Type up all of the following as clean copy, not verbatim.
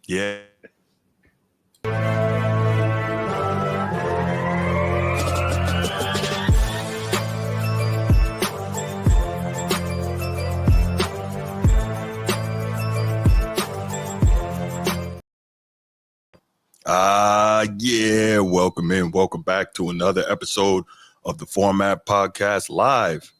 Yeah. Yeah, welcome in. Welcome back to another episode of the Format Podcast Live.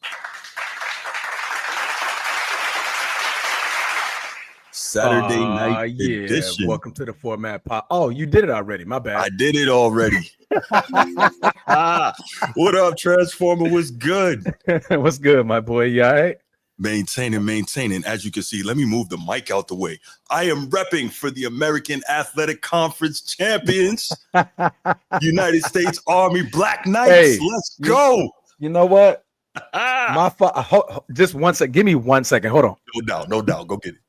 Saturday night edition. Welcome to the Format Pod. Oh, you did it already. My bad. I did it already. What up, Transformer? What's good? What's good, my boy? You all right? Maintaining. As you can see, let me move the mic out the way. I am repping for the American Athletic Conference champions, United States Army Black Knights. Hey, let's go. You know what? Just 1 second. Give me 1 second. Hold on. No doubt. Go get it.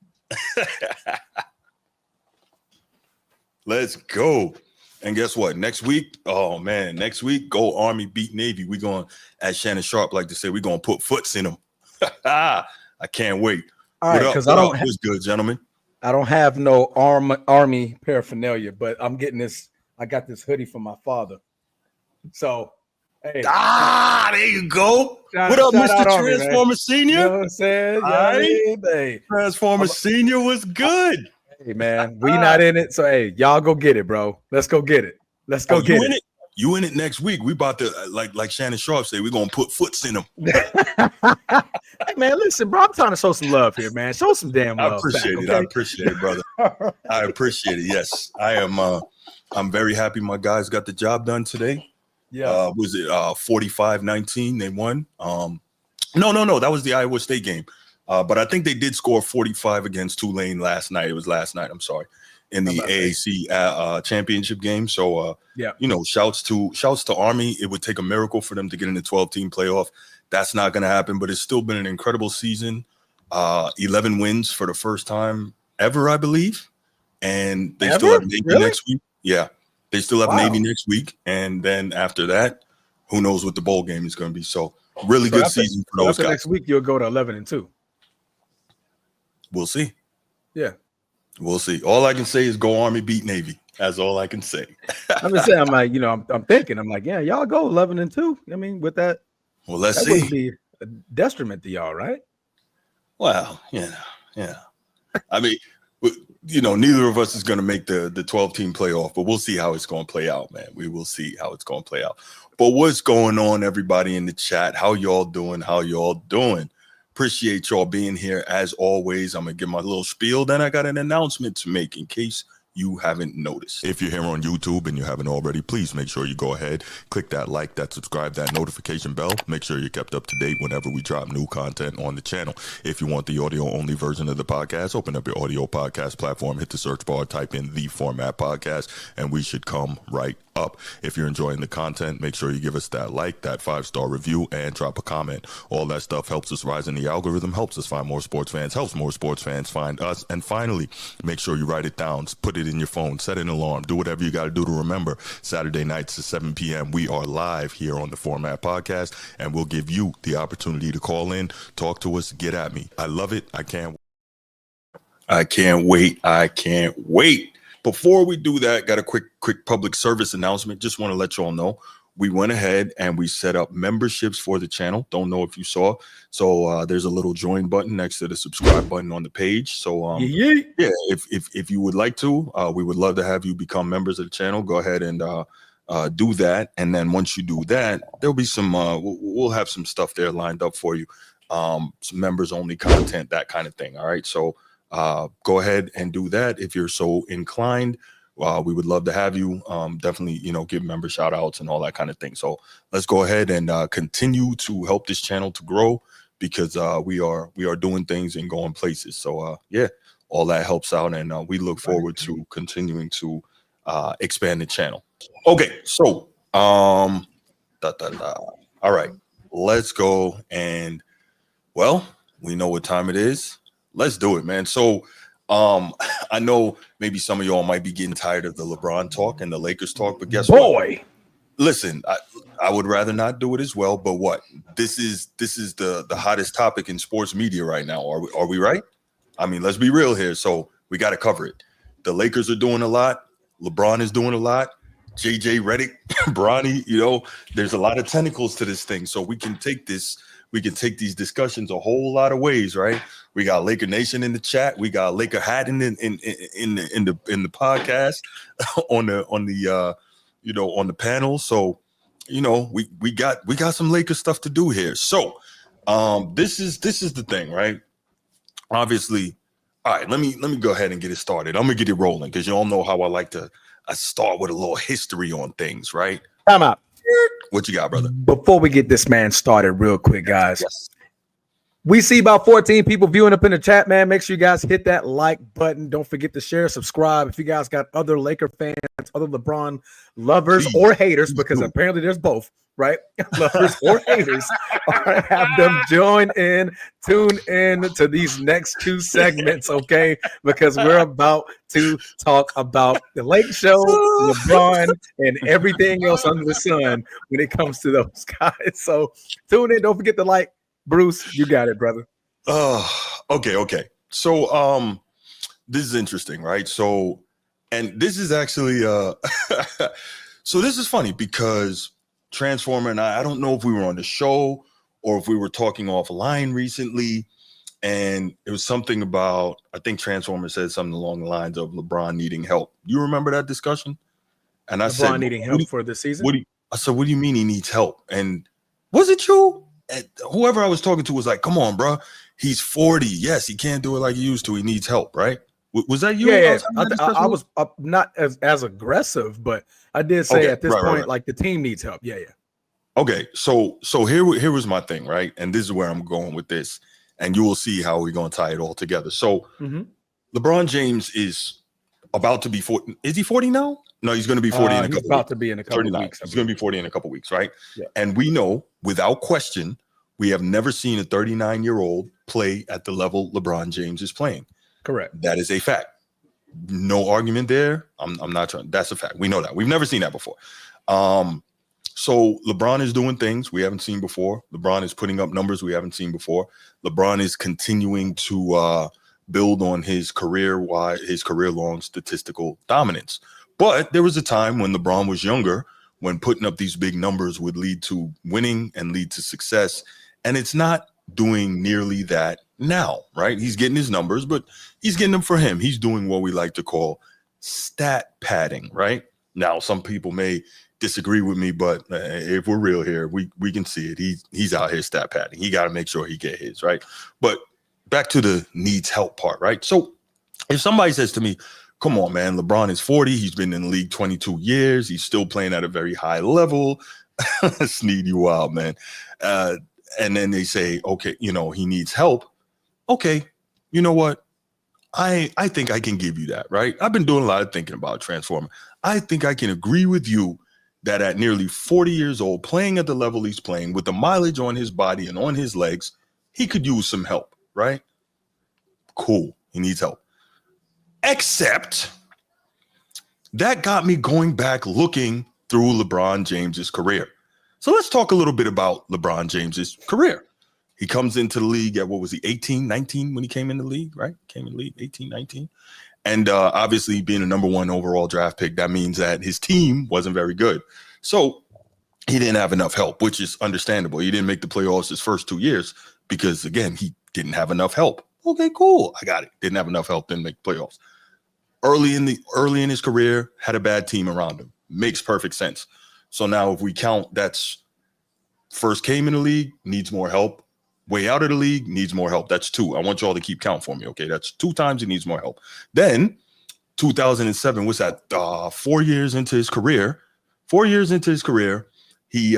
Let's go. And guess what? Next week, go Army beat Navy. We're going, as Shannon Sharp like to say, we're going to put foots in them. I can't wait. All right, because I don't. What's good, gentlemen? I don't have no army paraphernalia, but I'm getting this. I got this hoodie from my father. So, hey. There you go. What up, Mr. Transformer Senior? You know what I'm saying? Hey. Transformer Senior was good. Hey, man, we not in it. So, hey, y'all go get it, bro. Let's go get it. You in it next week. We about to, like Shannon Sharp say, we're going to put foots in them. Hey, man, listen, bro. I'm trying to show some love here, man. Show some damn love. I appreciate it, brother. I appreciate it. Yes, I am. I'm very happy my guys got the job done today. Yeah. Was it 45-19? They won. No. That was the Iowa State game. But I think they did score 45 against Tulane last night. It was last night. I'm sorry. In the AAC championship game. So, shouts to Army. It would take a miracle for them to get in the 12-team playoff. That's not going to happen, but it's still been an incredible season. 11 wins for the first time ever, I believe. And they still have Navy next week. Yeah, they still have Navy next week. And then after that, who knows what the bowl game is going to be. So really good season for those guys. Next week, you'll go to 11-2. We'll see. Yeah. We'll see. All I can say is go Army beat Navy. That's all I can say. I'm just saying, I'm like, I'm thinking, yeah, y'all go 11-2. I mean, with that. Well, let's see. That would be a detriment to y'all, right? Well, yeah. I mean, neither of us is going to make the 12-team playoff, but we'll see how it's going to play out, man. We will see how it's going to play out. But what's going on, everybody in the chat? How y'all doing? Appreciate y'all being here. As always, I'm going to give my little spiel. Then I got an announcement to make in case you haven't noticed. If you're here on YouTube and you haven't already, please make sure you go ahead, click that like, that subscribe, that notification bell. Make sure you're kept up to date whenever we drop new content on the channel. If you want the audio only version of the podcast, open up your audio podcast platform, hit the search bar, type in The Format Podcast, and we should come right up. If you're enjoying the content, make sure you give us that like, that 5-star review, and drop a comment. All that stuff helps us rise in the algorithm, helps us find more sports fans, helps more sports fans find us. And finally, make sure you write it down, put it in your phone, set an alarm, do whatever you got to do to remember. Saturday nights at 7 p.m. we are live here on the Format Podcast, and we'll give you the opportunity to call in, talk to us, get at me. I love it. I can't wait. Before we do that, got a quick public service announcement. Just want to let y'all know we went ahead and we set up memberships for the channel. Don't know if you saw. So there's a little join button next to the subscribe button on the page. So if you would like to, we would love to have you become members of the channel. Go ahead and do that. And then once you do that, there'll be some we'll have some stuff there lined up for you. Some members only content, that kind of thing. All right. So go ahead and do that if you're so inclined. We would love to have you. Definitely, give member shout outs and all that kind of thing. So let's go ahead and continue to help this channel to grow, because we are doing things and going places. So all that helps out, and we look forward to continuing to expand the channel. Okay, so all right, let's go. And well, we know what time it is. Let's do it, man. So I know maybe some of y'all might be getting tired of the LeBron talk and the Lakers talk, but guess what? Listen, I would rather not do it as well. But what? This is the hottest topic in sports media right now. Are we right? I mean, let's be real here. So we got to cover it. The Lakers are doing a lot. LeBron is doing a lot. JJ Redick, Bronny, there's a lot of tentacles to this thing. So we can take these discussions a whole lot of ways, right? We got Laker Nation in the chat. We got Laker Hat in the podcast on the panel. So we got some Laker stuff to do here. So this is the thing, right? Obviously, all right. Let me go ahead and get it started. I'm gonna get it rolling because you all know how I like to. I start with a little history on things, right? Time out. What you got, brother? Before we get this man started, real quick, guys. Yes. We see about 14 people viewing up in the chat, man. Make sure you guys hit that like button. Don't forget to share, subscribe. If you guys got other Laker fans, other LeBron lovers or haters, because apparently there's both, right? Lovers or haters, have them join in, tune in to these next two segments, okay? Because we're about to talk about the Lake Show, LeBron, and everything else under the sun when it comes to those guys. So tune in. Don't forget to like. Bruce, you got it, brother. Okay. So this is interesting, right? So, and this is actually so this is funny because Transformer and I don't know if we were on the show or if we were talking offline recently, and it was something about, I think Transformer said something along the lines of LeBron needing help. You remember that discussion? And I said, LeBron needing help for this season? I said, what do you mean he needs help? And was it you? And whoever I was talking to was like, come on, bro. He's 40. Yes, he can't do it like he used to. He needs help, right? Was that you? Yeah. I was not as aggressive, but I did say at this point, like the team needs help. Yeah. Okay, so here was my thing, right? And this is where I'm going with this, and you will see how we're going to tie it all together. So LeBron James is about to be 40. Is he 40 now? No, he's going to be 40 in a couple weeks. He's about to be in a couple weeks. He's going to be 40 in a couple weeks, right? Yeah. And we know, without question, we have never seen a 39-year-old play at the level LeBron James is playing. Correct. That is a fact. No argument there. I'm not trying. That's a fact. We know that. We've never seen that before. So LeBron is doing things we haven't seen before. LeBron is putting up numbers we haven't seen before. LeBron is continuing to build on his career-long statistical dominance. But there was a time when LeBron was younger, when putting up these big numbers would lead to winning and lead to success. And it's not doing nearly that now, right? He's getting his numbers, but he's getting them for him. He's doing what we like to call stat padding, right? Now, some people may disagree with me, but if we're real here, we can see it. He's out here stat padding. He got to make sure he get his, right? But back to the needs help part, right? So if somebody says to me, come on, man, LeBron is 40. He's been in the league 22 years. He's still playing at a very high level. Sneed you out, man. And then they say, okay, he needs help. Okay, you know what? I think I can give you that, right? I've been doing a lot of thinking about Transformer. I think I can agree with you that at nearly 40 years old, playing at the level he's playing, with the mileage on his body and on his legs, he could use some help, right? Cool. He needs help. Except that got me going back looking through LeBron James's career. So let's talk a little bit about LeBron James's career. He comes into the league at, 18, 19 when he came in the league, right? Came in the league, 18, 19. And obviously being a number 1 overall draft pick, that means that his team wasn't very good. So he didn't have enough help, which is understandable. He didn't make the playoffs his first 2 years because, again, he didn't have enough help. Okay, cool. I got it. Didn't have enough help, didn't make playoffs. Early in his career, had a bad team around him. Makes perfect sense. So now if we count, that's first came in the league, needs more help. Way out of the league, needs more help. That's 2. I want y'all to keep count for me, okay? That's 2 times he needs more help. Then 2007, what's that? 4 years into his career. 4 years into his career, he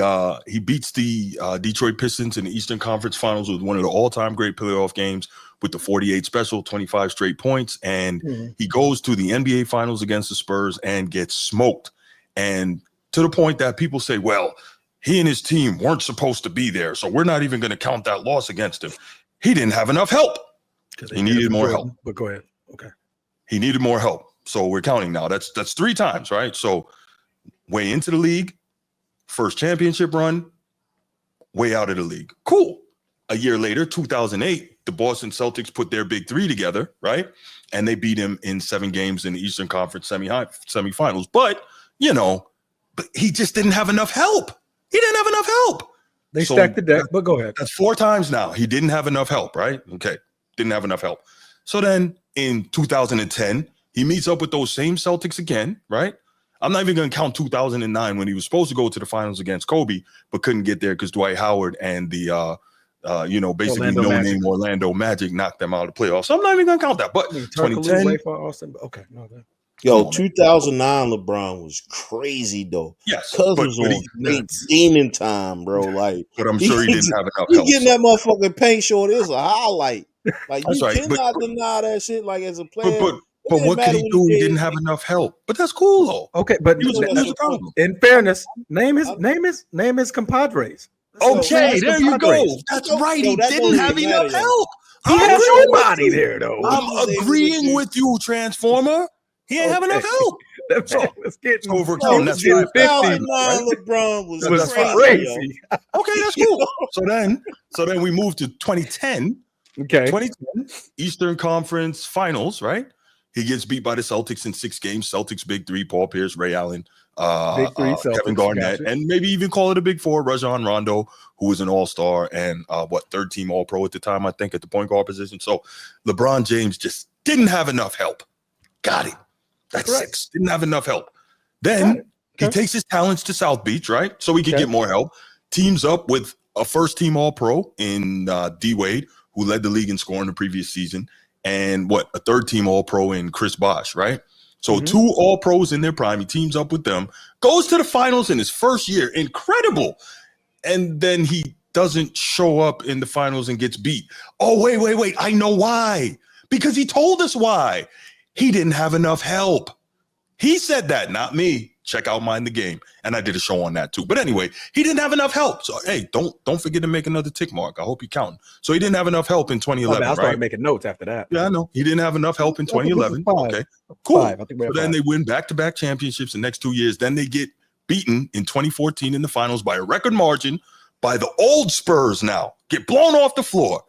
beats the Detroit Pistons in the Eastern Conference Finals with one of the all-time great playoff games with the 48 special, 25 straight points. And he goes to the NBA Finals against the Spurs and gets smoked. And to the point that people say, well, he and his team weren't supposed to be there, so we're not even going to count that loss against him. He didn't have enough help. He needed more help. But go ahead. Okay. He needed more help. So we're counting now. That's 3 times, right? So way into the league, first championship run, way out of the league. Cool. A year later, 2008, the Boston Celtics put their big three together, right? And they beat him in 7 games in the Eastern Conference semifinals. But, but he just didn't have enough help. He didn't have enough help. They stacked the deck, but go ahead. That's 4 times now. He didn't have enough help, right? Okay. Didn't have enough help. So then in 2010, he meets up with those same Celtics again, right? I'm not even going to count 2009 when he was supposed to go to the finals against Kobe, but couldn't get there because Dwight Howard and the, basically no-name Orlando Magic knocked them out of the playoffs. So I'm not even going to count that. But 2010. Okay. No, Yo, 2009 LeBron was crazy though. Yes, Cuz was on great demon time, bro. Like, but I'm sure he didn't have enough he help. Getting that motherfucking paint short is a highlight. Like, that's you right, cannot deny that shit. Like, as a player, but what could he do? He didn't have enough help. But that's cool though. Okay, but that's the problem. In fairness, name his compadres. Okay, there you go. That's right. He didn't have enough help. He had nobody there though. I'm agreeing with you, Transformer. He ain't have enough help. That's all. It's getting overcome. That's 50. LeBron was crazy. Okay, that's cool. So then we moved to 2010. Okay. 2010 Eastern Conference Finals, right? He gets beat by the Celtics in 6 games. Celtics big three: Paul Pierce, Ray Allen, Kevin Garnett, and maybe even call it a big 4: Rajon Rondo, who was an all-star and third team All-Pro at the time, I think, at the point guard position. So LeBron James just didn't have enough help. Got it. That's correct. 6. Didn't have enough help. Then he takes his talents to South Beach, right? So he could get more help. Teams up with a first-team All-Pro in D. Wade, who led the league in scoring the previous season, and a third-team All-Pro in Chris Bosh, right? So 2 All-Pros in their prime. He teams up with them, goes to the finals in his first year. Incredible. And then he doesn't show up in the finals and gets beat. Oh, wait. I know why. Because he told us why. He didn't have enough help. He said that, not me. Check out Mind the Game. And I did a show on that too. But anyway, he didn't have enough help. So, hey, don't forget to make another tick mark. I hope you're counting. So he didn't have enough help in 2011, I started making notes after that. Yeah, I know. He didn't have enough help in 2011. Okay, cool. I think so then they win back-to-back championships the next 2 years. Then they get beaten in 2014 in the finals by a record margin by the old Spurs now. Get blown off the floor.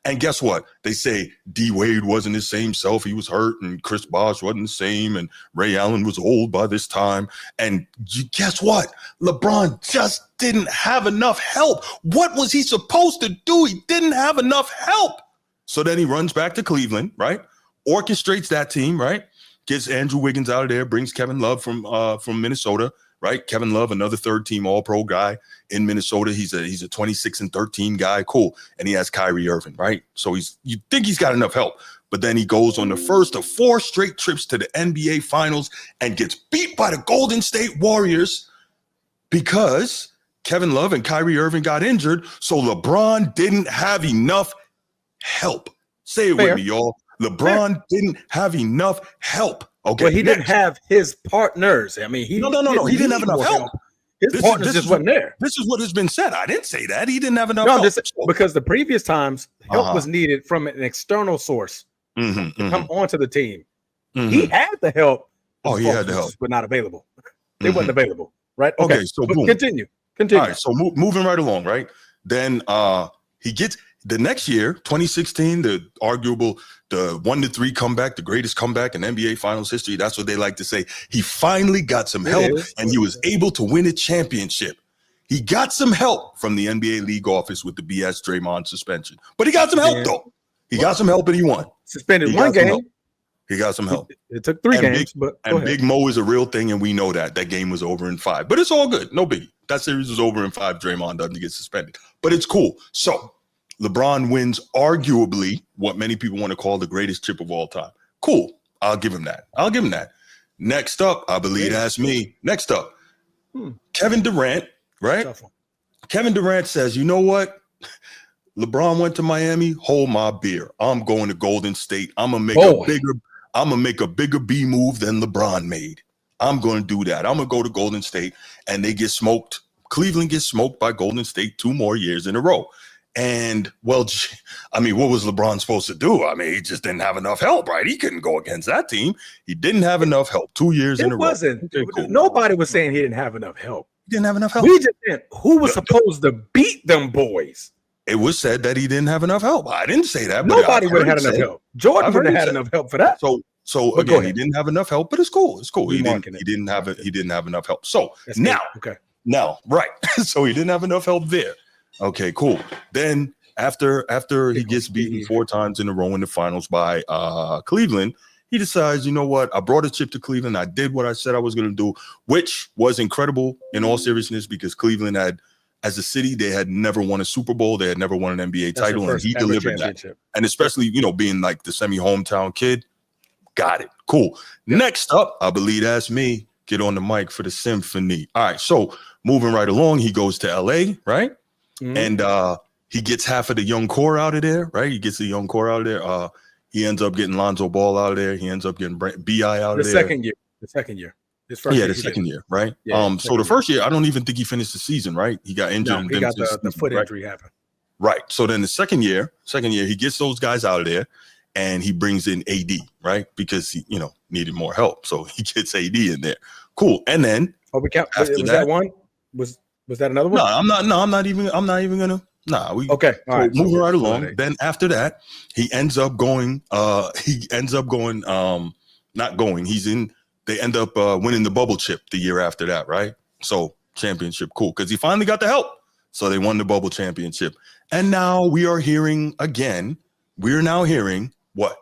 And guess what? They say D. Wade wasn't his same self. He was hurt, and Chris Bosh wasn't the same, and Ray Allen was old by this time. And guess what? LeBron just didn't have enough help. What was he supposed to do? He didn't have enough help. So then he runs back to Cleveland, right? Orchestrates that team, right? Gets Andrew Wiggins out of there, brings Kevin Love from Minnesota, right? Kevin Love, another third-team All-Pro guy in Minnesota. He's a 26-13 guy. Cool. And he has Kyrie Irving, right? So you think he's got enough help. But then he goes on the first of 4 straight trips to the NBA Finals and gets beat by the Golden State Warriors because Kevin Love and Kyrie Irving got injured. So LeBron didn't have enough help. Say it with me, y'all. LeBron didn't have enough help. Okay. Well, he didn't have his partners. I mean, no. He didn't have enough help. His partners just wasn't there. This is what has been said. I didn't say that. He didn't have enough help. Just, because the previous times, help was needed from an external source to come onto the team. He had the help. Oh, he had the help. But not available. They wasn't available, right? Okay, so boom. Continue. All right, so moving right along, right? Then he gets the next year, 2016, the 1-3 comeback, the greatest comeback in NBA Finals history. That's what they like to say. He finally got some help, and he was able to win a championship. He got some help from the NBA league office with the BS Draymond suspension, but he got some help though. He got some help and he won. Suspended one game. He got some help. It took 3 games, but Big Mo is a real thing, and we know that game was over in 5. But it's all good, no biggie. That series was over in 5. Draymond doesn't get suspended, but it's cool. So LeBron wins arguably what many people want to call the greatest chip of all time. Cool. I'll give him that. Next up, I believe that's me. Next up, Kevin Durant, right? Kevin Durant says, you know what? LeBron went to Miami. Hold my beer. I'm going to Golden State. I'm gonna make a bigger B move than LeBron made. I'm going to do that. I'm going to go to Golden State, and they get smoked. Cleveland gets smoked by Golden State 2 more years in a row. And, well, I mean, what was LeBron supposed to do? I mean, he just didn't have enough help, right? He couldn't go against that team. He didn't have enough help 2 years in a row. It wasn't. Nobody was saying he didn't have enough help. He didn't have enough help. We just didn't. Who was supposed to beat them boys? It was said that he didn't have enough help. I didn't say that. Nobody would have had enough help. Jordan I've wouldn't heard have had it enough help for that. So But go again, he ahead. didn't have enough help, but it's cool. It's cool. We He marking didn't have enough help. So That's now, good. Okay. now, right. So he didn't have enough help there. Okay, cool. Then after he gets beaten 4 times in a row in the finals by Cleveland, he decides, you know what? I brought a chip to Cleveland. I did what I said I was going to do, which was incredible in all seriousness because Cleveland had, as a city, they had never won a Super Bowl. They had never won an NBA title, and he delivered that. And especially, you know, being like the semi-hometown kid, got it. Cool. Yep. Next up, I believe that's me. Get on the mic for the symphony. All right, so moving right along, he goes to LA, right? Mm-hmm. And he gets half of the young core out of there, right? He gets the young core out of there. He ends up getting Lonzo Ball out of there. He ends up getting B.I. out of there. The second year. His first year, the second year, right? Yeah, so the first year, I don't even think he finished the season, right? He got injured. No, he got the foot injury happen. Right. So then the second year, he gets those guys out of there and he brings in AD, right? Because he, you know, needed more help. So he gets AD in there. Cool. And then we count. Was that one? Was that another one? No, I'm not even gonna. Nah, we okay. All right. Moving right along. Then after that, he ends up going. Not going. They end up winning the bubble chip the year after that, right? So championship, cool, because he finally got the help. So they won the bubble championship, and now we are hearing again. We're now hearing what?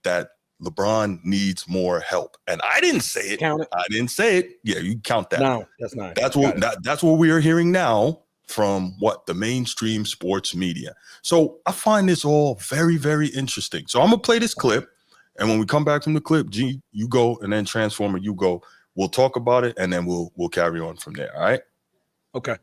That LeBron needs more help, and I didn't say it. Count it. I didn't say it. Yeah, you count that. No, that's not. That's what we are hearing now from the mainstream sports media. So I find this all very, very interesting. So I'm gonna play this clip, and when we come back from the clip, G, you go, and then Transformer, you go. We'll talk about it, and then we'll carry on from there. All right? Okay.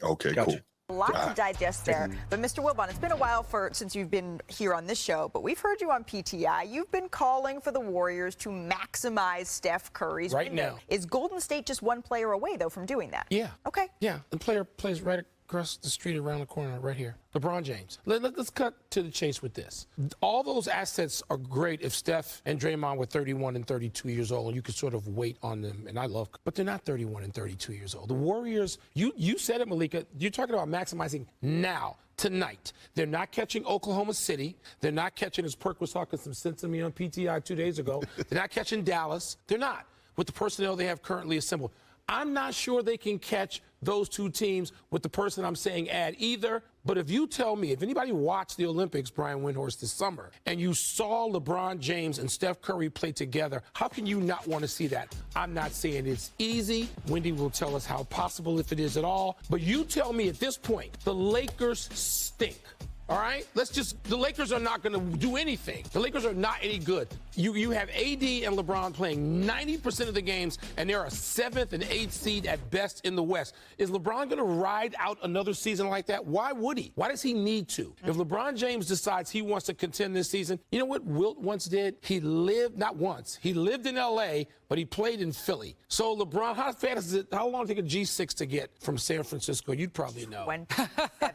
Okay. Gotcha. Cool. A lot to digest there. But Mr. Wilbon, it's been a while since you've been here on this show, but we've heard you on PTI. You've been calling for the Warriors to maximize Steph Curry's window. Now. Is Golden State just one player away, though, from doing that? Yeah. Okay. Yeah. The player plays right across the street, around the corner, right here. LeBron James. Let's cut to the chase with this. All those assets are great if Steph and Draymond were 31 and 32 years old, and you could sort of wait on them. And but they're not 31 and 32 years old. The Warriors, you said it, Malika. You're talking about maximizing now. Tonight. They're not catching Oklahoma City. They're not catching, as Perk was talking some sense to me on PTI 2 days ago. They're not catching Dallas. They're not, with the personnel they have currently assembled. I'm not sure they can catch those two teams with the person I'm saying add either. But if you tell me, if anybody watched the Olympics, Brian Windhorst, this summer, and you saw LeBron James and Steph Curry play together, how can you not want to see that? I'm not saying it's easy. Wendy will tell us how possible, if it is at all. But you tell me at this point, the Lakers stink. All right? The Lakers are not going to do anything. The Lakers are not any good. You have AD and LeBron playing 90% of the games, and they're a 7th and 8th seed at best in the West. Is LeBron going to ride out another season like that? Why would he? Why does he need to? If LeBron James decides he wants to contend this season, you know what Wilt once did? He lived in L.A., but he played in Philly. So LeBron, how long did it take a G6 to get from San Francisco? You'd probably know. 27.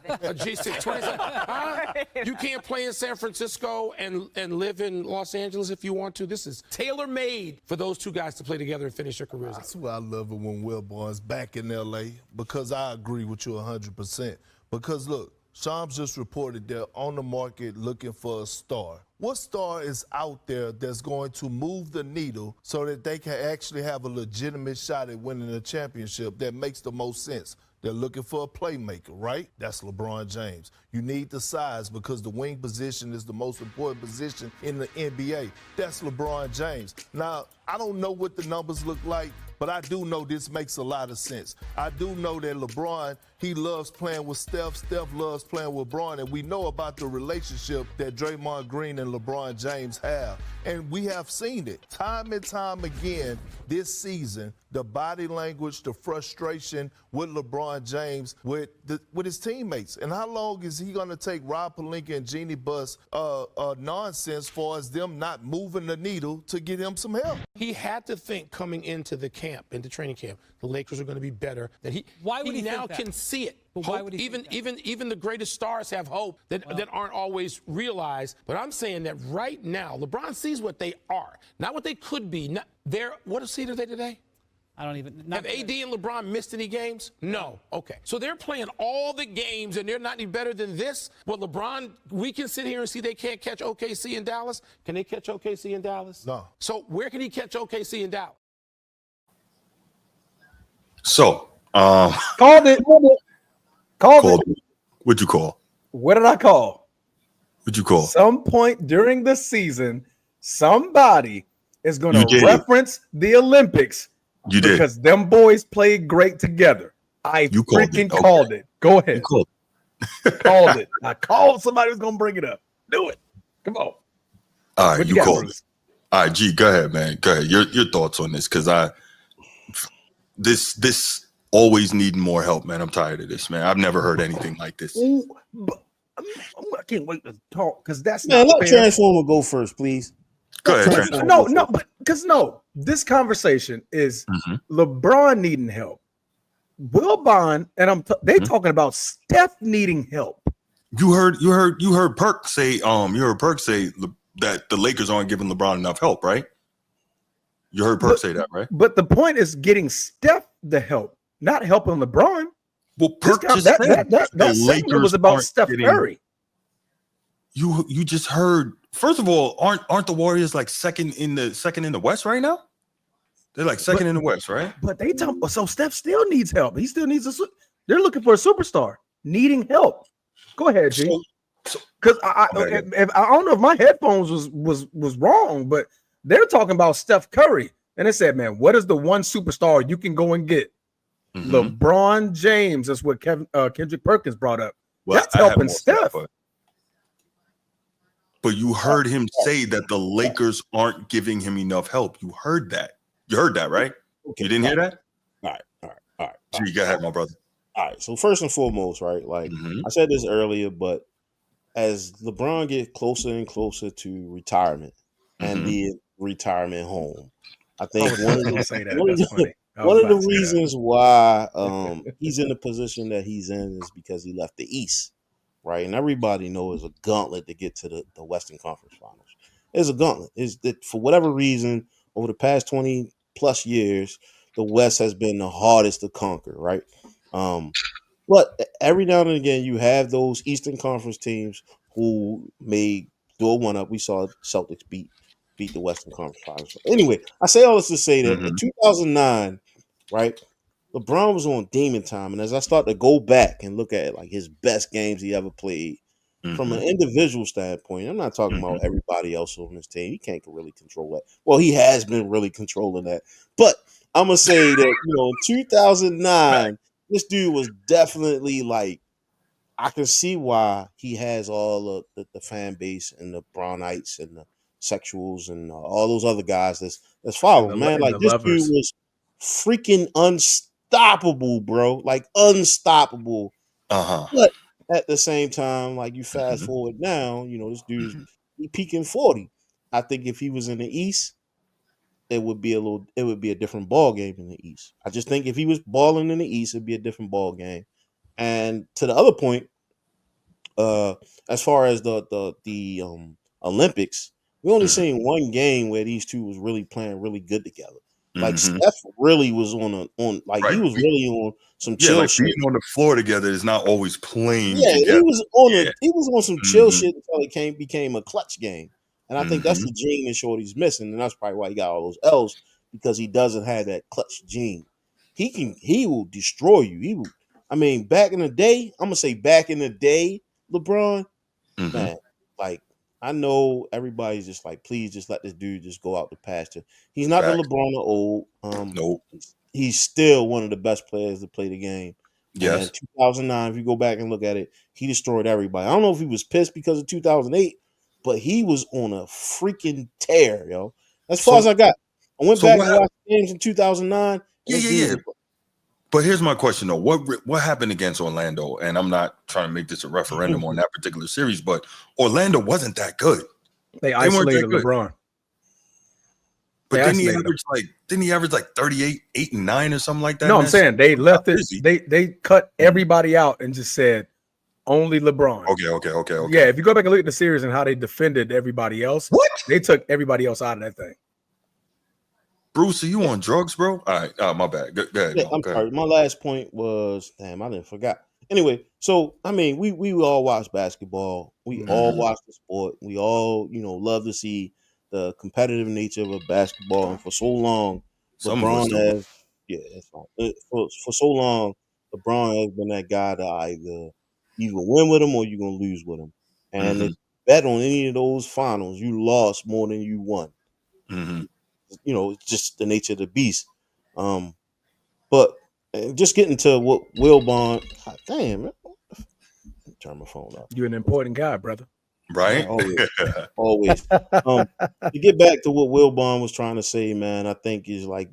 A G6, 27. You can't play in San Francisco and live in Los Angeles if you want to. This is tailor-made for those two guys to play together and finish their careers. That's why I love it when Wilbon's back in L.A. because I agree with you 100%. Because, look, Shams just reported they're on the market looking for a star. What star is out there that's going to move the needle so that they can actually have a legitimate shot at winning a championship that makes the most sense? They're looking for a playmaker, right? That's LeBron James. You need the size because the wing position is the most important position in the NBA. That's LeBron James. Now, I don't know what the numbers look like, but I do know this makes a lot of sense. I do know that LeBron, he loves playing with Steph. Steph loves playing with LeBron, and we know about the relationship that Draymond Green and LeBron James have. And we have seen it time and time again this season, the body language, the frustration with LeBron James, with his teammates. And how long is he going to take Rob Pelinka and Jeannie Buss nonsense for as them not moving the needle to get him some help? He had to think coming into the training camp, the Lakers are going to be better. Why would he now think that? can see it. But why would he even the greatest stars have hope that aren't always realized. But I'm saying that right now, LeBron sees what they are, not what they could be. What seed are they today? I don't even. Have AD and LeBron missed any games? No. Okay. So they're playing all the games and they're not any better than this? Well, LeBron, we can sit here and see they can't catch OKC in Dallas. Can they catch OKC in Dallas? No. So where can he catch OKC in Dallas? So, Called it. Called it. What'd you call? What did I call? What'd you call? Some point during the season, somebody is going to reference the Olympics. You did. Because them boys played great together. You freaking called it. Go ahead. You called it. I called somebody who's going to bring it up. Do it. Come on. All right, you called it. All right, G, go ahead, man. Go ahead. Your thoughts on this, because this always needing more help, man. I'm tired of this, man. I've never heard anything like this. I can't wait to talk because that's man. Not let fair. Transformer go first, please. Go ahead. No, this conversation is LeBron needing help, Wilbon, and they talking about Steph needing help. You heard Perk say that the Lakers aren't giving LeBron enough help, right? You heard Perk say that, right? But the point is getting Steph the help, not helping LeBron. Well, Perk just said that segment was about Steph Curry. You just heard. First of all, aren't the Warriors like second in the West right now? They're like second in the West, right? But so Steph still needs help. He still needs they're looking for a superstar, needing help. Go ahead, G. Because I don't know if my headphones was wrong, but they're talking about Steph Curry, and they said, "Man, what is the one superstar you can go and get?" LeBron James. That's what Kendrick Perkins brought up. Well, that's helping Steph. But you heard him say that the Lakers aren't giving him enough help. You heard that. You heard that, right? Okay. You didn't hear that? All right. Gee, go ahead, my brother. All right. So first and foremost, right? Like I said this earlier, but as LeBron gets closer and closer to retirement and the retirement home, I think one of the reasons why he's in the position that he's in is because he left the East. Right, and everybody knows a gauntlet to get to the Western Conference Finals. It's a gauntlet. Is that for whatever reason over the past 20 plus years, the West has been the hardest to conquer. Right, but every now and again you have those Eastern Conference teams who may do a one up. We saw Celtics beat the Western Conference Finals. Anyway, I say all this to say that in 2009, right. LeBron was on demon time, and as I start to go back and look at like his best games he ever played, from an individual standpoint, I'm not talking about everybody else on his team. He can't really control that. Well, he has been really controlling that, but I'm gonna say that in 2009, this dude was definitely like I can see why he has all of the fan base and the Brownites and the sexuals and all those other guys that's following, man. Like this dude was freaking unstoppable, bro. Like unstoppable. But at the same time, like you fast forward now, this dude's he peaking 40. I think if he was in the East, it would be a different ball game in the East. I just think if he was balling in the East, it'd be a different ball game. And to the other point, as far as the Olympics, we only seen one game where these two was really playing really good together. Like Steph really was he was really on some chill shit. Being on the floor together is not always playing together. He was on some chill shit until it became a clutch game. And I think that's the gene that Shorty's missing, and that's probably why he got all those L's, because he doesn't have that clutch gene. He will destroy you. Back in the day, I'm gonna say back in the day, LeBron, man, like I know everybody's just like, please just let this dude just go out the pasture. He's not the LeBron of old. Nope. He's still one of the best players to play the game. Yes. And 2009, if you go back and look at it, he destroyed everybody. I don't know if he was pissed because of 2008, but he was on a freaking tear, yo. As far as I got. I went back and watched games in 2009. Yeah. But here's my question, though. What happened against Orlando? And I'm not trying to make this a referendum on that particular series, but Orlando wasn't that good. They isolated LeBron. But didn't he average like 38, 8, and 9 or something like that? No, I'm saying they left it. They cut everybody out and just said only LeBron. Okay. Yeah, if you go back and look at the series and how they defended everybody else, they took everybody else out of that thing. Bruce, are you on drugs, bro? All right, my bad. Go ahead. Yeah, No, I'm go ahead. sorry. My last point was, damn, I didn't forgot. Anyway, so I mean, we all watch basketball. We all watch the sport. We all, love to see the competitive nature of a basketball. And for so long, Some of us LeBron do. has, yeah, that's fine. For so long, LeBron has been that guy that either you gonna win with him or you're gonna lose with him. And if you bet on any of those finals, you lost more than you won. It's just the nature of the beast. But just getting to what Wilbon, God damn, man, turn my phone off. You're an important guy, brother. Right? Always. To get back to what Wilbon was trying to say, man, I think is like,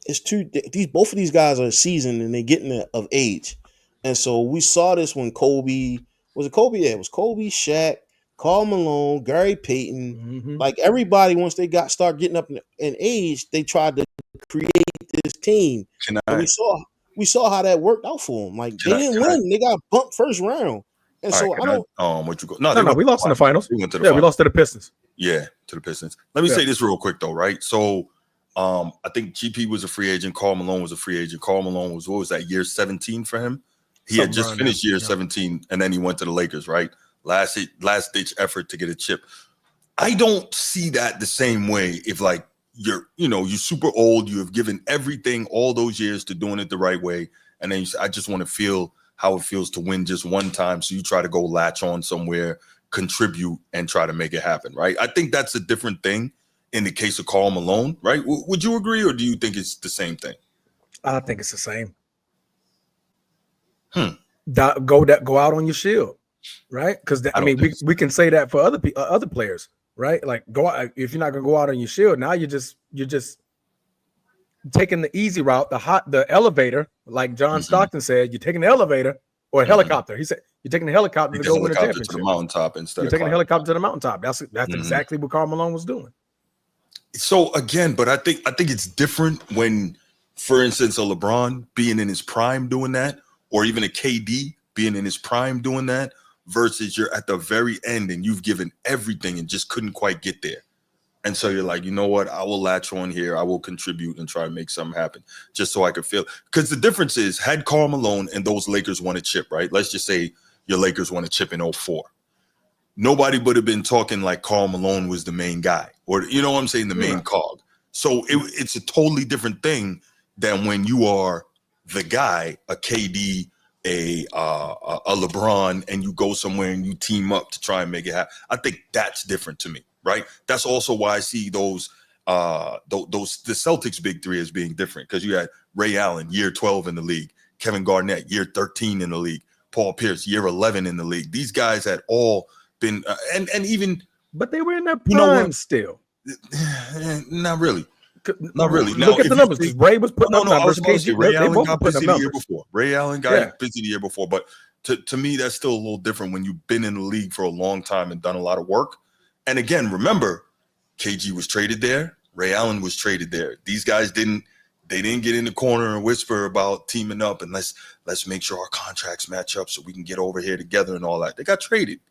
it's both of these guys are seasoned and they're getting of age. And so we saw this when Kobe, was it Kobe? Yeah, it was Kobe, Shaq, Karl Malone, Gary Payton. Like everybody, once they start getting up in age, they tried to create this team. And we saw how that worked out for them. Like they didn't win. They got bumped first round. And so I don't what you go? No, we lost in the finals. We went to the finals. finals. We lost to the Pistons. Yeah, to the Pistons. Let me say this real quick though, right? So I think GP was a free agent. Karl Malone was a free agent. Karl Malone was, what was that, year 17 for him? He had just finished year 17, and then he went to the Lakers, right? Last ditch effort to get a chip. I don't see that the same way. If like you're super old, you have given everything all those years to doing it the right way, and then I just want to feel how it feels to win just one time. So you try to go latch on somewhere, contribute, and try to make it happen, right? I think that's a different thing in the case of Karl Malone, right? Would you agree, or do you think it's the same thing? I think it's the same. Go out on your shield, right? Because I mean, we can say that for other players, right? Like go out, if you're not gonna go out on your shield, now you're just taking the easy route, the elevator, like John Stockton said, you're taking the elevator or a helicopter. He said you're taking the helicopter to go win a championship. To the mountaintop instead. You're taking the helicopter to the mountaintop. That's exactly what Karl Malone was doing. So again, but I think it's different when, for instance, a LeBron being in his prime doing that, or even a KD being in his prime doing that, versus you're at the very end and you've given everything and just couldn't quite get there. And so you're like, you know what? I will latch on here. I will contribute and try to make something happen just so I could feel. Because the difference is, had Karl Malone and those Lakers won a chip, right? Let's just say your Lakers won a chip in 2004. Nobody would have been talking like Karl Malone was the main guy, or you know what I'm saying, the main cog. So it's a totally different thing than when you are the guy, a KD, a LeBron, and you go somewhere and you team up to try and make it happen. I think that's different to me, right? That's also why I see the Celtics big three as being different, because you had Ray Allen, year 12 in the league, Kevin Garnett, year 13 in the league, Paul Pierce, year 11 in the league. These guys had all been and even, but they were in their prime still. Not really. Look at the numbers. Ray was putting up numbers. Ray Allen got busy the year before. Ray Allen got busy the year before. But to me, that's still a little different when you've been in the league for a long time and done a lot of work. And again, remember, KG was traded there. Ray Allen was traded there. These guys didn't get in the corner and whisper about teaming up and let's make sure our contracts match up so we can get over here together and all that. They got traded.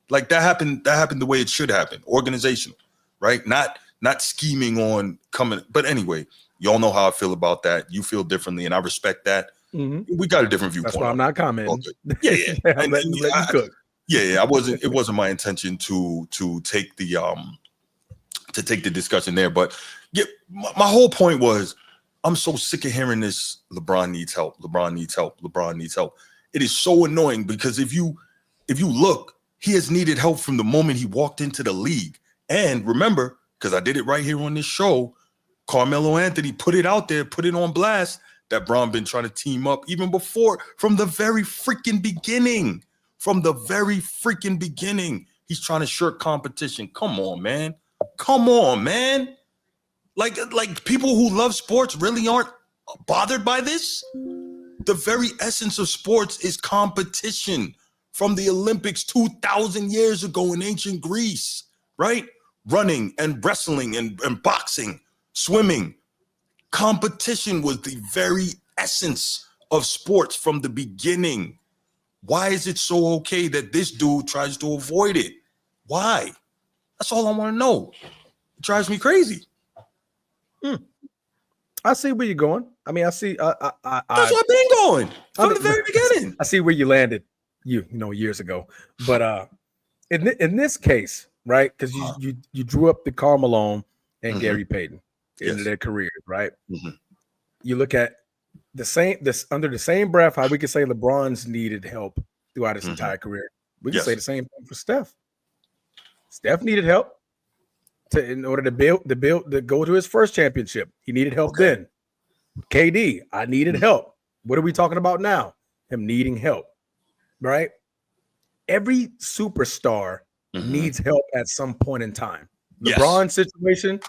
Like that happened the way it should happen, organizational, right? Not scheming on coming. But anyway, y'all know how I feel about that. You feel differently, and I respect that. We got a different viewpoint. That's why I'm not commenting. Yeah. I'm letting you cook. Yeah. It wasn't my intention to take the discussion there. But yeah, my whole point was, I'm so sick of hearing this. LeBron needs help. LeBron needs help. LeBron needs help. It is so annoying because if you look, he has needed help from the moment he walked into the league. And remember, because I did it right here on this show, Carmelo Anthony put it out there, put it on blast, that Bron been trying to team up even before, from the very freaking beginning. From the very freaking beginning, he's trying to shirk competition. Come on, man. Like people who love sports really aren't bothered by this. The very essence of sports is competition. From the Olympics 2,000 years ago in ancient Greece, right? Running and wrestling and boxing, swimming. Competition was the very essence of sports from the beginning. Why is it so okay that this dude tries to avoid it? Why? That's all I want to know. It drives me crazy. I see where you're going. I mean, I see. That's where I've been going from the very beginning. I see where you landed, years ago. But in this case, right? Because you drew up the Karl Malone and Gary Payton into their careers, right? You look at under the same breath, how we could say LeBron's needed help throughout his entire career. We can say the same thing for Steph. Steph needed help in order to go to his first championship. He needed help then. KD, I needed help. What are we talking about now? Him needing help, right? Every superstar needs help at some point in time. LeBron's situation,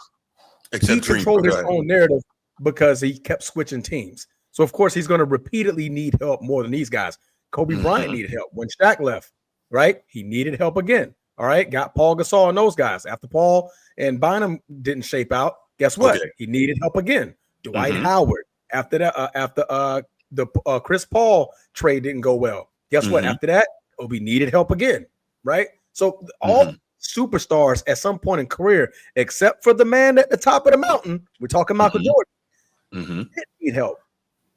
he controlled his own narrative because he kept switching teams. So, of course, he's going to repeatedly need help more than these guys. Kobe Bryant needed help when Shaq left, right? He needed help again, all right? Got Paul Gasol and those guys. After Paul and Bynum didn't shape out, guess what? He needed help again. Dwight Howard, after that, after the Chris Paul trade didn't go well, guess what? After that, Kobe needed help again, right? So all superstars at some point in career, except for the man at the top of the mountain, we're talking Michael Jordan, didn't need help.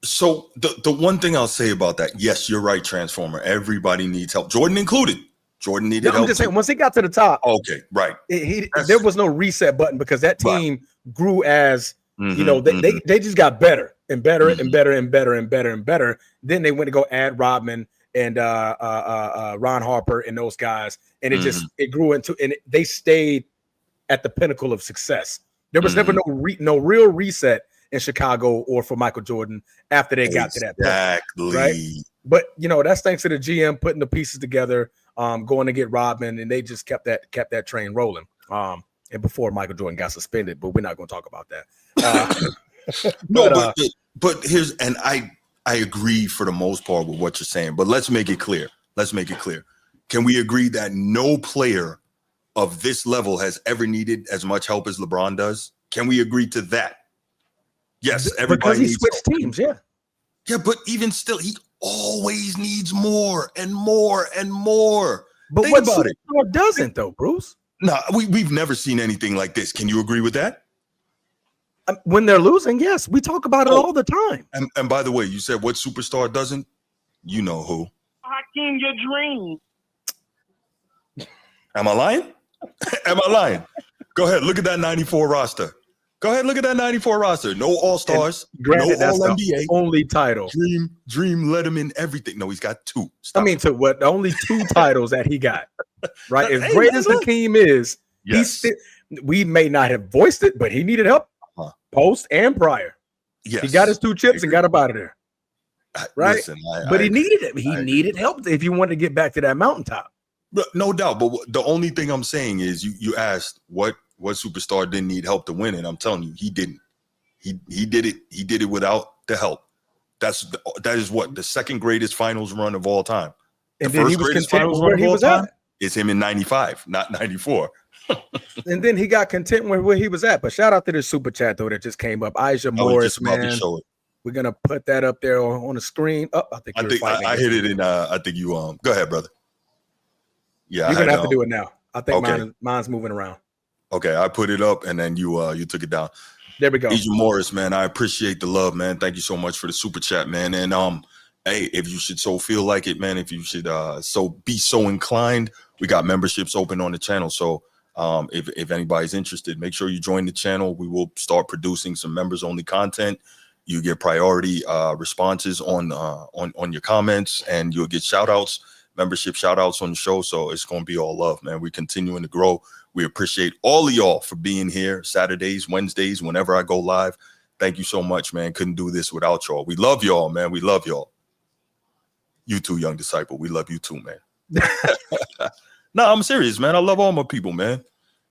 So the one thing I'll say about that, yes, you're right, Transformer. Everybody needs help, Jordan included. Jordan needed help. I'm just saying, once he got to the top, there was no reset button because that team grew as they just got better and better and better and better and better and better. Then they went to go add Rodman and Ron Harper and those guys, and it grew into, and they stayed at the pinnacle of success. There was never no real reset in Chicago or for Michael Jordan after they got to that point, right? But that's thanks to the GM putting the pieces together, going to get Rodman, and they just kept that train rolling. And before Michael Jordan got suspended, but we're not going to talk about that. But here's, and I agree for the most part with what you're saying, but let's make it clear. Can we agree that no player of this level has ever needed as much help as LeBron does? Can we agree to that? Yes, everybody because he switched teams, yeah, but even still, he always needs more and more and more. But Think what about it. Doesn't though, Bruce? No, we've never seen anything like this. Can you agree with that? When they're losing, yes, we talk about it all the time. And by the way, you said what superstar doesn't? You know who? Hakeem, your dream. Am I lying? Am I lying? Go ahead, look at that 94 roster. No All-Stars, granted, no All-NBA. The only title. Dream led him in everything. No, he's got two. Stop. I mean, to what? The only two titles that he got, right? As great as Hakeem is, we may not have voiced it, but he needed help post and prior. Yes. He got his two chips and got up out of there, right? Listen, but he needed it. He needed help if you wanted to get back to that mountaintop. No doubt. But the only thing I'm saying is you asked what superstar didn't need help to win, and I'm telling you, he didn't. He did it. He did it without the help. That is what the second greatest finals run of all time. And then he was content with where he was at. It's him in 95, not 94. And then he got content with where he was at. But shout out to the super chat though that just came up. Aisha Morris, man. We're gonna put that up there on the screen. Oh, I think I hit it in. I think you go ahead, brother. Yeah, you're gonna have to do it now. I think mine's moving around. Okay, I put it up and then you took it down. There we go. Asia Morris, man, I appreciate the love, man. Thank you so much for the super chat, man. And hey, if you should so feel like it, man, if you should be so inclined, we got memberships open on the channel. So if anybody's interested, make sure you join the channel. We will start producing some members only content. You get priority responses on your comments, and you'll get shout outs, membership shout outs on the show. So it's going to be all love, man. We're continuing to grow. We appreciate all of y'all for being here Saturdays, Wednesdays, whenever I go live. Thank you so much, man. Couldn't do this without y'all. We love y'all, man. We love y'all. You too, young disciple. We love you too, man. No, I'm serious, man. I love all my people, man.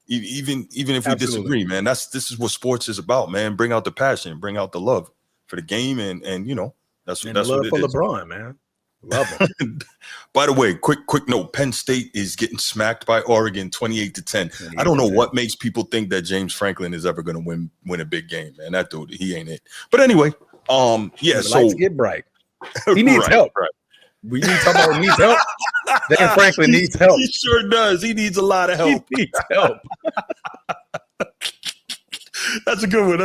Even if we disagree, man. This is what sports is about, man. Bring out the passion, bring out the love for the game, and that's love what it for is. LeBron, man. Love him. By the way, quick note: Penn State is getting smacked by Oregon, 28-10. I don't know what makes people think that James Franklin is ever going to win a big game, man. That dude, he ain't it. But anyway, the lights get bright. He needs help. Right. We need to talk about needs help. Dan Franklin needs help. He sure does. He needs a lot of help. He needs help. That's a good one.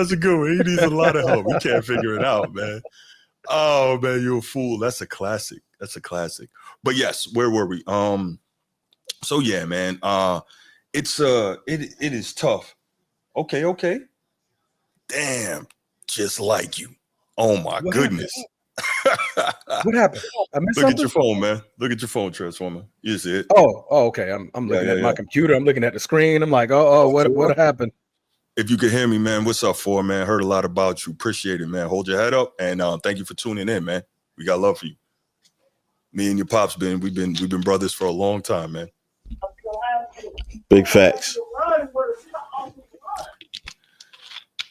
He needs a lot of help. He can't figure it out, man. Oh man, you're a fool. That's a classic. But yes, where were we? So yeah, man. It is tough. Okay. Damn, just like you. Oh my goodness. What happened? I missed Look something? at your phone, man. Look at your phone, Transformer. You see it? Oh, okay. I'm looking at my computer. I'm looking at the screen. I'm like, what happened? If you could hear me, man, what's up, for man? Heard a lot about you. Appreciate it, man. Hold your head up, and thank you for tuning in, man. We got love for you. Me and your pops we've been brothers for a long time, man. Big facts.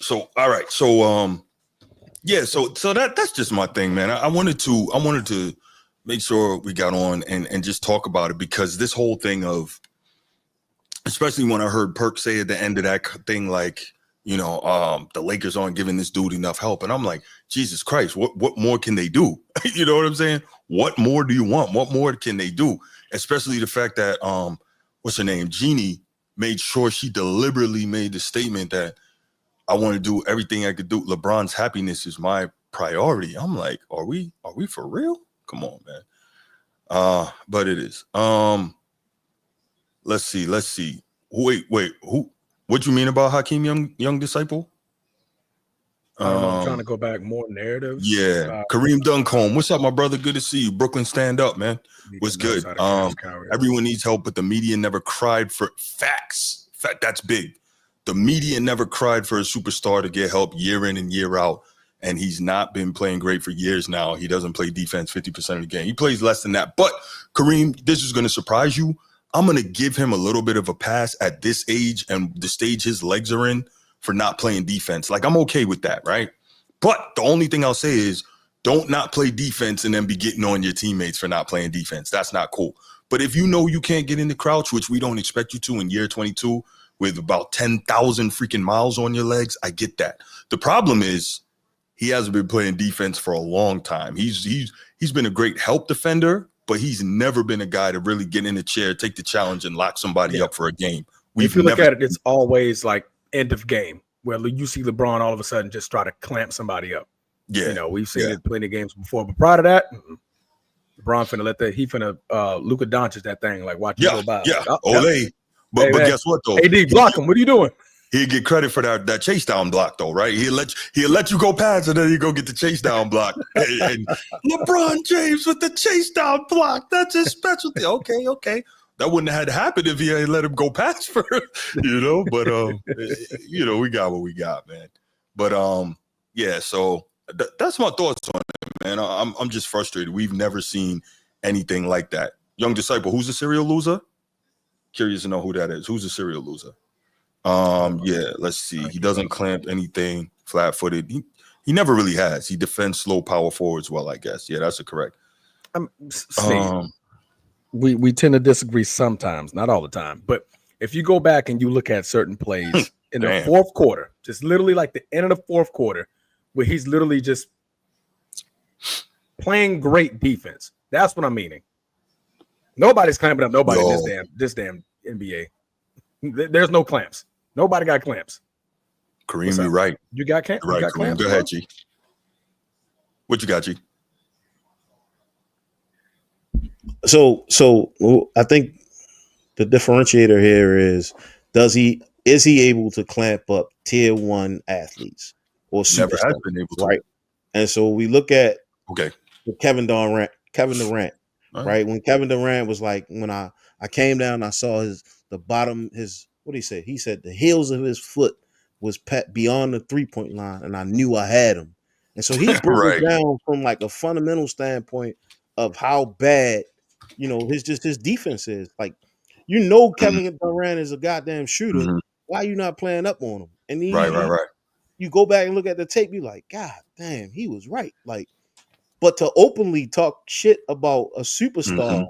So all right, so yeah, so that's just my thing, man. I wanted to make sure we got on and just talk about it, because this whole thing of, especially when I heard Perk say at the end of that thing, like, the Lakers aren't giving this dude enough help. And I'm like, Jesus Christ, what more can they do? You know what I'm saying? What more do you want? What more can they do? Especially the fact that, what's her name? Jeannie made sure she deliberately made the statement that I want to do everything I could do. LeBron's happiness is my priority. I'm like, are we for real? Come on, man. But it is. Let's see. Wait, who? What you mean about Hakeem young disciple? I don't know. I'm trying to go back more narratives. Yeah, Kareem Duncombe. What's up, my brother? Good to see you. Brooklyn, stand up, man. What's good? Everyone needs help, but the media never cried for facts. That's big. The media never cried for a superstar to get help year in and year out, and he's not been playing great for years now. He doesn't play defense 50% of the game. He plays less than that. But Kareem, this is going to surprise you. I'm going to give him a little bit of a pass at this age and the stage his legs are in for not playing defense. Like, I'm okay with that, right? But the only thing I'll say is don't not play defense and then be getting on your teammates for not playing defense. That's not cool. But if you know you can't get in the crouch, which we don't expect you to in year 22 with about 10,000 freaking miles on your legs, I get that. The problem is he hasn't been playing defense for a long time. He's been a great help defender, but he's never been a guy to really get in the chair, take the challenge, and lock somebody up for a game. If you look at it, it's always like end of game, where you see LeBron all of a sudden just try to clamp somebody up. Yeah, we've seen it plenty of games before. But prior to that, LeBron finna Luka Doncic that thing, like watch you go by. Yeah, like, Ole. But guess what though? AD, block him. What are you doing? He'd get credit for that chase down block though, right? He'll let you go past and then you go get the chase down block. and LeBron James with the chase down block. That's his specialty. Okay. That wouldn't have had to happen if he had let him go past for, but we got what we got, man. But yeah, so that's my thoughts on it, man. I'm just frustrated. We've never seen anything like that. Young disciple, who's a serial loser? Curious to know who that is. Who's a serial loser? Yeah, let's see. He doesn't clamp anything flat-footed. He never really has. He defends slow power forwards well, I guess. Yeah, that's correct. We tend to disagree sometimes, not all the time. But if you go back and you look at certain plays in the fourth quarter, just literally like the end of the fourth quarter, where he's literally just playing great defense. That's what I'm meaning. Nobody's clamping up nobody in this damn NBA. There's no clamps. Nobody got clamps. Kareem, you're right. You got clamps? Right, Kareem. Clamps, go ahead, G. What you got, G? So I think the differentiator here is is he able to clamp up tier 1 athletes or superstars? Never has been able to. Right. And so we look at Kevin Durant, right? When Kevin Durant was like, when I came down, I saw what he said? He said the heels of his foot was beyond the 3-point line, and I knew I had him. And so he broke it down from like a fundamental standpoint of how bad, his defense is. Like, Kevin Durant is a goddamn shooter. Mm-hmm. Why are you not playing up on him? And right. You go back and look at the tape, you're like, God damn, he was right. Like, but to openly talk shit about a superstar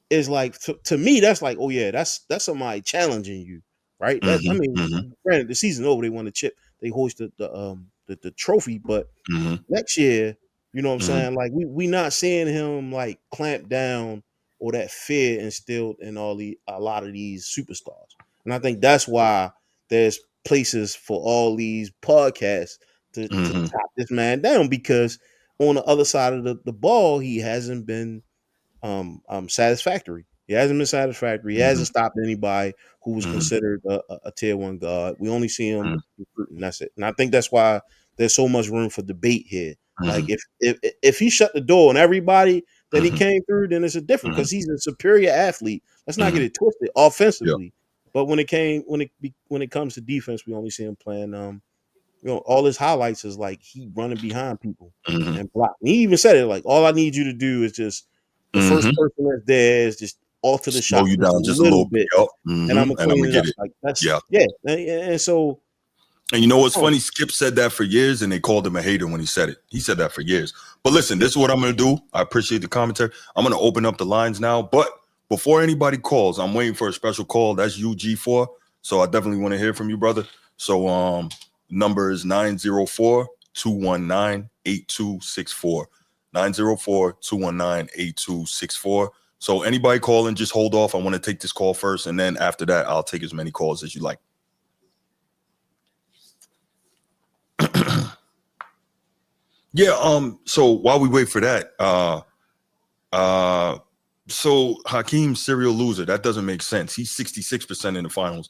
is like, to me, that's like, oh yeah, that's somebody challenging you, right? Granted, the season over, they won the chip, they hoisted the trophy, but next year You know what I'm saying? Like we not seeing him like clamp down or that fear instilled in a lot of these superstars. And I think that's why there's places for all these podcasts to top this man down, because on the other side of the ball, he hasn't been satisfactory. He hasn't been satisfactory. He hasn't stopped anybody who was considered a tier one guard. We only see him recruiting. That's it. And I think that's why there's so much room for debate here. Like if he shut the door on everybody that he came through, then it's a different, because he's a superior athlete. Let's not get it twisted offensively. Yep. But when it comes to defense, we only see him playing. All his highlights is like he running behind people and blocking. He even said it like, all I need you to do is just the first person that's there is just alter the shot you down just a little bit, and I'm gonna clean it up. Like that's and so. And you know what's funny? Skip said that for years, and they called him a hater when he said it. He said that for years. But listen, this is what I'm going to do. I appreciate the commentary. I'm going to open up the lines now. But before anybody calls, I'm waiting for a special call. That's you, G4. So I definitely want to hear from you, brother. So number is 904-219-8264. 904-219-8264. So anybody calling, just hold off. I want to take this call first, and then after that, I'll take as many calls as you like. Yeah, so while we wait for that, so Hakeem's serial loser, that doesn't make sense. He's 66% in the finals.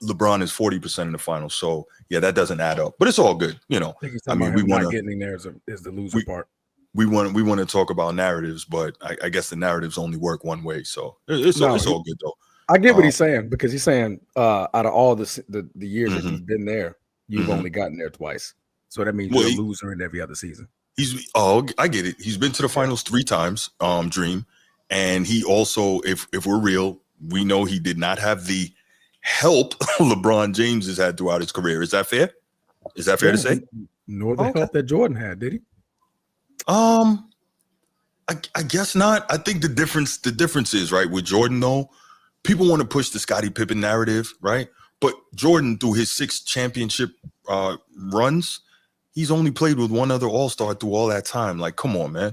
LeBron is 40% in the finals. So yeah, that doesn't add up. But it's all good, you know. I mean, we want getting in there is the loser part. We want to talk about narratives, but I guess the narratives only work one way. So it's all good though. I get what he's saying, because he's saying out of all the years that you've been there, you've only gotten there twice. So that means you're a loser in every other season. I get it. He's been to the finals 3 times, Dream. And he also, if we're real, we know he did not have the help LeBron James has had throughout his career. Is that fair? Is that fair to say? Nor the help that Jordan had, did he? I guess not. I think the difference is, right, with Jordan, though, people want to push the Scottie Pippen narrative, right? But Jordan, through his 6 championship runs, he's only played with one other All-Star through all that time. Like, come on, man.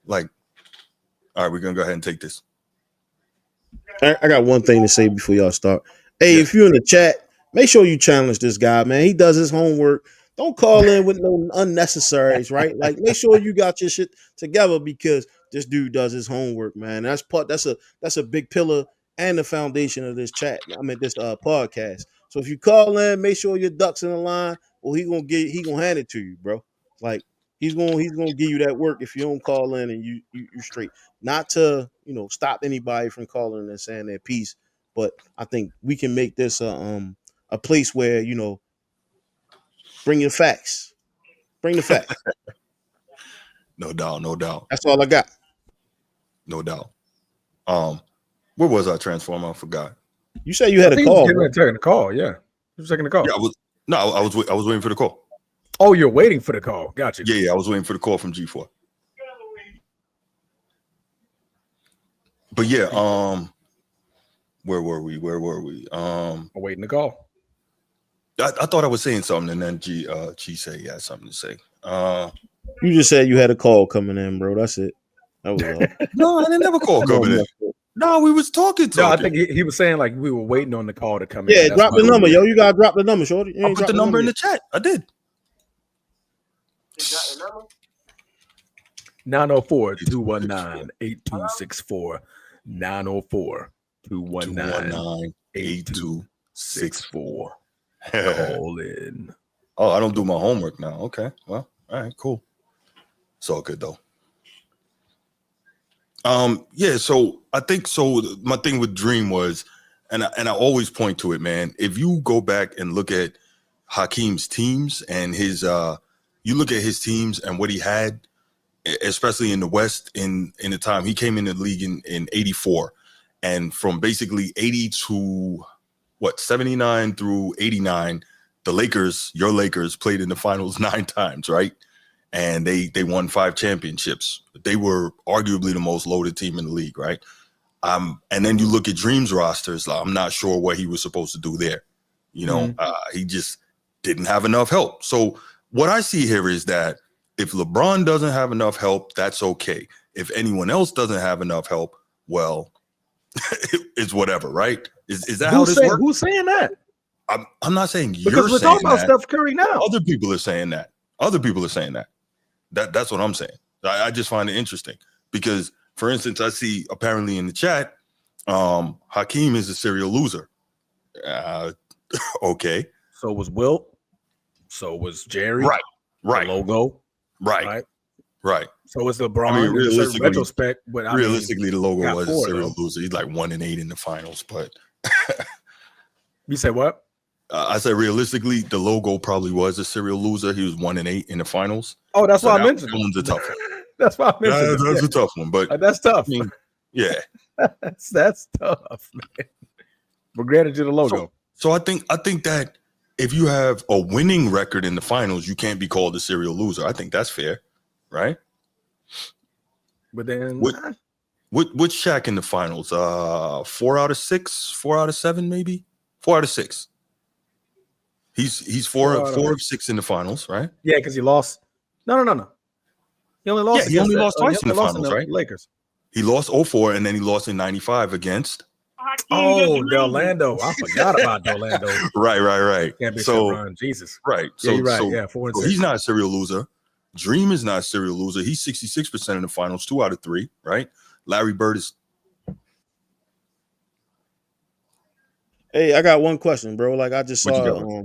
Like, all right, we're going to go ahead and take this. I got one thing to say before y'all start. Hey, if you're in the chat, make sure you challenge this guy, man. He does his homework. Don't call in with no unnecessaries, right? Like, make sure you got your shit together, because this dude does his homework, man. That's a big pillar and the foundation of this chat. I mean, this podcast. So if you call in, make sure your ducks in the line, or he gonna hand it to you, bro. Like he's gonna give you that work if you don't call in and you straight. Not to stop anybody from calling and saying their piece, but I think we can make this a place where bring your facts. Bring the facts. No doubt. That's all I got. No doubt. Where was I, Transformer? I forgot. You said you had a call. You were taking a call, yeah. You were taking a call. Yeah, I was waiting for the call. Oh, you're waiting for the call. Gotcha. Yeah, I was waiting for the call from G4. But yeah, where were we? Awaiting the call. I thought I was saying something, and then G said he had something to say. You just said you had a call coming in, bro. That's it. That was all. No, I didn't have a call coming in. No, we was talking. No, I think he was saying like we were waiting on the call to come in. Yeah, drop the number, yo. You gotta drop the number, shorty. I put the number in the chat. I did. 904-219-8264. 904-219-8264. Call in. Oh, I don't do my homework now. Okay. Well, all right, cool. It's all good though. Yeah, so I think my thing with Dream was, and I always point to it, man. If you go back and look at Hakeem's teams and his you look at his teams and what he had, especially in the West in the time he came in the league in 84, and from basically 80 to 79 through 89, the Lakers, your Lakers, played in the finals 9 times, right? And they won 5 championships. They were arguably the most loaded team in the league, right? And then you look at Dream's rosters. I'm not sure what he was supposed to do there. He just didn't have enough help. So what I see here is that If LeBron doesn't have enough help, that's okay. If anyone else doesn't have enough help, well, it's whatever, right? Is that how this works? Who's saying that? I'm not saying Because you're we're saying talking about that. Steph Curry now. Other people are saying that. Other people are saying that. That's what I'm saying. I just find it interesting because, for instance, I see apparently in the chat, Hakeem is a serial loser. Okay. So was Wilt. So was Jerry. Right. The logo. Right. So it's LeBron. I mean, realistically, retrospect, but the logo was a serial though. loser. He's like 1-8 in the finals, but you say what? I said realistically, the logo probably was a serial loser. He was 1-8 in the finals. Oh, that's why I mentioned. That one's a tough one. That's why I mentioned. That's a tough one, but that's tough. I mean, yeah, that's tough, man. But granted to the logo. So I think that if you have a winning record in the finals, you can't be called a serial loser. I think that's fair, right? But then what's Shaq in the finals? 4 out of 6, 4 out of 7, maybe 4 out of 6. He's four of 6 in the finals, right? Yeah, because he lost. No. He only lost. Yeah, he only lost twice in the finals, right? Lakers. He lost 04 and then he lost in 95 against. Orlando. I forgot about Orlando. Right. So run. Jesus. Right. So you're right. 4 and 6. He's not a serial loser. Dream is not a serial loser. He's 66% in the finals, 2 out of 3, right? Larry Bird is. Hey, I got one question, bro. Like I just saw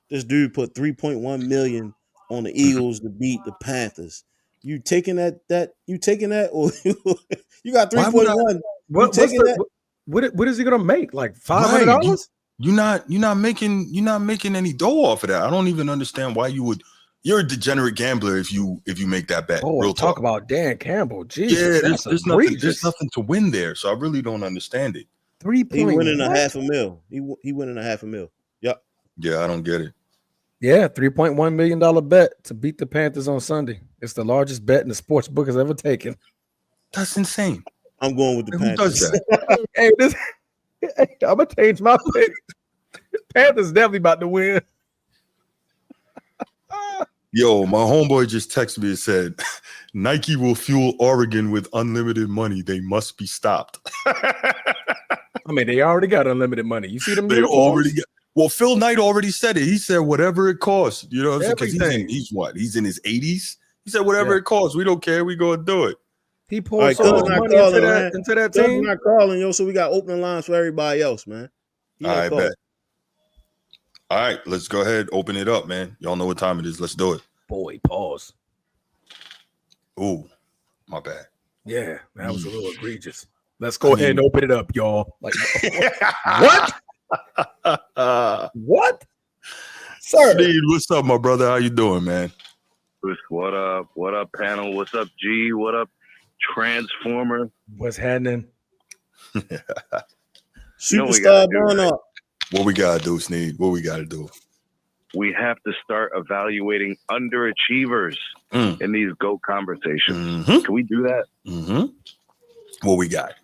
this dude put 3.1 million on the Eagles to beat the Panthers. You taking that or you got 3.1? What is he gonna make? Like $500? You're not making any dough off of that. I don't even understand why you would. You're a degenerate gambler if you make that bet. Oh, real talk about Dan Campbell. Jesus, yeah, there's nothing to win there. So I really don't understand it. 3. He winning $500,000. He winning $500,000. Yep. Yeah, I don't get it. Yeah, $3.1 million bet to beat the Panthers on Sunday. It's the largest bet in the sports book has ever taken. That's insane. I'm going with the Panthers. Who does that? I'm gonna change my pick. Panthers definitely about to win. Yo, my homeboy just texted me and said, Nike will fuel Oregon with unlimited money. They must be stopped. I mean, they already got unlimited money. You see them? They already got. Well, Phil Knight already said it. He said whatever it costs. You know, because he's in his 80s. He said whatever it costs. We don't care. We go and do it. He poured so much money into that team. Not calling, yo. So we got opening lines for everybody else, man. I bet. All right, let's go ahead. Open it up, man. Y'all know what time it is. Let's do it. Boy, pause. Ooh, my bad. Yeah, that was a little egregious. Let's go ahead and open it up, y'all. Like, what? What? Sir. Steve, what's up, my brother? How you doing, man? What up? What up, panel? What's up, G? What up, Transformer? What's happening? Superstar burn up. What we gotta do, Sneed? What we gotta do? We have to start evaluating underachievers in these GOAT conversations. Mm-hmm. Can we do that? Mm-hmm. What we got?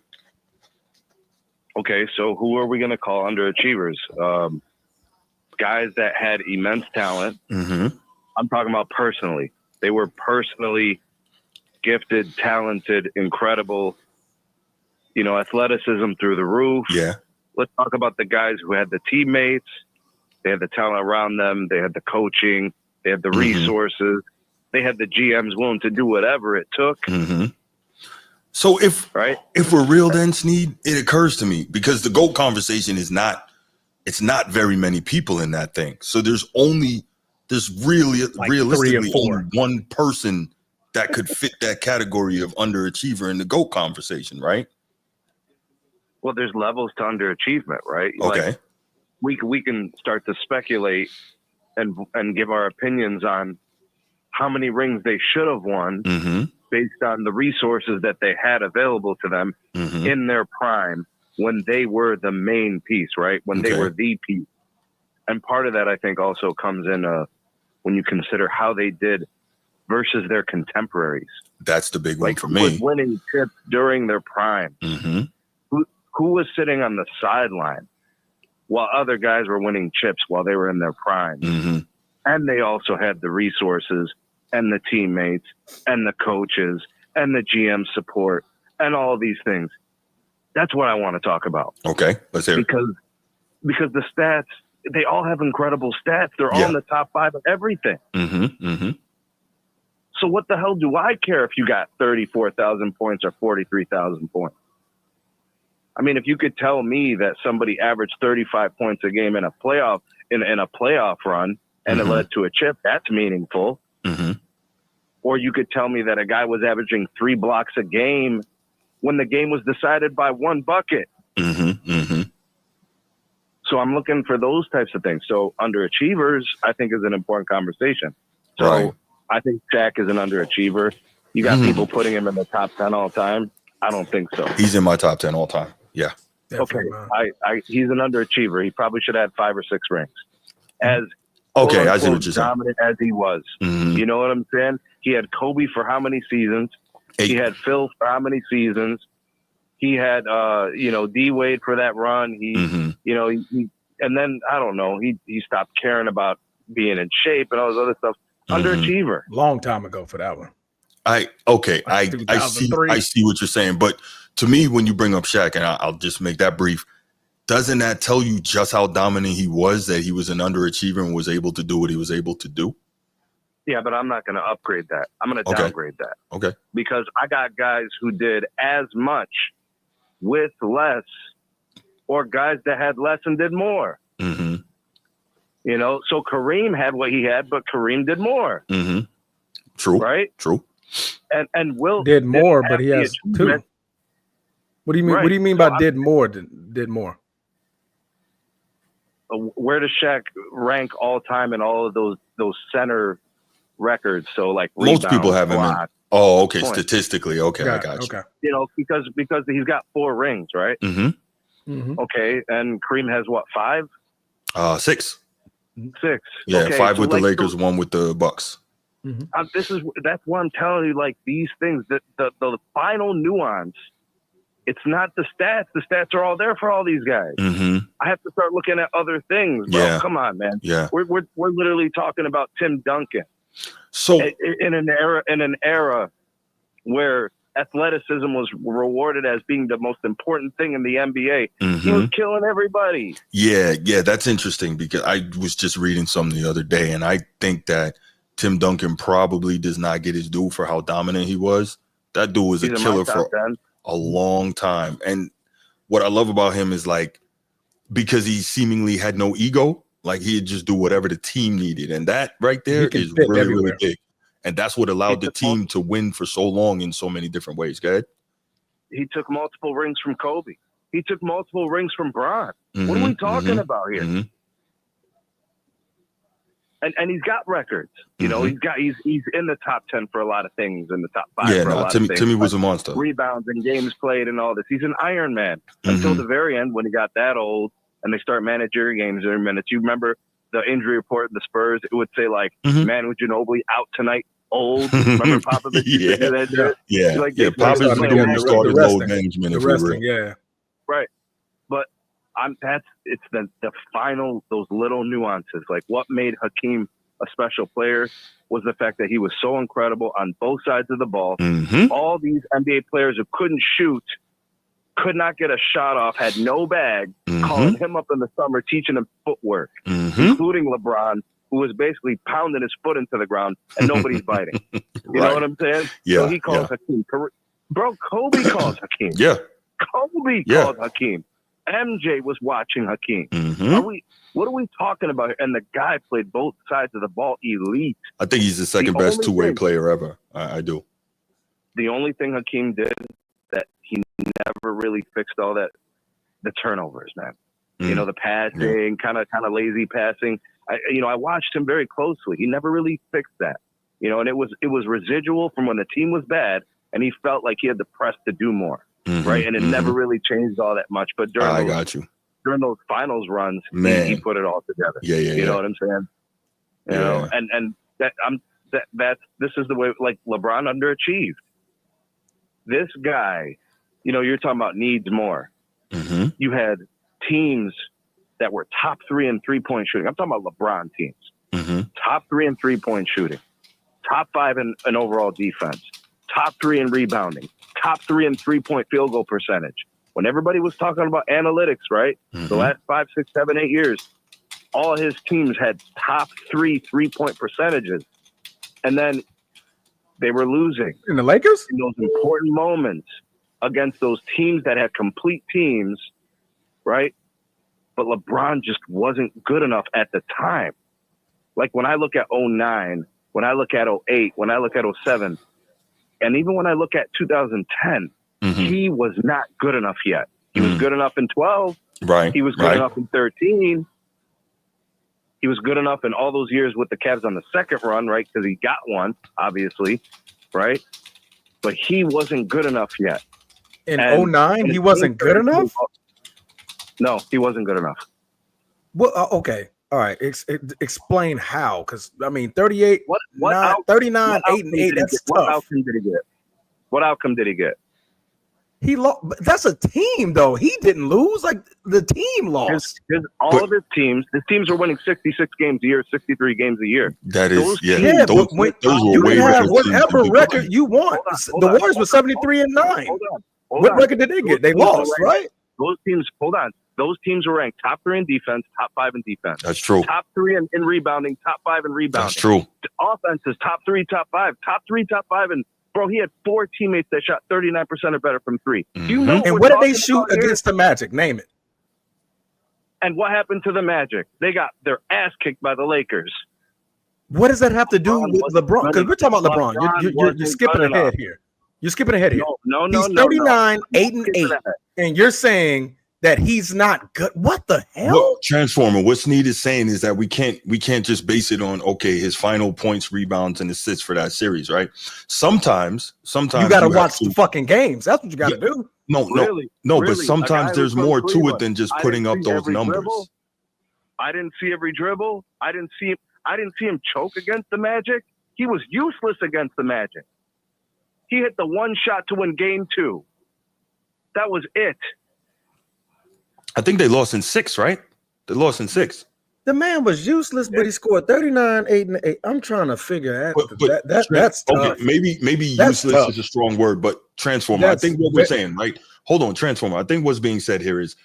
Okay, so who are we going to call underachievers? Guys that had immense talent. Mm-hmm. I'm talking about personally. They were personally gifted, talented, incredible, athleticism through the roof. Yeah. Let's talk about the guys who had the teammates. They had the talent around them. They had the coaching. They had the resources. They had the GMs willing to do whatever it took. Mm-hmm. So if we're real, then Sneed, it occurs to me because the GOAT conversation it's not very many people in that thing. So there's realistically only one person that could fit that category of underachiever in the GOAT conversation, right? Well, there's levels to underachievement, right? Okay. Like, we can start to speculate and give our opinions on how many rings they should have won based on the resources that they had available to them in their prime when they were the main piece, right? When they were the piece. And part of that, I think, also comes in when you consider how they did versus their contemporaries. That's the big one for me. Who was winning chips during their prime? Who was sitting on the sideline while other guys were winning chips while they were in their prime? And they also had the resources and the teammates and the coaches and the GM support and all these things. That's what I want to talk about. Okay, let's hear it. Because the stats, they all have incredible stats. They're all in the top 5 of everything. So what the hell do I care if you got 34,000 points or 43,000 points? I mean, if you could tell me that somebody averaged 35 points a game in a playoff run and it led to a chip, that's meaningful. Or you could tell me that a guy was averaging 3 blocks a game when the game was decided by 1 bucket. So I'm looking for those types of things. So underachievers, I think, is an important conversation. So I think Shaq is an underachiever. You got people putting him in the top 10 all time. I don't think so. He's in my top 10 all time. Yeah. Okay. He's an underachiever. He probably should have 5 or 6 rings. As okay, I see what you're saying. Dominant as he was. You know what I'm saying? He had Kobe for how many seasons? 8. He had Phil for how many seasons? He had D Wade for that run. He and then I don't know, he stopped caring about being in shape and all this other stuff. Underachiever. Long time ago for that one. I see what you're saying, but to me, when you bring up Shaq, and I'll just make that brief, doesn't that tell you just how dominant he was, that he was an underachiever and was able to do what he was able to do? Yeah, but I'm not going to upgrade that. I'm going to downgrade that. Okay. Because I got guys who did as much with less, or guys that had less and did more. You know, so Kareem had what he had, but Kareem did more. True. Right? True. And Will did more, but he has 2. What do you mean? Right. What do you mean by did more? Did more? Where does Shaq rank all time in all of those center records? So like most rebounds, people have him in. Oh, okay. Points. Statistically, okay, I got you. Okay. You know, because he's got 4 rings, right? Okay, and Kareem has what, 5? 6. 6. Yeah, okay, 5 so with the Lakers, 1 with the Bucks. That's what I'm telling you. Like these things, the final nuance. It's not the stats. The stats are all there for all these guys. I have to start looking at other things. Bro. Yeah. Come on, man. Yeah. We're literally talking about Tim Duncan. So in an era where athleticism was rewarded as being the most important thing in the NBA, he was killing everybody. Yeah, that's interesting because I was just reading something the other day, and I think that Tim Duncan probably does not get his due for how dominant he was. That dude was a killer for a long time. And what I love about him is like, because he seemingly had no ego, like he'd just do whatever the team needed. And that right there is really, really big. And that's what allowed the team to win for so long in so many different ways. Go ahead. He took multiple rings from Kobe. He took multiple rings from Bron. What are we talking about here? And he's got records. You know, he's in the top 10 for a lot of things, in the top 5 for a lot of things. Timmy was a monster. Rebounds and games played and all this. He's an Iron Man until the very end when he got that old and they start managerial games every minute. You remember the injury report in the Spurs? It would say like, Manu Ginobili out tonight, old. Remember Popovich? Yeah. Like, Popovich started load management. Right. But it's the final, those little nuances. Like what made Hakeem a special player was the fact that he was so incredible on both sides of the ball. All these NBA players who couldn't shoot, could not get a shot off, had no bag, calling him up in the summer, teaching him footwork, including LeBron, who was basically pounding his foot into the ground and nobody's biting. You know what I'm saying? Yeah. So he calls Hakeem. Bro, Kobe calls Hakeem. Kobe called Hakeem. MJ was watching Hakeem. What are we talking about here? And the guy played both sides of the ball elite. I think he's the second best two-way player ever. I do. The only thing Hakeem did that he never really fixed all that, the turnovers, man. You know, the passing, kind of lazy passing. I watched him very closely. He never really fixed that. You know, and it was residual from when the team was bad, and he felt like he had the press to do more. Right, and it never really changed all that much. But during those finals runs, he put it all together. You know what I'm saying? You know, and this is the way. Like LeBron underachieved. This guy, you know, you're talking about needs more. You had teams that were top 3 in 3-point shooting. I'm talking about LeBron teams. Top 3 in 3-point shooting. top 5 in overall defense, top 3 in rebounding, top 3 in 3-point field goal percentage. When everybody was talking about analytics, right? The last 5, 6, 7, 8 years, all his teams had top 3 3-point percentages. And then they were losing. In the Lakers? In those important moments against those teams that had complete teams, right? But LeBron just wasn't good enough at the time. Like when I look at 09, when I look at 08, when I look at 07, and even when I look at 2010, he was not good enough yet. He was good enough in 12. Right. He was good enough in 13. He was good enough in all those years with the Cavs on the second run, right? Because he got one, obviously, right? But he wasn't good enough yet. In 09, he wasn't good enough? No, he wasn't good enough. Well, okay. All right. Explain how. Because, I mean, 38, 39, 8, and 8, that's tough. What outcome did he get? What outcome did he get? He lost. That's a team, though. He didn't lose. Like, the team lost. All of his teams were winning 66 games a year, 63 games a year. That is, those yeah. teams, Those you were can way have better whatever teams. record you want. The Warriors were 73 and 9. What record did they get? They lost, right? Those teams, those teams were ranked top 3 in defense, top 5 in defense. That's true. Top 3 in rebounding, top 5 in rebounding. That's true. Offenses, top 3, top 5, top 3, top 5. And, bro, he had 4 teammates that shot 39% or better from 3. You know and what did they shoot against the Magic? Name it. And what happened to the Magic? They got their ass kicked by the Lakers. What does that have to do with LeBron? Because we're talking about LeBron. You're skipping ahead here. You're skipping ahead here. No. He's 39, 8 and 8, and you're saying that he's not good. What the hell? Well, Transformer, what's needed saying is that we can't just base it on his final points, rebounds, and assists for that series, right? Sometimes you got to watch the fucking games. That's what you got to do. No, but sometimes there's more to it than just putting up those numbers. I didn't see every dribble. I didn't see him choke against the Magic. He was useless against the Magic. He hit the one shot to win game 2. That was it. I think they lost in 6, right? They lost in 6. The man was useless, but he scored 39, 8 and 8. I'm trying to figure out that's tough. Okay, maybe that's useless tough. is a strong word, but Transformer. I think what we're saying, right? Hold on, Transformer. I think what's being said here is,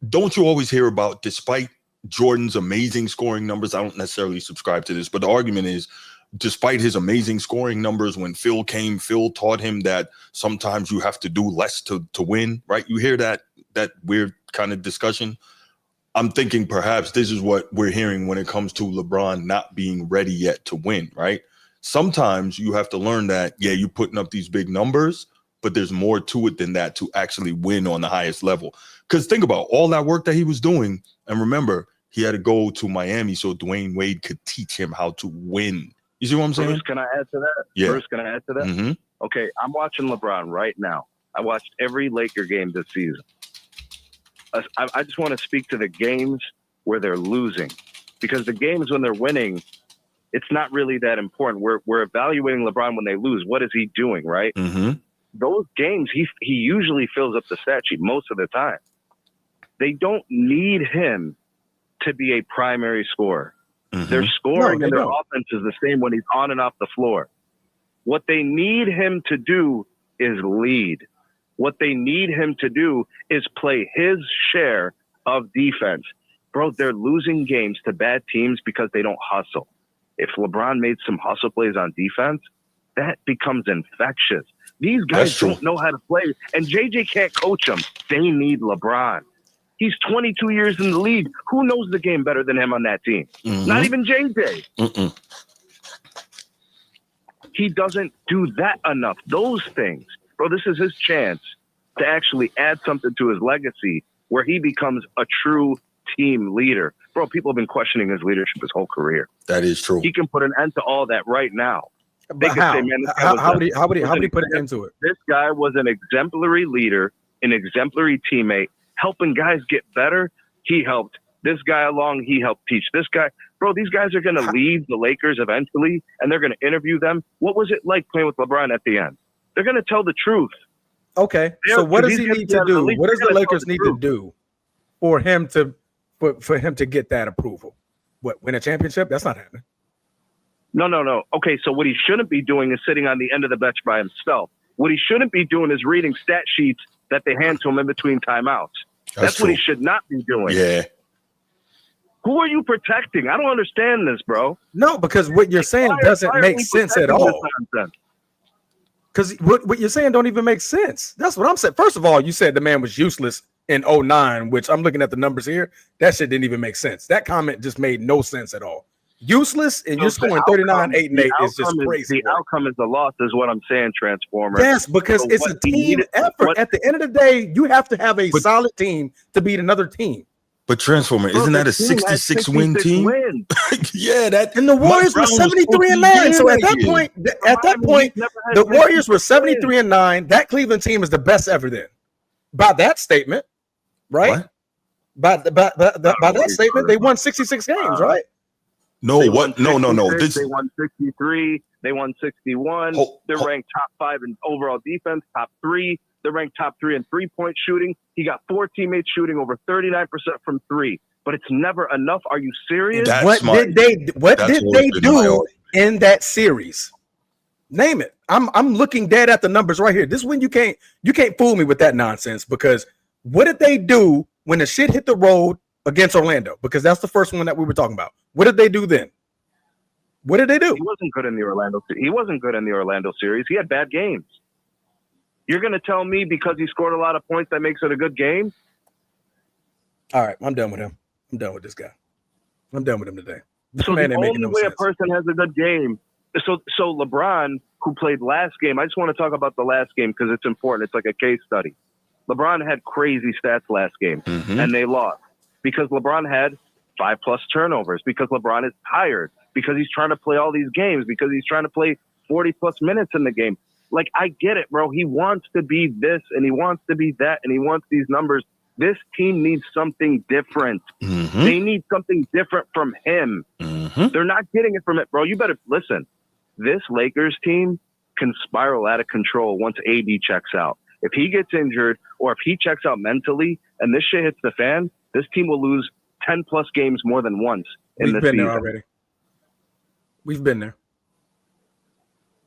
don't you always hear about, despite Jordan's amazing scoring numbers? I don't necessarily subscribe to this, but the argument is, despite his amazing scoring numbers, when Phil came, Phil taught him that sometimes you have to do less to win, right? You hear that weird kind of discussion. I'm thinking perhaps this is what we're hearing when it comes to LeBron not being ready yet to win, right? Sometimes you have to learn that, you're putting up these big numbers, but there's more to it than that to actually win on the highest level. Because think about all that work that he was doing. And remember, he had to go to Miami so Dwayne Wade could teach him how to win. You see what I'm saying? Bruce, can I add to that? Yeah. Bruce, can I add to that? Mm-hmm. Okay, I'm watching LeBron right now. I watched every Laker game this season. I just want to speak to the games where they're losing, because the games when they're winning, it's not really that important. We're evaluating LeBron when they lose. What is he doing, right? Mm-hmm. Those games, he usually fills up the stat sheet most of the time. They don't need him to be a primary scorer. Mm-hmm. Their scoring and their offense is the same when he's on and off the floor. What they need him to do is lead. What they need him to do is play his share of defense. Bro, they're losing games to bad teams because they don't hustle. If LeBron made some hustle plays on defense, that becomes infectious. These guys don't know how to play, and JJ can't coach them. They need LeBron. He's 22 years in the league. Who knows the game better than him on that team? Mm-hmm. Not even JJ. Mm-mm. He doesn't do that enough. Those things. Bro, this is his chance to actually add something to his legacy where he becomes a true team leader. Bro, people have been questioning his leadership his whole career. That is true. He can put an end to all that right now. But how? Say, man, how would he put an end to it? This guy was an exemplary leader, an exemplary teammate, helping guys get better. He helped this guy along. He helped teach this guy. Bro, these guys are going to leave the Lakers eventually, and they're going to interview them. What was it like playing with LeBron at the end? They're going to tell the truth. Okay, so what does he need to do? What does the Lakers need to do for him to get that approval? What, win a championship? That's not happening. No. Okay, so what he shouldn't be doing is sitting on the end of the bench by himself. What he shouldn't be doing is reading stat sheets that they hand to him in between timeouts. That's what he should not be doing. Yeah. Who are you protecting? I don't understand this, bro. No, because what you're saying doesn't make sense at all. Because what you're saying don't even make sense. That's what I'm saying. First of all, you said the man was useless in 09, which I'm looking at the numbers here. That shit didn't even make sense. That comment just made no sense at all. Useless, and you're scoring 39, 8, and 8 is just crazy. The outcome is a loss, is what I'm saying, Transformer. Yes, because it's a team effort. At the end of the day, you have to have a solid team to beat another team. But Transformer, isn't that a 66 win team? Yeah, that. And the Warriors were 73-9. So at that point, the Warriors were 73-9. That Cleveland team is the best ever then. By that statement, right? What? By that statement, they won 66 games, right? No, what? No. They won 63. They won 61. They're ranked top 5 in overall defense, top 3. They're ranked top 3 in three-point shooting. He got 4 teammates shooting over 39% from 3. But it's never enough. Are you serious? What did they do in that series? Name it. I'm looking dead at the numbers right here. This is when you can't fool me with that nonsense, because what did they do when the shit hit the road against Orlando? Because that's the first one that we were talking about. What did they do then? What did they do? He wasn't good in the Orlando series. He had bad games. You're going to tell me because he scored a lot of points that makes it a good game? All right, I'm done with him. I'm done with this guy. I'm done with him today. So the only way a person has a good game. So LeBron, who played last game, I just want to talk about the last game because it's important. It's like a case study. LeBron had crazy stats last game, and they lost because LeBron had 5+ turnovers, because LeBron is tired, because he's trying to play all these games, because he's trying to play 40+ minutes in the game. Like, I get it, bro. He wants to be this, and he wants to be that, and he wants these numbers. This team needs something different. They need something different from him. They're not getting it from it, bro. You better listen. This Lakers team can spiral out of control once AD checks out. If he gets injured or if he checks out mentally and this shit hits the fan, this team will lose 10+ games more than once in the season. We've been there already. We've been there.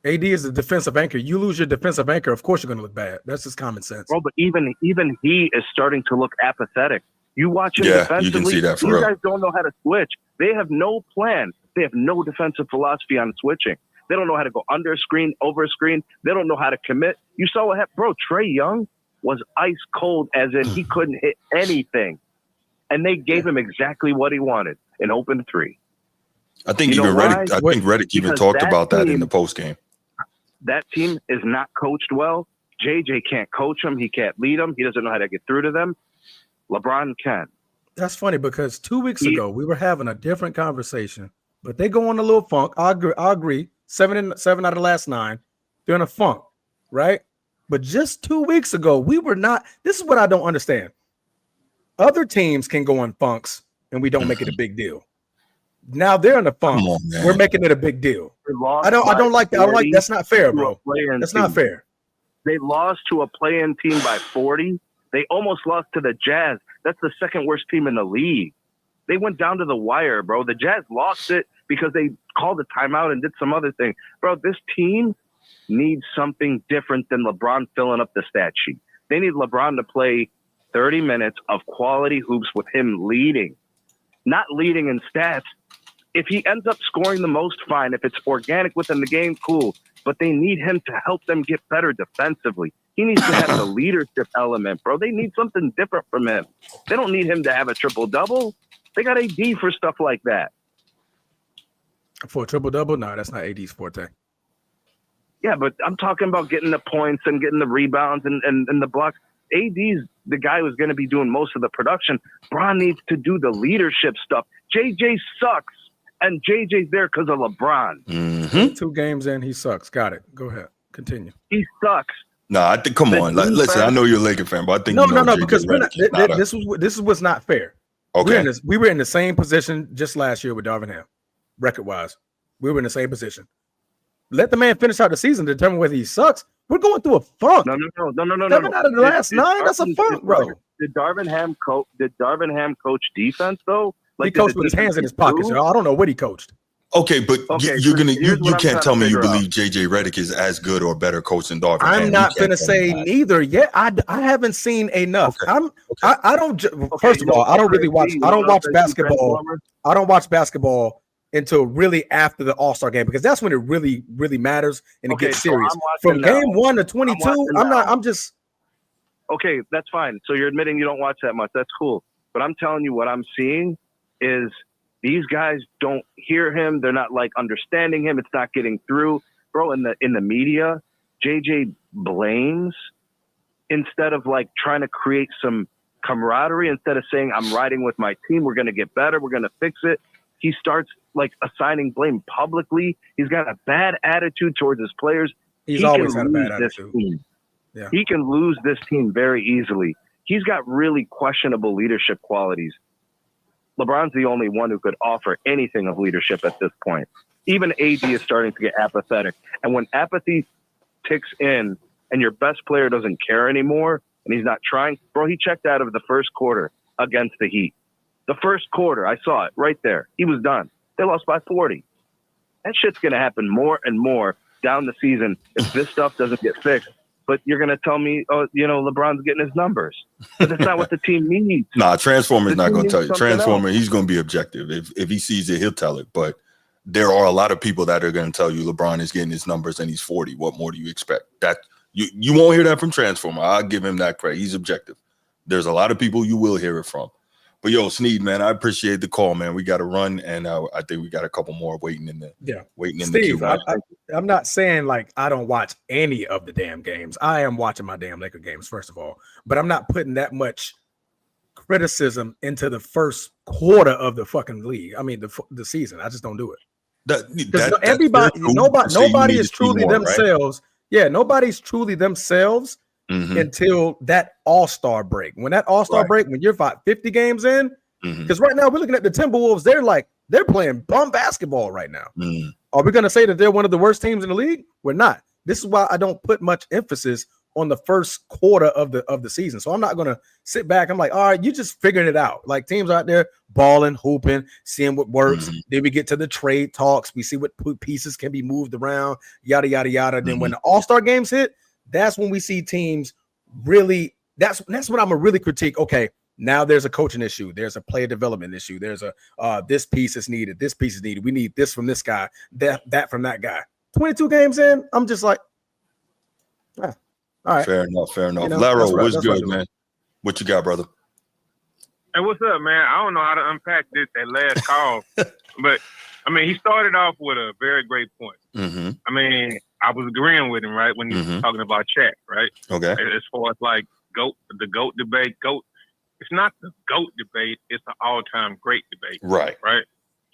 AD is a defensive anchor. You lose your defensive anchor, of course you're going to look bad. That's just common sense. Bro, but even he is starting to look apathetic. You watch him defensively, you can see that for real. Guys don't know how to switch. They have no plan. They have no defensive philosophy on switching. They don't know how to go under a screen, over a screen. They don't know how to commit. You saw what happened. Bro, Trae Young was ice cold, as in he couldn't hit anything. And they gave him exactly what he wanted, an open 3. I think Reddick even talked about that in the post game. That team is not coached well. JJ can't coach them. He can't lead them. He doesn't know how to get through to them. LeBron can. That's funny because 2 weeks ago we were having a different conversation, but they go on a little funk. I agree. 7 out of the last 9. They're in a funk, right? But just 2 weeks ago, we were not. This is what I don't understand. Other teams can go in funks and we don't make it a big deal. Now they're in a funk. We're making it a big deal. I don't like that. I don't like that's not fair, bro. That's not fair. They lost to a play-in team by 40. They almost lost to the Jazz. That's the second worst team in the league. They went down to the wire, bro. The Jazz lost it because they called a timeout and did some other thing. Bro, this team needs something different than LeBron filling up the stat sheet. They need LeBron to play 30 minutes of quality hoops with him leading. Not leading in stats. If he ends up scoring the most, fine. If it's organic within the game, cool. But they need him to help them get better defensively. He needs to have the leadership element, bro. They need something different from him. They don't need him to have a triple-double. They got AD for stuff like that. For a triple-double? No, that's not AD's forte. Yeah, but I'm talking about getting the points and getting the rebounds and the blocks. AD's the guy who's going to be doing most of the production. Bron needs to do the leadership stuff. JJ sucks. And JJ's there because of LeBron. 2 games in, he sucks. Got it. Go ahead. Continue. He sucks. No, I think. Come on. Listen, I know you're a Laker fan, but I think no. Because this is what's not fair. Okay, we were in the same position just last year with Darvin Ham, record wise. We were in the same position. Let the man finish out the season to determine whether he sucks. We're going through a funk. No. 7 out of the last 9. That's a funk, bro. Did Darvin Ham coach defense though? Like, he coached with his hands in his pockets. I don't know what he coached. Okay, but you I'm can't trying tell to me you figure out. believe JJ Redick is as good or better coach than Darvin I'm Ham. not gonna say neither yet. I haven't seen enough. Okay. I don't. First of all, I don't really watch. I don't watch basketball. I don't watch basketball until really after the All-Star game because that's when it really matters and it gets serious. From game 1 to 22, I'm just. Okay, that's fine. So you're admitting you don't watch that much. That's cool. But I'm telling you what I'm seeing is these guys don't hear him. They're not like understanding him. It's not getting through. Bro, in the media, JJ blames instead of like trying to create some camaraderie, instead of saying, I'm riding with my team, we're going to get better, we're going to fix it. He starts like assigning blame publicly. He's got a bad attitude towards his players. He's always had a bad attitude. Yeah. He can lose this team very easily. He's got really questionable leadership qualities. LeBron's the only one who could offer anything of leadership at this point. Even AD is starting to get apathetic. And when apathy ticks in and your best player doesn't care anymore and he's not trying, bro, he checked out of the first quarter against the Heat. The first quarter, I saw it right there. He was done. They lost by 40. That shit's going to happen more and more down the season if this stuff doesn't get fixed. But you're going to tell me, oh, LeBron's getting his numbers. But that's not what the team needs. Nah, Transformer's not going to tell you. Transformer, he's going to be objective. If he sees it, he'll tell it. But there are a lot of people that are going to tell you LeBron is getting his numbers and he's 40. What more do you expect? That you won't hear that from Transformer. I'll give him that credit. He's objective. There's a lot of people you will hear it from. But yo, Sneed, man, I appreciate the call, man. We got to run, and I think we got a couple more waiting in the Steve, queue. I'm not saying like I don't watch any of the damn games. I am watching my damn Laker games, first of all, but I'm not putting that much criticism into the first quarter of the fucking league. I mean, the season. I just don't do it. Nobody is truly themselves. Right? Yeah, nobody's truly themselves. Until that All-Star break. When that All-Star break, when you're 50 games in, because right now we're looking at the Timberwolves, they're playing bum basketball right now. Are we going to say that they're one of the worst teams in the league? We're not. This is why I don't put much emphasis on the first quarter of the season. So I'm not going to sit back. I'm like, all right, you just figuring it out. Like teams out there balling, hooping, seeing what works. Then we get to the trade talks. We see what pieces can be moved around, yada, yada, yada. Then when the All-Star games hit, that's when we see teams really. That's when I'm gonna really critique. Okay, now there's a coaching issue. There's a player development issue. There's a this piece is needed. This piece is needed. We need this from this guy. That from that guy. 22 games in, I'm just like, all right. Fair enough. Laro, what's good, man? What you got, brother? Hey, what's up, man? I don't know how to unpack that last call, but I mean, he started off with a very great point. I mean, I was agreeing with him, right, when he was talking about Shaq, right? Okay. As far as like the GOAT debate, it's not the GOAT debate, it's an all-time great debate. Right. Right?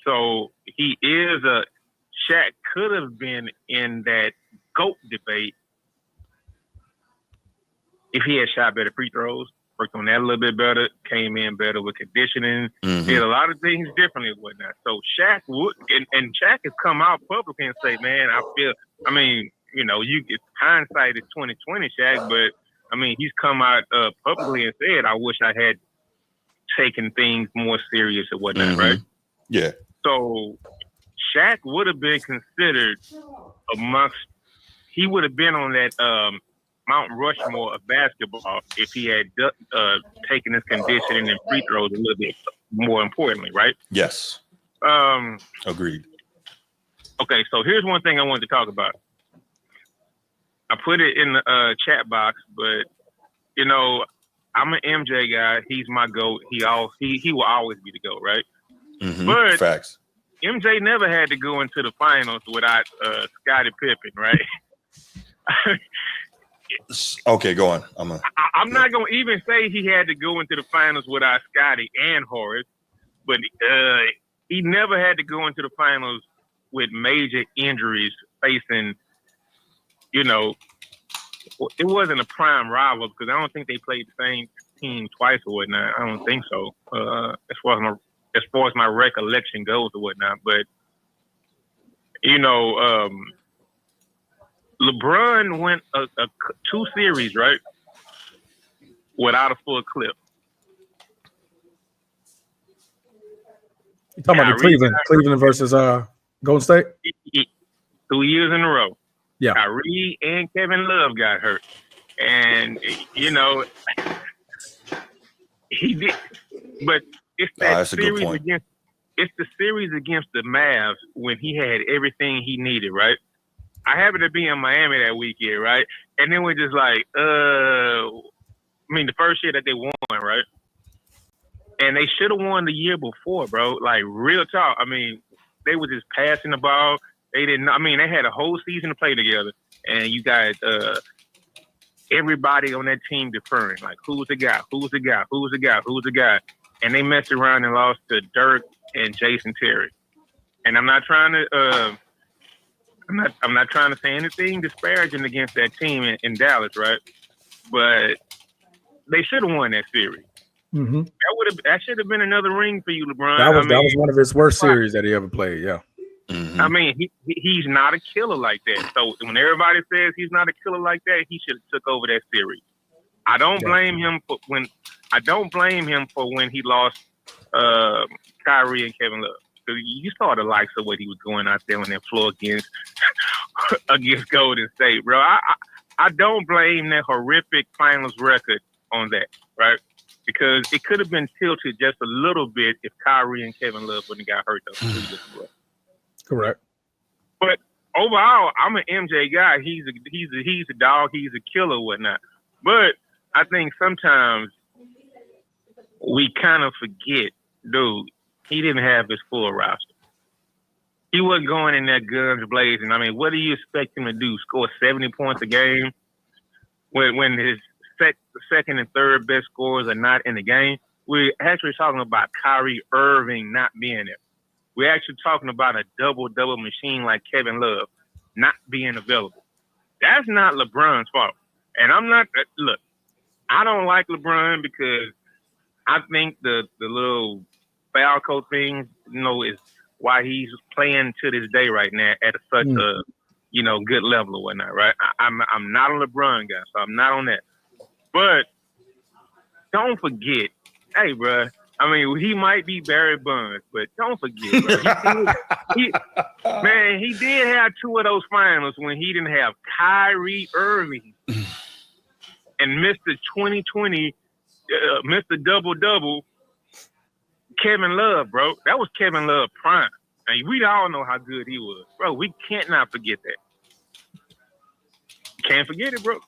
So Shaq could have been in that GOAT debate if he had shot better free throws, worked on that a little bit better, came in better with conditioning, did a lot of things differently and whatnot. So Shaq would, and Shaq has come out publicly and say, man, it's hindsight is 2020, Shaq, but I mean, he's come out publicly and said, I wish I had taken things more serious and whatnot, right? Yeah. So Shaq would have been considered he would have been on that Mount Rushmore of basketball if he had taken his conditioning and free throws a little bit more importantly, right? Yes. Agreed. Okay, so here's one thing I wanted to talk about. I put it in the chat box, but I'm an MJ guy. He's my GOAT. He will always be the GOAT, right? But facts. MJ never had to go into the finals without Scottie Pippen, right? Okay, go on. I'm not going to even say he had to go into the finals without Scottie and Horace, but he never had to go into the finals with major injuries facing, it wasn't a prime rival because I don't think they played the same team twice or whatnot. I don't think so. As far as my recollection goes or whatnot, but LeBron went a 2 series, right, without a full clip. You talking about the Cleveland versus Golden State? 2 years in a row. Yeah. Kyrie and Kevin Love got hurt. And, you know, he did. But it's that series it's the series against the Mavs when he had everything he needed, right? I happened to be in Miami that weekend, right? And then we're just like, the first year that they won, right? And they should have won the year before, bro. Like, real talk. I mean, they were just passing the ball. They didn't. I mean, they had a whole season to play together, and you got everybody on that team deferring. Like, who's the guy? Who's the guy? Who's the guy? Who's the guy? And they messed around and lost to Dirk and Jason Terry. And I'm not trying to. I'm not trying to say anything disparaging against that team in Dallas, right? But they should have won that series. Mm-hmm. That should have been another ring for you, LeBron. That was one of his worst series that he ever played. Yeah. Mm-hmm. I mean, he's not a killer like that. So when everybody says he's not a killer like that, he should have took over that series. I don't blame him for when he lost Kyrie and Kevin Love. Because you saw the likes of what he was going out there on that floor against Golden State, bro. I don't blame that horrific finals record on that, right? Because it could have been tilted just a little bit if Kyrie and Kevin Love wouldn't have got hurt those 2 years ago. Correct. But overall, I'm an MJ guy. He's a dog. He's a killer, whatnot. But I think sometimes we kind of forget, dude. He didn't have his full roster. He wasn't going in there guns blazing. I mean, what do you expect him to do? Score 70 points a game when his second and third best scorers are not in the game? We're actually talking about Kyrie Irving not being there. We're actually talking about a double-double machine like Kevin Love not being available. That's not LeBron's fault. And I'm not – look, I don't like LeBron because I think the little Falco thing, is why he's playing to this day right now at such a, good level or whatnot, right? I'm not a LeBron guy, so I'm not on that. But don't forget, hey, bro, I mean, he might be Barry Bonds, but don't forget, bro, he did have 2 of those finals when he didn't have Kyrie Irving and Mr. 2020, Mr. Double-Double, Kevin Love, bro. That was Kevin Love prime. And we all know how good he was. Bro, we can't not forget that. Can't forget it, bro.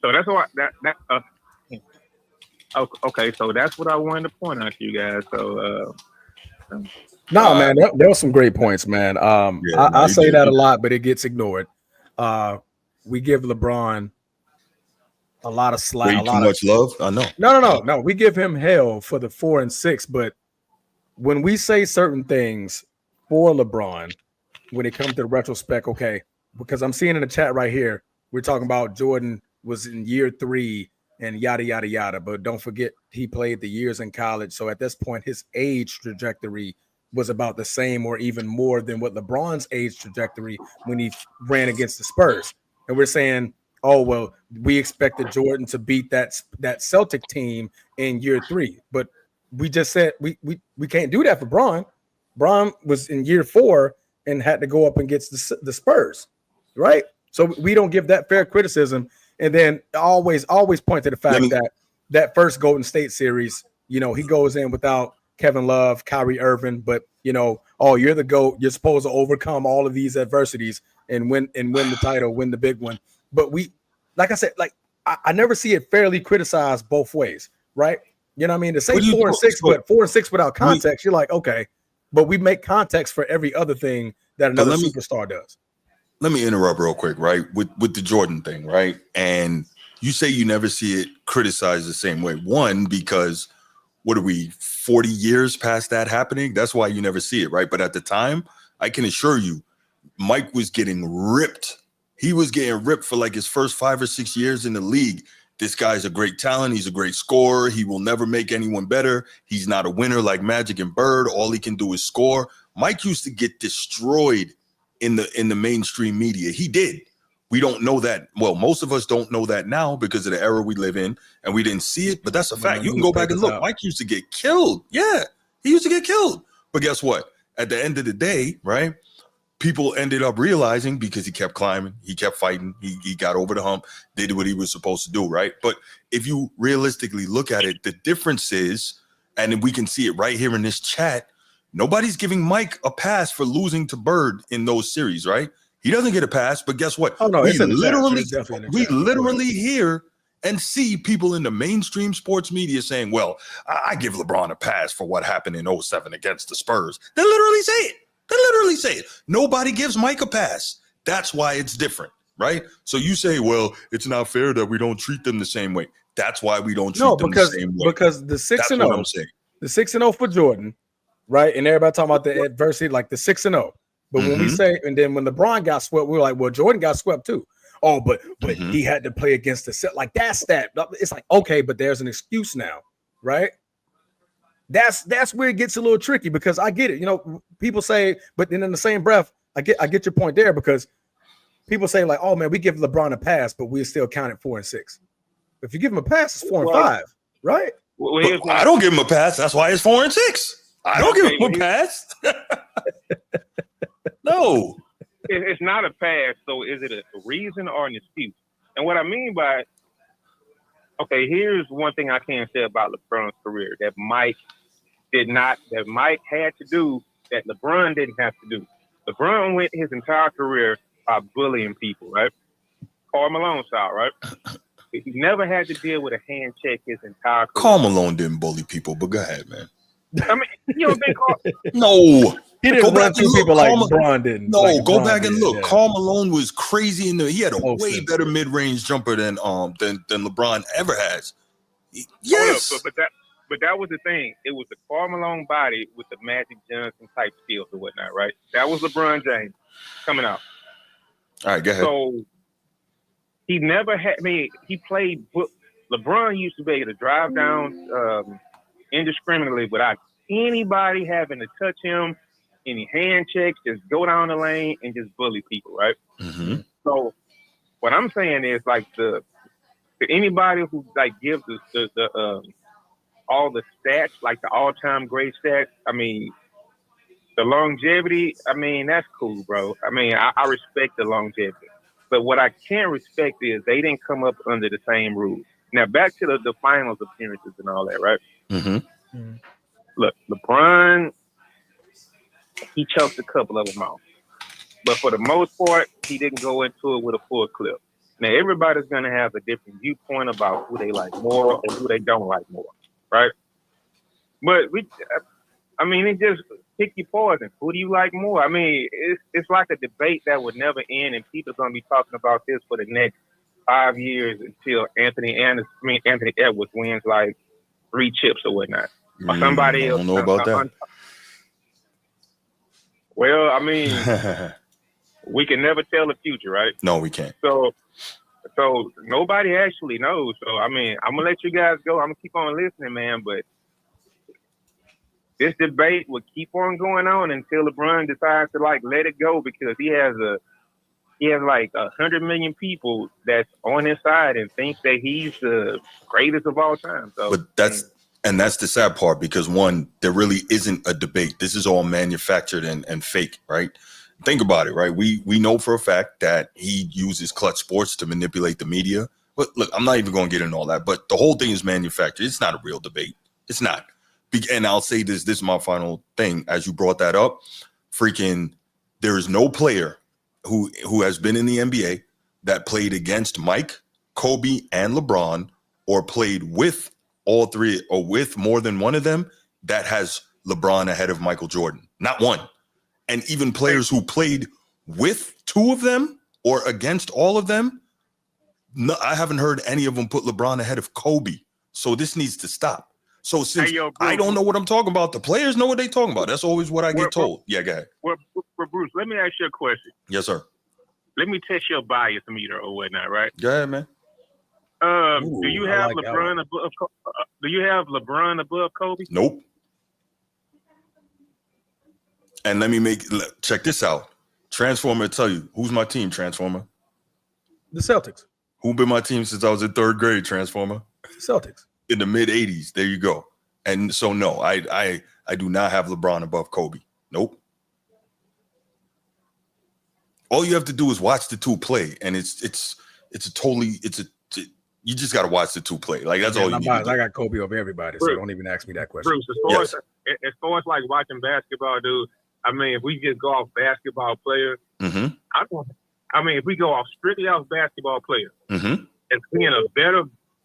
So that's why okay, so that's what I wanted to point out to you guys. So man, there were some great points, man. I say that a lot, but it gets ignored. We give LeBron a lot of slack. Way too much love. I know. No. We give him hell for the 4 and 6, but when we say certain things for LeBron, when it comes to retrospect, okay, because I'm seeing in the chat right here, we're talking about Jordan was in year 3 and yada, yada, yada. But don't forget, he played the years in college. So at this point, his age trajectory was about the same or even more than what LeBron's age trajectory when he ran against the Spurs. And we're saying, oh, well, we expected Jordan to beat that Celtic team in year 3. But we just said we can't do that for Bron. Bron was in year 4 and had to go up against the Spurs, right? So we don't give that fair criticism. And then always point to the fact that first Golden State series, he goes in without Kevin Love, Kyrie Irving, but you're the GOAT. You're supposed to overcome all of these adversities and win the title, win the big one. But like I said, I never see it fairly criticized both ways, right? You know what I mean? To say 4 and 6, but 4 and 6 without context, you're like, okay, but we make context for every other thing that another superstar does. Let me interrupt real quick, right? With the Jordan thing, right? And you say you never see it criticized the same way. One, because what are we, 40 years past that happening? That's why you never see it, right? But at the time, I can assure you, Mike was getting ripped. He was getting ripped for like his first 5 or 6 years in the league. This guy's a great talent. He's a great scorer. He will never make anyone better. He's not a winner like Magic and Bird. All he can do is score. Mike used to get destroyed in the mainstream media. He did. We don't know that. Well, most of us don't know that now because of the era we live in, and we didn't see it. But that's a fact. You can go back and look. Mike used to get killed. Yeah, he used to get killed. But guess what? At the end of the day, right? People ended up realizing because he kept climbing, he kept fighting, he got over the hump, did what he was supposed to do, right? But if you realistically look at it, the difference is, and we can see it right here in this chat, nobody's giving Mike a pass for losing to Bird in those series, right? He doesn't get a pass, but guess what? Oh no, we it's in the literally, chat. It's definitely in the we chat. literally hear and see people in the mainstream sports media saying, well, I give LeBron a pass for what happened in 07 against the Spurs. They literally say it. They literally say it. Nobody gives Mike a pass. That's why it's different, right? So you say, well, it's not fair that we don't treat them the same way. That's why we don't treat them the same way. Because the 6-0, I'm saying. The 6-0 for Jordan, right? And everybody talking about the adversity, like the 6-0. But when we say, and then when LeBron got swept, we were like, well, Jordan got swept too. Oh, but he had to play against the set. Like that's that. It's like, okay, but there's an excuse now, right? That's where it gets a little tricky because I get it. You know, people say, but then in the same breath, I get your point there because people say like, oh man, we give LeBron a pass, but we still count it 4 and 6. If you give him a pass, it's 4 and 5, right? Well, I don't give him a pass. That's why it's 4 and 6. I don't give him a pass. No. It's not a pass. So is it a reason or an excuse? And what I mean by, okay, here's one thing I can say about LeBron's career that Mike had to do that LeBron didn't have to do. LeBron went his entire career by bullying people, right? Karl Malone style, right? He never had to deal with a hand check his entire career. Karl Malone didn't bully people, but go ahead, man. I mean, you know, no. He didn't run through people like LeBron didn't. No, like go LeBron back and did, look. yeah. Karl Malone was crazy he had a way better mid-range jumper than LeBron ever has. Yes. But that was the thing. It was the Karl Malone body with the Magic Johnson type skills or whatnot, right? That was LeBron James coming out. All right, go ahead. So he never had. I mean, he played. LeBron used to be able to drive down indiscriminately without anybody having to touch him, any hand checks, just go down the lane and just bully people, right? Mm-hmm. So what I'm saying is like to anybody who like gives the all the stats, like the all-time great stats, I mean, the longevity, I mean, that's cool, bro. I mean, I respect the longevity. But what I can't respect is they didn't come up under the same rules. Now, back to the finals appearances and all that, right? Mm-hmm. Look, LeBron, he choked a couple of them out. But for the most part, he didn't go into it with a full clip. Now, everybody's going to have a different viewpoint about who they like more and who they don't like more, right? But it just pick your poison. Who do you like more? I mean, it's like a debate that would never end, and people are going to be talking about this for the next 5 years until Anthony Edwards wins like 3 chips or whatnot. Or somebody else. I don't know about that. Well, I mean, we can never tell the future, right? No, we can't. So nobody actually knows. So, I mean, I'm going to let you guys go. I'm going to keep on listening, man. But this debate will keep on going on until LeBron decides to, like, let it go because he has like 100 million people that's on his side and think that he's the greatest of all time. So, but that's the sad part because one, there really isn't a debate. This is all manufactured and fake, right? Think about it, right? We know for a fact that he uses Clutch Sports to manipulate the media. But look, I'm not even going to get into all that. But the whole thing is manufactured. It's not a real debate. It's not. And I'll say this is my final thing. As you brought that up, there is no player who has been in the NBA that played against Mike, Kobe, and LeBron, or played with all three or with more than one of them that has LeBron ahead of Michael Jordan. Not one. And even players who played with 2 of them or against all of them, no, I haven't heard any of them put LeBron ahead of Kobe. So this needs to stop. So since I don't know what I'm talking about, the players know what they're talking about. That's always what I get told. Yeah, go ahead. Well, Bruce, let me ask you a question. Yes, sir. Let me test your bias meter or whatnot, right? Go ahead, man. Do you have LeBron above? Do you have LeBron above Kobe? Nope. And let me check this out. Transformer tell you who's my team. Transformer. The Celtics. Who been my team since I was in third grade, Transformer? Celtics. In the mid 80s. There you go. And so no, I do not have LeBron above Kobe. Nope. All you have to do is watch the two play, and you just got to watch the two play. Like that's all you need to do. I got Kobe over everybody, so don't even ask me that question. Bruce, as far as like watching basketball, dude, I mean, if we just go off basketball players, if we go off strictly off basketball players, and being a better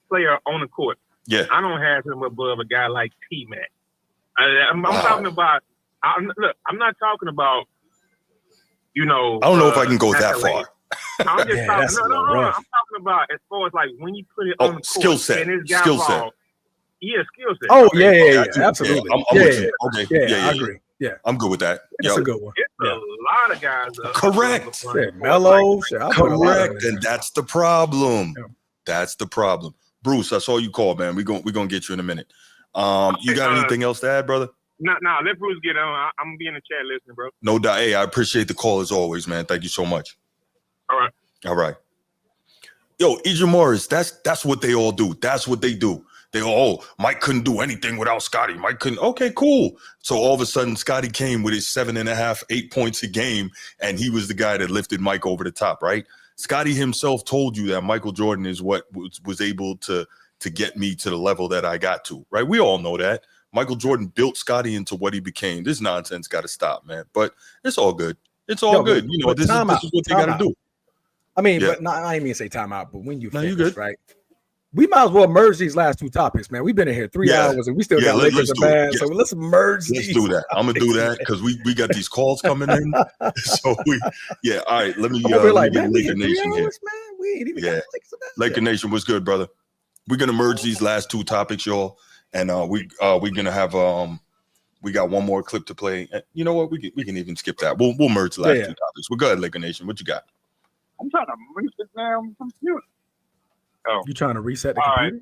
player on the court, I don't have him above a guy like T-Mac. I'm talking about. I'm not talking about. I don't know if I can go that far. I'm just talking. No. I'm talking about as far as like when you put it on the court, skill set. Skill set. Yeah, skill set. Oh yeah, absolutely. I'm with you. Okay. I agree. Yeah, I'm good with that. That's a good one. It's a lot of guys. Correct. Mellow. Correct. And that's the problem. Yeah. That's the problem. Bruce, I saw you call, man. We're gonna get you in a minute. You got anything else to add, brother? No, let Bruce get on. I'm gonna be in the chat listening, bro. No doubt. Hey, I appreciate the call as always, man. Thank you so much. All right. Yo, Ejim Morris, that's what they all do. That's what they do. They all, Mike couldn't do anything without Scotty. Mike couldn't. Okay, cool. So all of a sudden, Scotty came with his 7.5, 8 points a game, and he was the guy that lifted Mike over the top, right? Scotty himself told you that Michael Jordan is what was able to get me to the level that I got to, right? We all know that. Michael Jordan built Scotty into what he became. This nonsense got to stop, man. But it's all good. It's all good. You know, this is what they got to do. I mean, but I didn't mean to say timeout, but when you finish, right? We might as well merge these last two topics, man. We've been in here 3 hours and we still got Lakers and bad. So let's merge these. Let's do that. I'm gonna do that because we got these calls coming in. So all right. Let me get Laker Nation here. Man. We ain't even got Laker Nation, what's good, brother? We're gonna merge these last two topics, y'all. And we're gonna have we got one more clip to play. You know what? We can even skip that. We'll merge the last two topics. We're good, Laker Nation. What you got? I'm trying to reset the computer. Oh, you trying to reset the computer?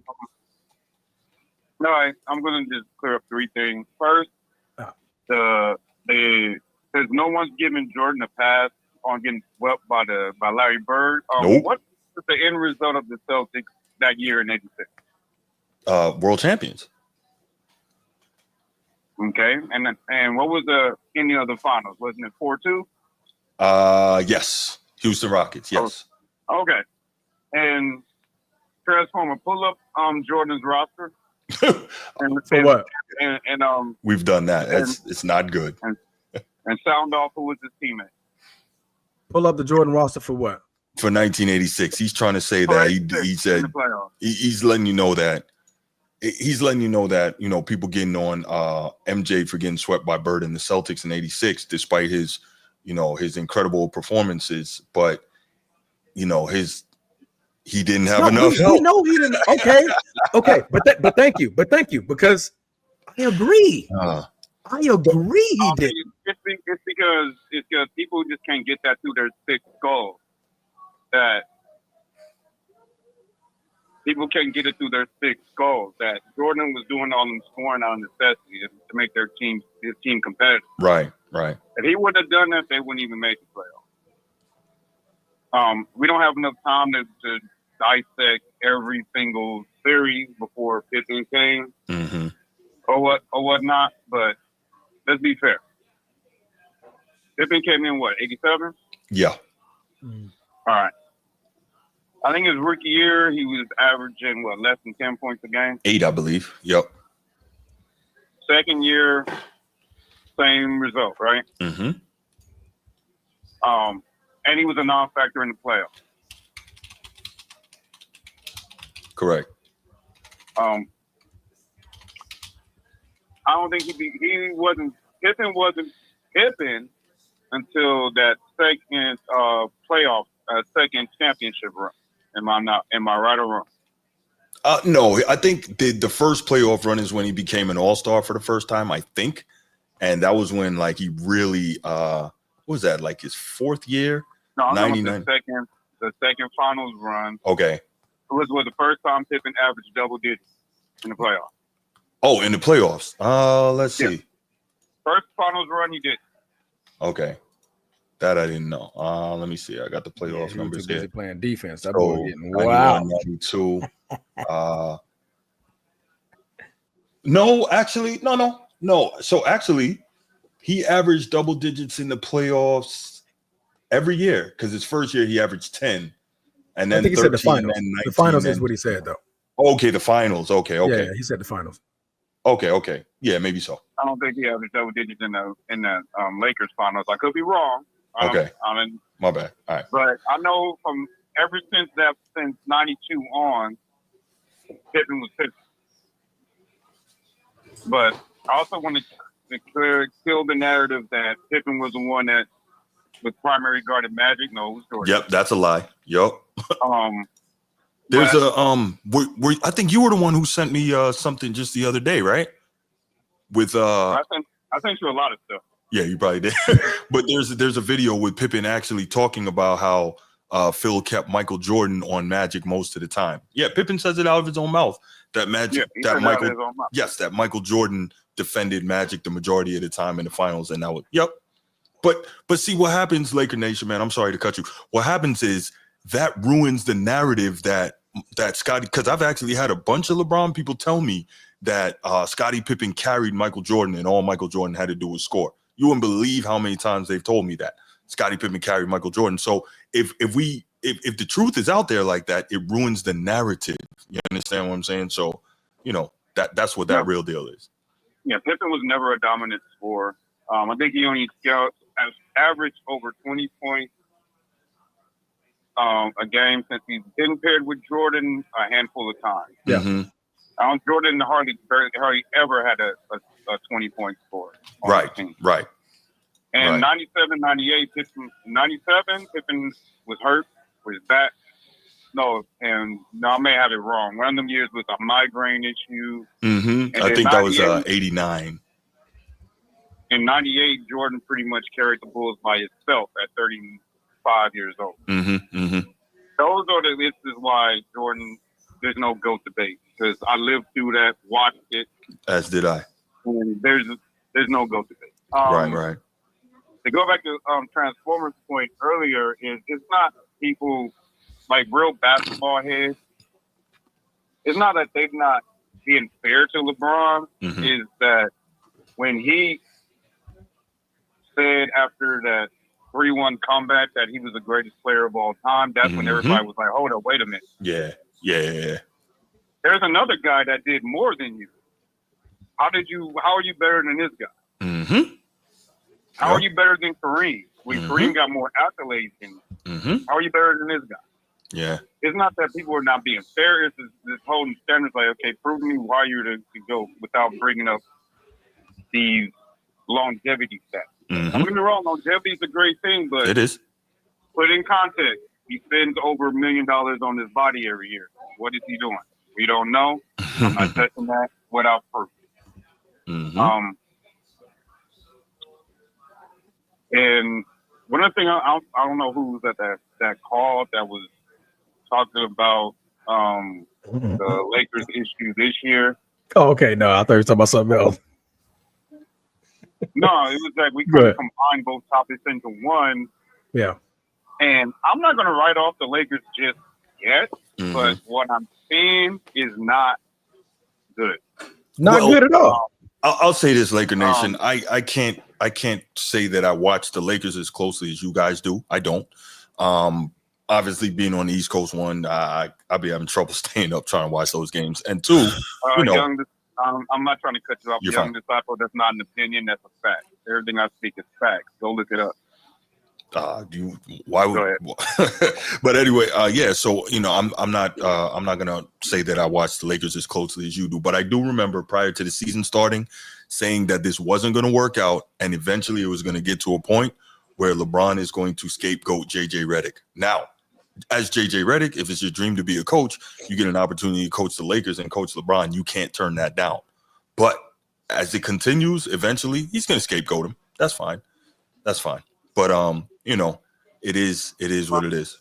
No, I'm gonna just clear up three things. First, there's no one's giving Jordan a pass on getting swept by Larry Bird. Nope. What was the end result of the Celtics that year in '86? World champions. Okay, and what was the ending of the finals? Wasn't it 4-2? Yes. Houston Rockets. Yes. Oh, okay, and Transformer, pull up Jordan's roster. For what? And we've done that. It's not good. And sound off who was his teammate. Pull up the Jordan roster for what? For 1986. He's trying to say that he said he's letting you know that. He's letting you know that, you know, people getting on MJ for getting swept by Bird in the Celtics in '86, despite his, you know, his incredible performances. But, you know, he didn't have enough help. We know he didn't. Okay. But thank you. Because I agree. I agree he did. It's because people just can't get that through their thick skull. That people can't get it through their thick skulls. That Jordan was doing all them scoring out of necessity to make his team competitive. Right. If he wouldn't have done that, they wouldn't even make the playoffs. We don't have enough time to dissect every single series before Pippen came, or whatnot. But let's be fair. Pippen came in what, 87? Yeah. All right. I think his rookie year he was averaging less than 10 points a game. 8, I believe. Yep. Second year, same result, right? Mm-hmm. And he was a non-factor in the playoffs. Correct. I don't think Pippen wasn't Pippen until that second playoff, second championship run. Am I right or wrong? No, I think the first playoff run is when he became an all-star for the first time, I think. And that was when he really what was that, his fourth year? No, 99. The second finals run. Okay. It was the first time Pippen averaged double digits in the playoffs. Oh, in the playoffs. Let's see. First finals run he did. Okay. That I didn't know. Let me see. I got the playoff he was numbers too busy here. playing defense. That So, boy getting 91, wild. 92. No, actually, no. So actually, he averaged double digits in the playoffs every year because his first year he averaged 10, and I then think he said the 13, finals. then 19. The finals then, is what he said, though. Okay, the finals. Okay. Yeah, he said the finals. Okay. Yeah, maybe so. I don't think he averaged double digits in the Lakers finals. I could be wrong. Okay. I mean, My bad. All right. but I know from ever since '92 on, Pippen was Pippen. But I also want to kill the narrative that Pippen was the one that was primary guarded Magic. No, it was Jordan. Yep, that's a lie. Yep. but There's I think you were the one who sent me something just the other day, right? With I sent you a lot of stuff. Yeah, you probably did. But there's a video with Pippen actually talking about how Phil kept Michael Jordan on Magic most of the time. Yeah, Pippen says it out of his own mouth that Magic that Michael Jordan defended Magic the majority of the time in the finals, and that was But see what happens, Laker Nation, man. I'm sorry to cut you. What happens is that ruins the narrative that Scottie, because I've actually had a bunch of LeBron people tell me that Scottie Pippen carried Michael Jordan and all Michael Jordan had to do was score. You wouldn't believe how many times they've told me that Scottie Pippen carried Michael Jordan. So if the truth is out there like that, it ruins the narrative. You understand what I'm saying? So, that's what that real deal is. Yeah, Pippen was never a dominant scorer. I think he only averaged over 20 points a game since he's been paired with Jordan a handful of times. Yeah. Mm-hmm. Jordan hardly ever had a 20-point score. Right. And 97, 98, Pippen was hurt with his back. I may have it wrong. One of them years was a migraine issue. Mm-hmm. I think that was 89. In 98, Jordan pretty much carried the Bulls by himself at 35 years old. Mm-hmm. Mm-hmm. This is why Jordan, there's no GOAT debate, because I lived through that, watched it. As did I. And there's no GOAT debate. Right. To go back to Transformers' point earlier, it's not people like real basketball heads. It's not that they're not being fair to LeBron. Mm-hmm. Is that when he said after that 3-1 comeback that he was the greatest player of all time, that's when everybody was like, hold up, wait a minute. Yeah. There's another guy that did more than you. How are you better than this guy? Mm-hmm. How are you better than Kareem? Kareem got more accolades than you. How are you better than this guy? Yeah. It's not that people are not being fair. It's this holding standards like, okay, prove me why you're to go without bringing up these longevity stats. Mm-hmm. Don't get me wrong, longevity is a great thing, but it is. Put in context, he spends over $1 million on his body every year. What is he doing? We don't know. I'm not touching that without proof. Mm-hmm. And one other thing, I don't know who was at that call that was talking about the Lakers issue this year. Oh, okay. No, I thought you were talking about something else. No, it was like we kind of combined both topics into one. Yeah. And I'm not going to write off the Lakers just yet, but what I'm seeing is not good. Not good at all. I'll say this, Laker Nation. I can't say that I watch the Lakers as closely as you guys do. I don't. Obviously, being on the East Coast, one, I'll be having trouble staying up trying to watch those games. And two, Young, I'm not trying to cut you off. You're Young fine. Disciple, that's not an opinion. That's a fact. Everything I speak is facts. Go look it up. Why would? But anyway, yeah. So I'm not gonna say that I watch the Lakers as closely as you do, but I do remember prior to the season starting, saying that this wasn't going to work out, and eventually it was going to get to a point where LeBron is going to scapegoat JJ Redick. Now, as JJ Redick, if it's your dream to be a coach, you get an opportunity to coach the Lakers and coach LeBron. You can't turn that down. But as it continues, eventually he's going to scapegoat him. That's fine. But it is what it is.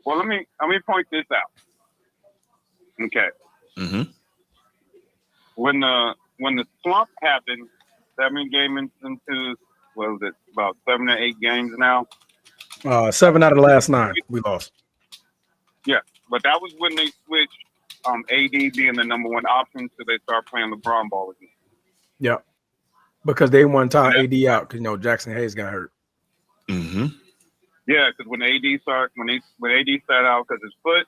Well, let me point this out. Okay. Mm-hmm. When the slump happened, 7 games into what was it, about 7 or 8 games now. 7 out of the last 9 we lost. Yeah, but that was when they switched AD being the number 1 option, so they start playing LeBron ball again. Yeah, because they one time AD out because Jackson Hayes got hurt. Mm-hmm. Yeah, because when AD started out because his foot,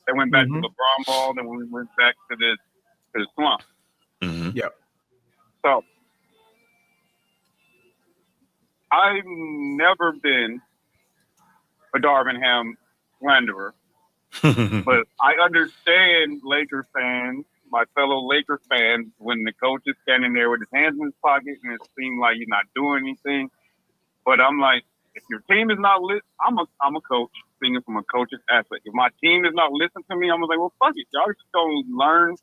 they went back to LeBron ball. Then we went back to the slump. Mm-hmm. Yeah. So I've never been a Darvin Ham slanderer, but I understand Laker fans, my fellow Laker fans, when the coach is standing there with his hands in his pocket and it seems like he's not doing anything. But I'm like, if your team is not lit, I'm a coach, thinking from a coach's aspect. If my team is not listening to me, I'm like, well, fuck it, y'all just gonna learn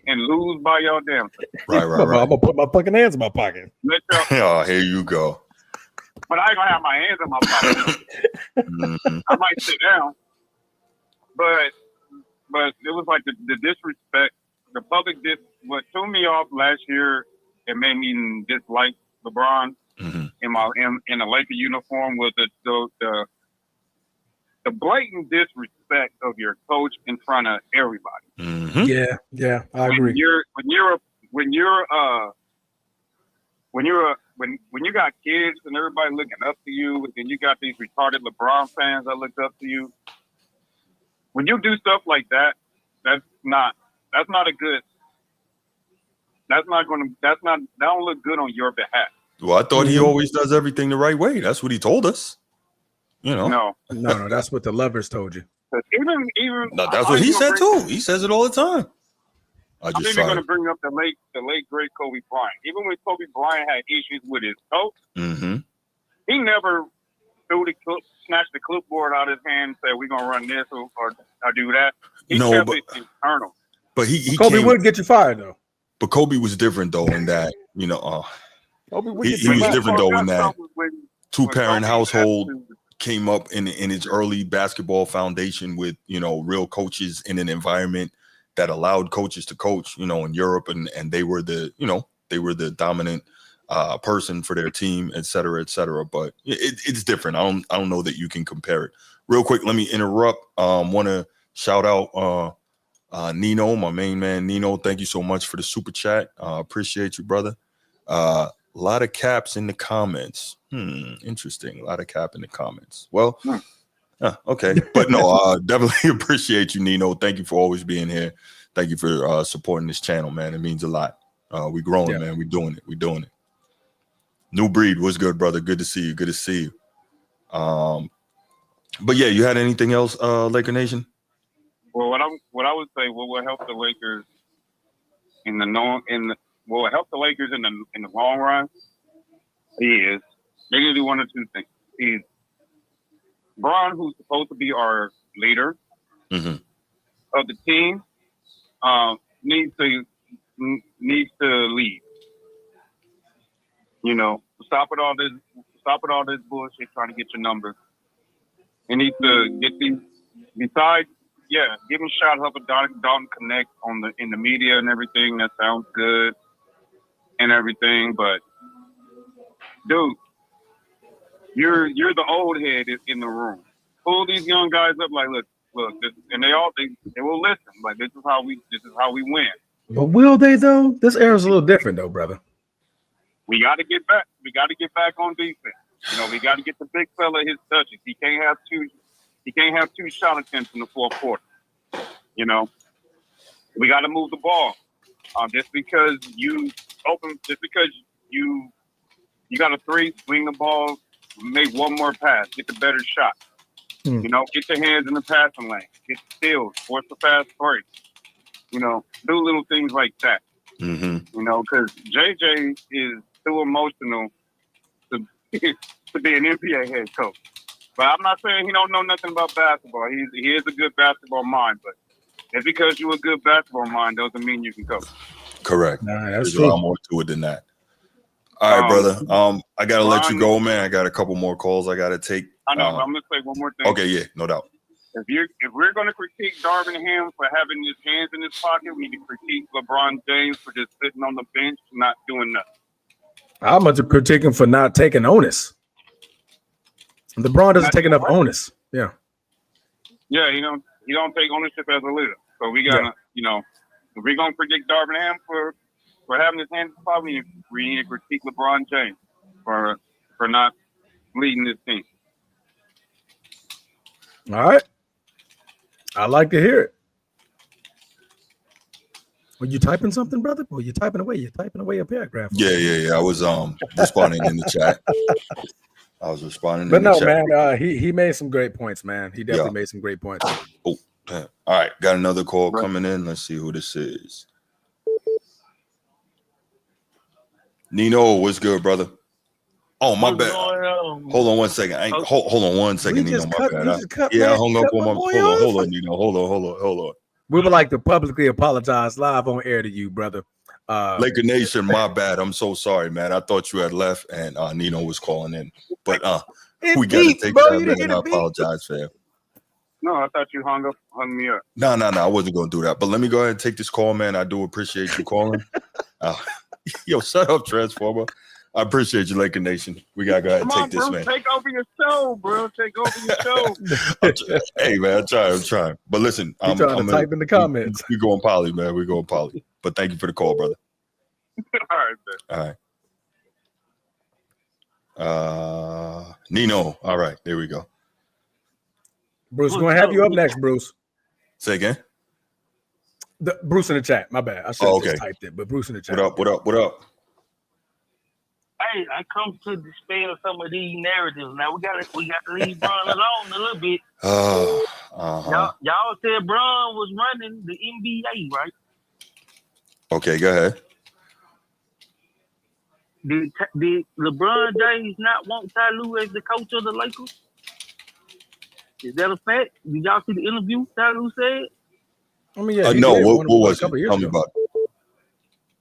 and lose by y'all damn self. Right. I'm gonna put my fucking hands in my pocket. Oh, here you go. But I ain't gonna have my hands in my pocket. I might sit down, but it was like the disrespect, the public what threw me off last year. It made me dislike LeBron in a Laker uniform was the blatant disrespect of your coach in front of everybody. Mm-hmm. Yeah, I agree. When you got kids and everybody looking up to you, and then you got these retarded LeBron fans that look up to you. When you do stuff like that, that don't look good on your behalf. Well, I thought he always does everything the right way. That's what he told us. No, that's what the lovers told you. Even that's what he said too. He says it all the time. I'm even going to bring up the late great Kobe Bryant. Even when Kobe Bryant had issues with his coach, he never snatched the clipboard out of his hand and said, "We're going to run this or do that." He kept it internal. But he Kobe would get you fired though. But Kobe was different though in that Kobe would he get you was fired. different though in that 2-parent household came up in its early basketball foundation with real coaches in an environment that allowed coaches to coach in Europe and they were the dominant person for their team, et cetera, but it's different. I don't know that you can compare it. Real quick, let me interrupt. Want to shout out Nino, my main man Nino. Thank you so much for the super chat. Appreciate you, brother. A lot of caps in the comments. Interesting. A lot of cap in the comments. Well, okay. But no, definitely appreciate you, Nino. Thank you for always being here. Thank you for supporting this channel, man. It means a lot. We growing, man. We doing it. New breed was good, brother. Good to see you. But yeah, you had anything else, Laker Nation? Well, what I would say, what will help the Lakers in the long run is they're gonna do one or two things. Is Bron, who's supposed to be our leader of the team, needs to leave. Stop with all this bullshit trying to get your numbers. He needs to get these. Besides, give him shout out with Dalton Connect in the media and everything. That sounds good and everything, but dude, you're the old head in the room. Pull these young guys up, like look, and they will listen. Like this is how we win. But will they though? This era's a little different though, brother. We got to get back. We got to get back on defense. We got to get the big fella his touches. He can't have two shot attempts in the fourth quarter. We got to move the ball. Just because you got a three, swing the ball, make one more pass, get the better shot. Get your hands in the passing lane, get steals, force the fast break. Do little things like that. Because JJ is too emotional to be an NBA head coach. But I'm not saying he don't know nothing about basketball. He is a good basketball mind, but just because you're a good basketball mind doesn't mean you can coach. Correct. That's There's a lot more to it than that. All right, brother. I gotta let you go, man. I got a couple more calls I gotta take. I know. I'm gonna say one more thing. Okay, yeah, no doubt. If we're gonna critique Darvin Ham for having his hands in his pocket, we need to critique LeBron James for just sitting on the bench, not doing nothing. I'm going to critique him for not taking onus. LeBron doesn't take enough onus. Yeah. Yeah, he don't take ownership as a leader. So we gotta, if we're gonna predict Darvin Ham for having his hands probably we need to critique LeBron James for not leading this team. All right. I like to hear it. Were you typing something, brother? Or you typing away? You're typing away a paragraph. Yeah. I was responding in the chat. I was responding. But in the no, chat. man, he made some great points, man. He definitely made some great points. Oh, damn. All right, got another call coming in. Let's see who this is. Nino, what's good, brother? Oh, my bad. Hold on one second. Hold on one second, Nino. My bad. I hung up on my. Hold on, Nino. Hold on. We would like to publicly apologize live on air to you, brother. Laker Nation, my bad. I'm so sorry, man. I thought you had left and Nino was calling in. But we got to take that, man. I apologize, fam. No, I thought you hung me up. No. I wasn't going to do that. But let me go ahead and take this call, man. I do appreciate you calling. Yo, shut up, Transformer. I appreciate you, Laker Nation. We got to go ahead and take this, man. Take over your show, bro. Take over your show. Hey, man, I'm trying. But listen, I'm trying to type in the comments. We going poly, man. We going poly. But thank you for the call, brother. All right, Nino. All right, there we go. Bruce, we're going to have you up next, Bruce. Say again? Bruce in the chat. My bad. I should have just typed it, but Bruce in the chat. What up? Hey, I come to dispel some of these narratives. Now we got to leave Bron alone a little bit. Y'all said Bron was running the NBA, right? Okay, go ahead. Did LeBron James not want Ty Lue as the coach of the Lakers? Is that a fact? Did y'all see the interview Ty Lue said? I mean, yeah. No, what was it? Tell me about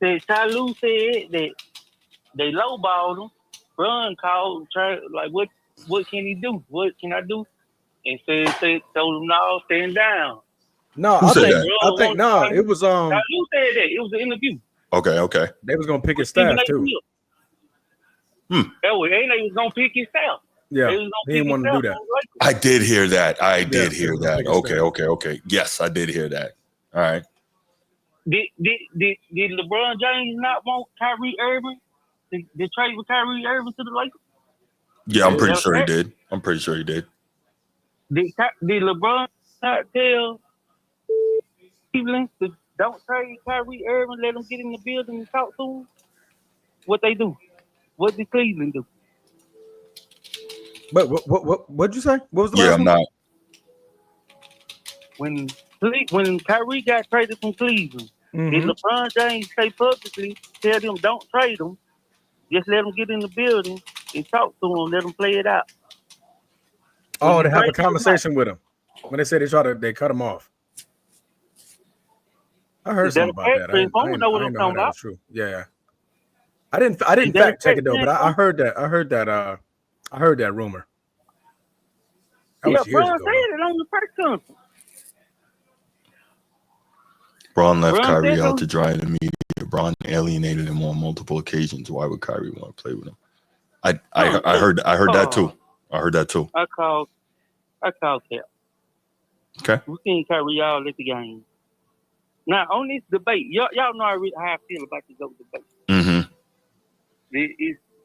it. Ty Lue said that they lowballed him. Bron called, what can he do? What can I do? And told him, no, stand down. No, Who said that? I think it was Ty Lue said that. It was an interview. Okay. They was gonna pick his staff too. They was gonna pick his staff. Yeah, he didn't want to do that. I did hear that. Okay. Yes, I did hear that. All right. Did LeBron James not want Kyrie Irving to trade with Kyrie Irving to the Lakers? Yeah, I'm pretty sure he did. Did LeBron not tell Cleveland to don't trade Kyrie Irving, let him get in the building and talk to him? What they do? What did Cleveland do? But what'd you say? What was the last I'm one? not. When Kyrie got traded from Cleveland, did LeBron James say publicly, tell them don't trade him, just let him get in the building and talk to him, let him play it out? Oh, to have a conversation with him when they said they cut him off. I heard something about that. I didn't know that was true. Yeah, I didn't fact check it though, but I heard that. I heard that rumor. That was years Bron ago. said it on the press conference. Bron left Kyrie out to dry in the media. Bron alienated him on multiple occasions. Why would Kyrie want to play with him? I heard that too. I called Cap. Okay. We seen Kyrie all at the game. Now on this debate, y'all know how I feel about the GOAT debate. Mm-hmm.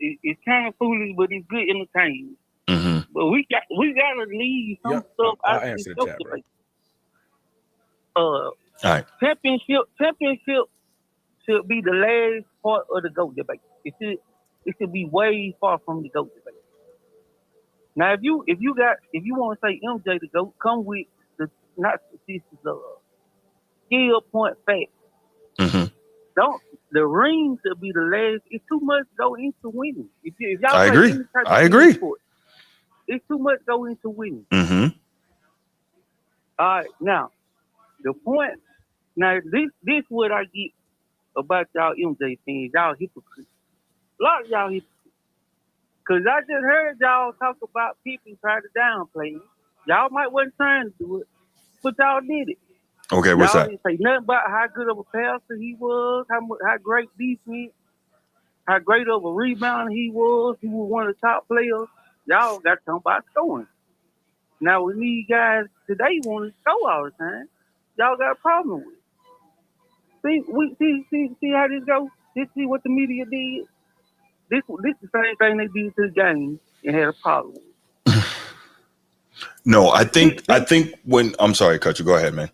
It's kind of foolish, but it's good entertainment. Mm-hmm. But we gotta leave some stuff out of this GOAT debate. All right. Championship should be the last part of the GOAT debate. It should be way far from the GOAT debate. Now, if you want to say MJ the GOAT, come with the not statistics of skill point facts. Mm-hmm. The ring should be the last. It's too much go into winning. If y'all I agree. Sport, it's too much go into winning. Mm-hmm. All right, now the point. Now this what I get about y'all MJ fans. Y'all hypocrites. A lot of y'all hypocrites. Cause I just heard y'all talk about people trying to downplay him. Y'all might wasn't trying to do it, but y'all did it. Okay, what's y'all that? Didn't say nothing about how good of a passer he was, how great defense, how great of a rebounder he was. He was one of the top players. Y'all got to talk about scoring. Now, when these guys today want to score all the time, y'all got a problem with it. See how this goes? See what the media did? This is the same thing they did to the game and had a problem with it. No, I think when I'm sorry, cut you. Go ahead, man.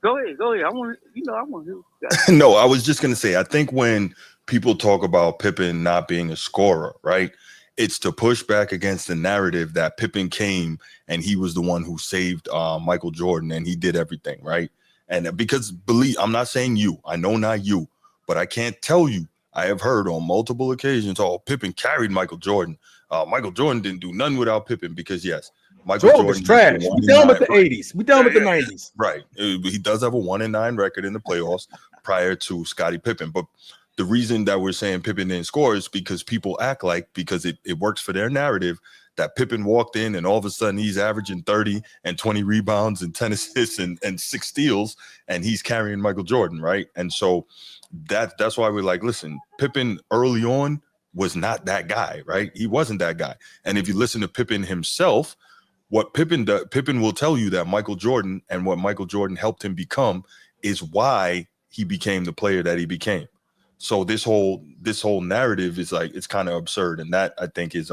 Go ahead. I want to hear. No, I was just gonna say, I think when people talk about Pippen not being a scorer, right? It's to push back against the narrative that Pippen came and he was the one who saved Michael Jordan and he did everything, right? And because I'm not saying you, I know not you, but I can't tell you. I have heard on multiple occasions, Pippen carried Michael Jordan. Michael Jordan didn't do nothing without Pippen because yes, Michael Jordan is trash. We done with the 80s. We done with the 90s. Right. He does have a 1-9 record in the playoffs prior to Scottie Pippen. But the reason that we're saying Pippen didn't score is because people act like, because it works for their narrative, that Pippen walked in and all of a sudden he's averaging 30 and 20 rebounds and 10 assists and 6 steals and he's carrying Michael Jordan, right? And so that's why we're like, listen, Pippen early on was not that guy, right? He wasn't that guy. And if you listen to Pippen himself, what Pippen will tell you that Michael Jordan and what Michael Jordan helped him become is why he became the player that he became. So this whole narrative is like, it's kind of absurd. And that I think is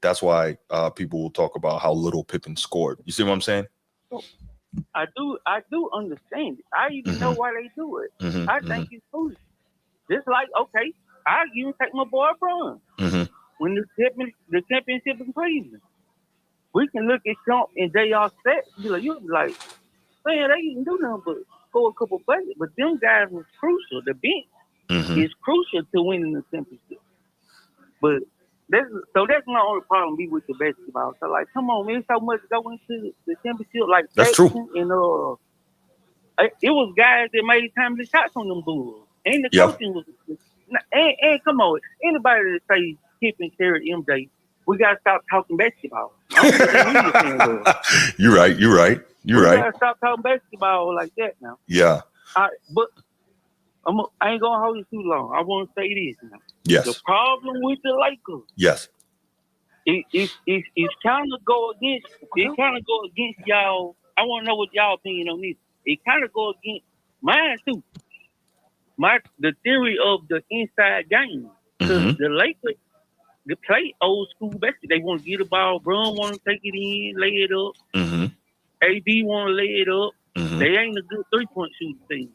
that's why people will talk about how little Pippen scored. You see what I'm saying? I do understand it. I even know why they do it. I think it's foolish. Just like, okay, I even take my boy LeBron when the championship in Cleveland. We can look at Trump and JR stats. You'll be like, man, they didn't do nothing but score a couple buckets. But them guys was crucial. The bench is crucial to winning the championship. But that's my only problem be with the basketball. So like, come on, man, so much go into the championship. Like that's true. And it was guys that made timely shots on them Bulls, and the coaching was. And come on, anybody that say Pippen carried MJ, we gotta stop talking basketball. You're right. We gotta stop talking basketball like that now. Yeah. But I ain't gonna hold you too long. I want to say this now. Yes. The problem with the Lakers. Yes. It's kind of go against. It kind of go against y'all. I want to know what y'all opinion on this. It kind of go against mine too. The theory of the inside game. Because the Lakers, they play old school basketball. They want to get the ball. Bron want to take it in, lay it up. AB want to lay it up. They ain't a good 3-point shooting team.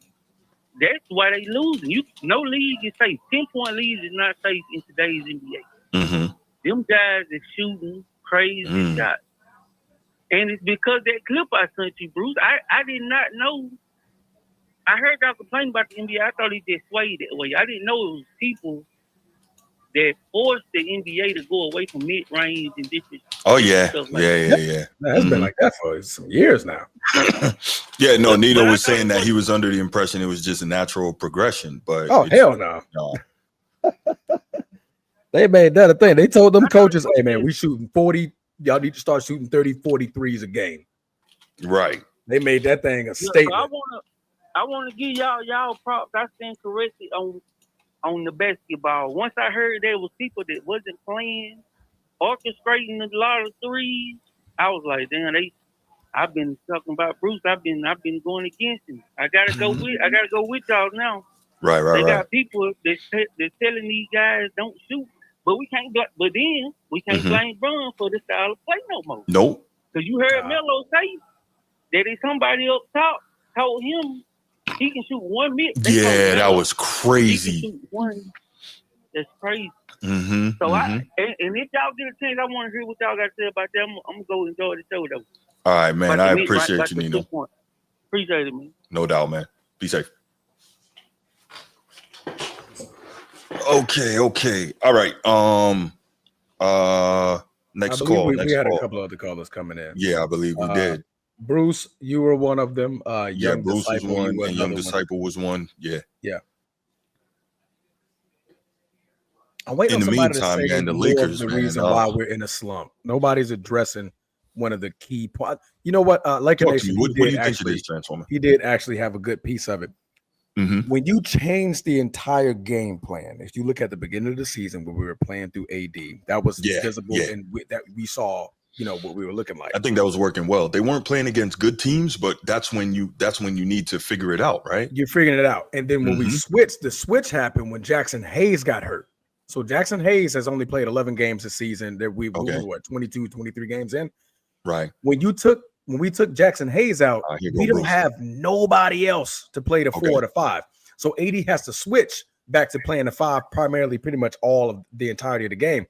That's why they losing. No league is safe. 10-point leagues is not safe in today's NBA. Them guys is shooting crazy shots. And it's because that clip I sent you, Bruce. I did not know. I heard y'all complain about the NBA. I thought it just swayed that way. I didn't know it was people that forced the NBA to go away from mid-range and different stuff like that. Man, it's been like that for some years now. Nino was saying that he was under the impression it was just a natural progression. But hell no. They made that a thing. They told them coaches, hey, man, we shooting 40. Y'all need to start shooting 30, 43s a game. Right. They made that thing a statement. So I want to give y'all props. I stand corrected on the basketball. Once I heard there was people that wasn't playing, orchestrating a lot of threes, I was like, damn, I've been talking about Bruce. I've been going against him. I gotta go with y'all now. Right. They got people that's telling these guys don't shoot, but we can't. But then we can't blame Bron for the style of play no more. Nope. Because you heard Melo say that if somebody up top told him he can shoot one mid. Yeah, that was crazy. He can shoot one. That's crazy. So and if y'all get a chance, I want to hear what y'all got to say about that. I'm gonna go enjoy the show though. All right, man. I appreciate you, Nino. Appreciate it, man. No doubt, man. Be safe. Okay. All right. Next call. We had a couple other callers coming in. Yeah, I believe we did. Bruce, you were one of them. Young Bruce Disciple was one, and Young Disciple was one. Yeah. I'm waiting in on the somebody meantime, to say man, the Lakers, the reason why we're in a slump. Nobody's addressing one of the key points. You know what? Laker Nation, what do you think it is, Transformer? He did actually have a good piece of it. When you change the entire game plan, if you look at the beginning of the season when we were playing through AD, that was visible and that we saw, what we were looking like. I think that was working well. They weren't playing against good teams, but that's when you need to figure it out, right? You're figuring it out. And then when we switched, the switch happened when Jackson Hayes got hurt. So Jackson Hayes has only played 11 games this season. That we were 22, 23 games in. Right. When we took Jackson Hayes out, we don't have nobody else to play the 4 or the 5. So AD has to switch back to playing the 5 primarily pretty much all of the entirety of the game.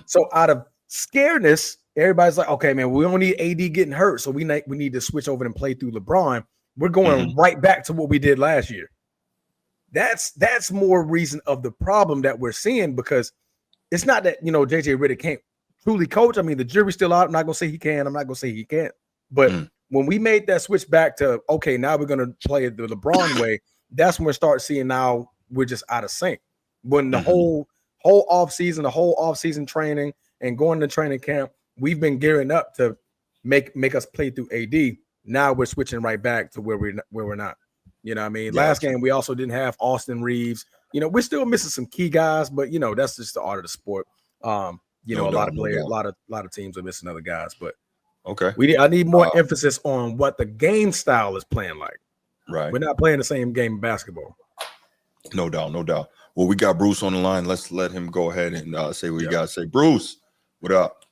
So out of scaredness, everybody's like, okay, man, we don't need AD getting hurt. So we need to switch over and play through LeBron. We're going right back to what we did last year. That's more reason of the problem that we're seeing, because it's not that, JJ Redick can't truly coach. I mean, the jury's still out. I'm not going to say he can. I'm not going to say he can't. But when we made that switch back to, okay, now we're going to play it the LeBron way, that's when we start seeing now we're just out of sync. When the whole offseason training and going to training camp, we've been gearing up to make us play through AD. Now we're switching right back to where we're not. You know what I mean? Last game, we also didn't have Austin Reeves. We're still missing some key guys, but, that's just the art of the sport. A lot of players, a lot of teams are missing other guys, but I need more emphasis on what the game style is playing like. Right. We're not playing the same game of basketball. No doubt. Well, we got Bruce on the line. Let's let him go ahead and say what you got to say. Bruce, what up?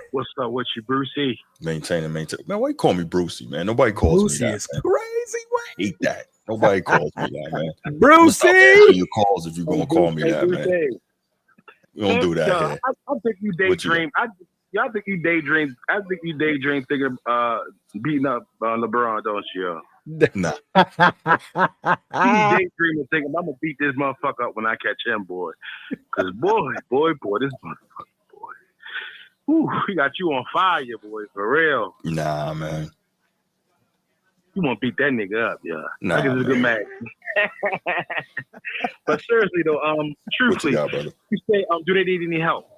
What's up with you, Brucey? Maintain. Man, why you call me Brucey, man? Nobody calls Brucey me that. Is crazy. I hate that. Nobody calls me that, man. Brucey! Your calls if you're going to call me that, man. We don't do that here. I think you daydream. I think you daydream. I think you daydream thinking beating up LeBron, don't you? Nah. You daydreaming thinking I'm gonna beat this motherfucker up when I catch him, boy. Because boy, this motherfucker, boy. Whew, he got you on fire, boy, for real. Nah, man. You want to beat that nigga up, yeah. Nah, that is a good match. But seriously though, truthfully, you say, do they need any help?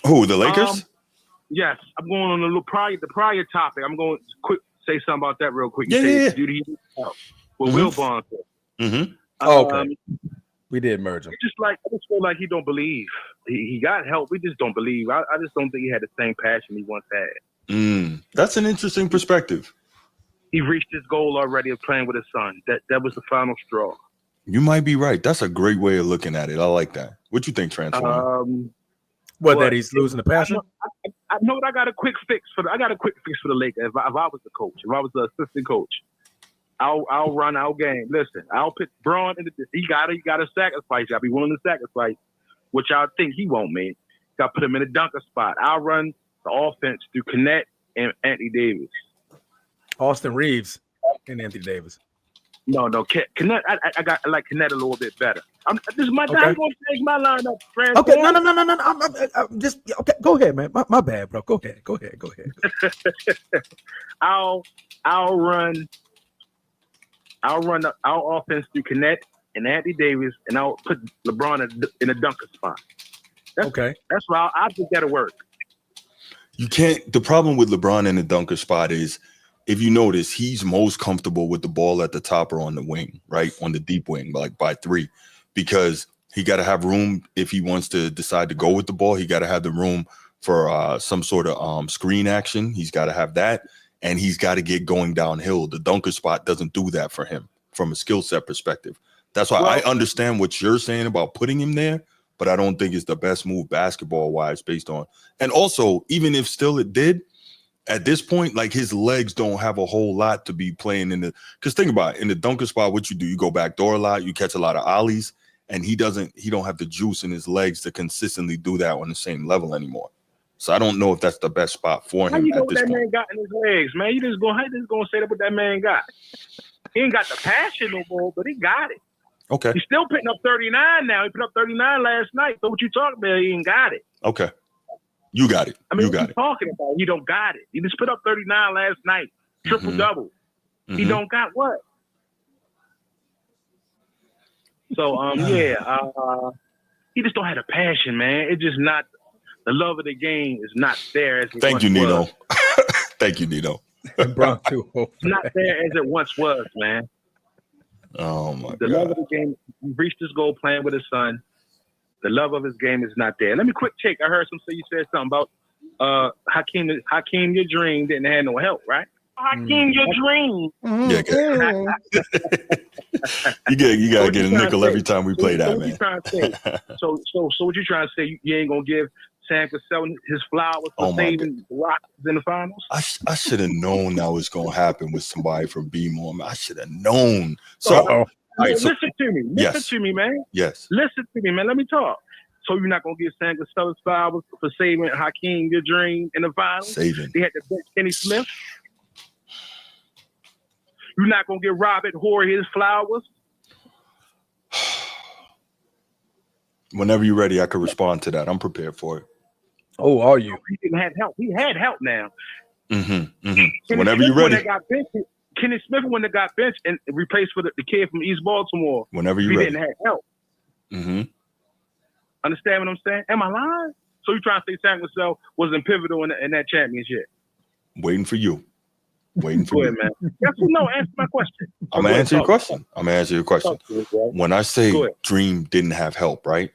Who, the Lakers? Yes, I'm going on the prior topic. I'm going to quick say something about that real quick. Yeah. Do they need help? With Wilbon. Okay. We did merge him. I just feel like he don't believe. He got help. We just don't believe. I just don't think he had the same passion he once had. That's an interesting perspective. He reached his goal already of playing with his son. That was the final straw. You might be right. That's a great way of looking at it. I like that. What you think, Transformer? That he's losing the passion? I know that I got a quick fix for the Lakers. If I was the coach, if I was the assistant coach, I'll run our game. Listen, I'll put Braun in the. He got to sacrifice. I'll be willing to sacrifice, which I think he won't, man. Got to put him in a dunker spot. I'll run the offense through Kenneth and Anthony Davis. Austin Reeves and Anthony Davis. No, Kenneth. I like Kenneth a little bit better. This is my time. I'm going to change my lineup, friend. Okay, no. I'm just okay. Go ahead, man. My bad, bro. Go ahead. I'll run our offense through Kenneth and Anthony Davis, and I'll put LeBron in a dunker spot. That's why I think that'll work. You can't. The problem with LeBron in the dunker spot is, if you notice, he's most comfortable with the ball at the top or on the wing, right? On the deep wing, like by 3, because he got to have room if he wants to decide to go with the ball. He got to have the room for some sort of screen action. He's got to have that, and he's got to get going downhill. The dunker spot doesn't do that for him from a skill set perspective. That's why I understand what you're saying about putting him there, but I don't think it's the best move basketball-wise based on. And also, even if still it did, at this point, like, his legs don't have a whole lot to be playing in the. Because think about it, in the dunker spot, what you do, you go backdoor a lot, you catch a lot of ollies, and he don't have the juice in his legs to consistently do that on the same level anymore. So I don't know if that's the best spot for him. How you know at this what that point. man got in his legs, man? You just gonna say that what that man got? He ain't got the passion no more, but he got it. Okay. He's still putting up 39 now. He put up 39 last night. So what you talking about? He ain't got it. Okay. You got it. I mean, you got it. Talking about you don't got it. He just put up 39 last night, triple double. He don't got what? So he just don't have the passion, man. It's just not the love of the game is not there as it Thank once you, Nino. was. Thank you, Nino. And Bron too. It's not there as it once was, man. Oh my The God. love of the game. He reached his goal playing with his son. The love of his game is not there. Let me quick check. I heard you said something about Hakeem. Your dream didn't have no help, right? Hakeem, your dream. Yeah, you gotta get a nickel every time we play that, man. So what you trying to say? You ain't gonna give Sam Cassell his flowers for saving the Rockets in the finals? I should have known that was gonna happen with somebody from BMO. I should have known. So, listen to me. Listen to me, man. Yes. Listen to me, man. Let me talk. So you're not gonna give Sam Cassell his flowers for saving Hakeem your dream in the finals? Saving. They had to bench Kenny Smith. You're not gonna give Robert Horry his flowers? Whenever you're ready, I could respond to that. I'm prepared for it. Oh, are you? He didn't have help. He had help now. Whenever you're ready. Kenny Smith when they got benched and replaced for the kid from East Baltimore. Whenever you're he ready. Didn't have help. Understand what I'm saying? Am I lying? So you trying to say Sam Cassell wasn't pivotal in that championship? Waiting for you. Waiting for you. Man. Yes or no? Answer my question. I'm gonna answer your question. When I say Dream didn't have help, right?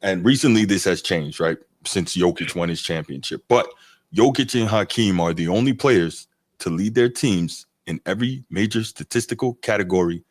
And recently this has changed, right? Since Jokic won his championship. But Jokic and Hakeem are the only players to lead their teams in every major statistical category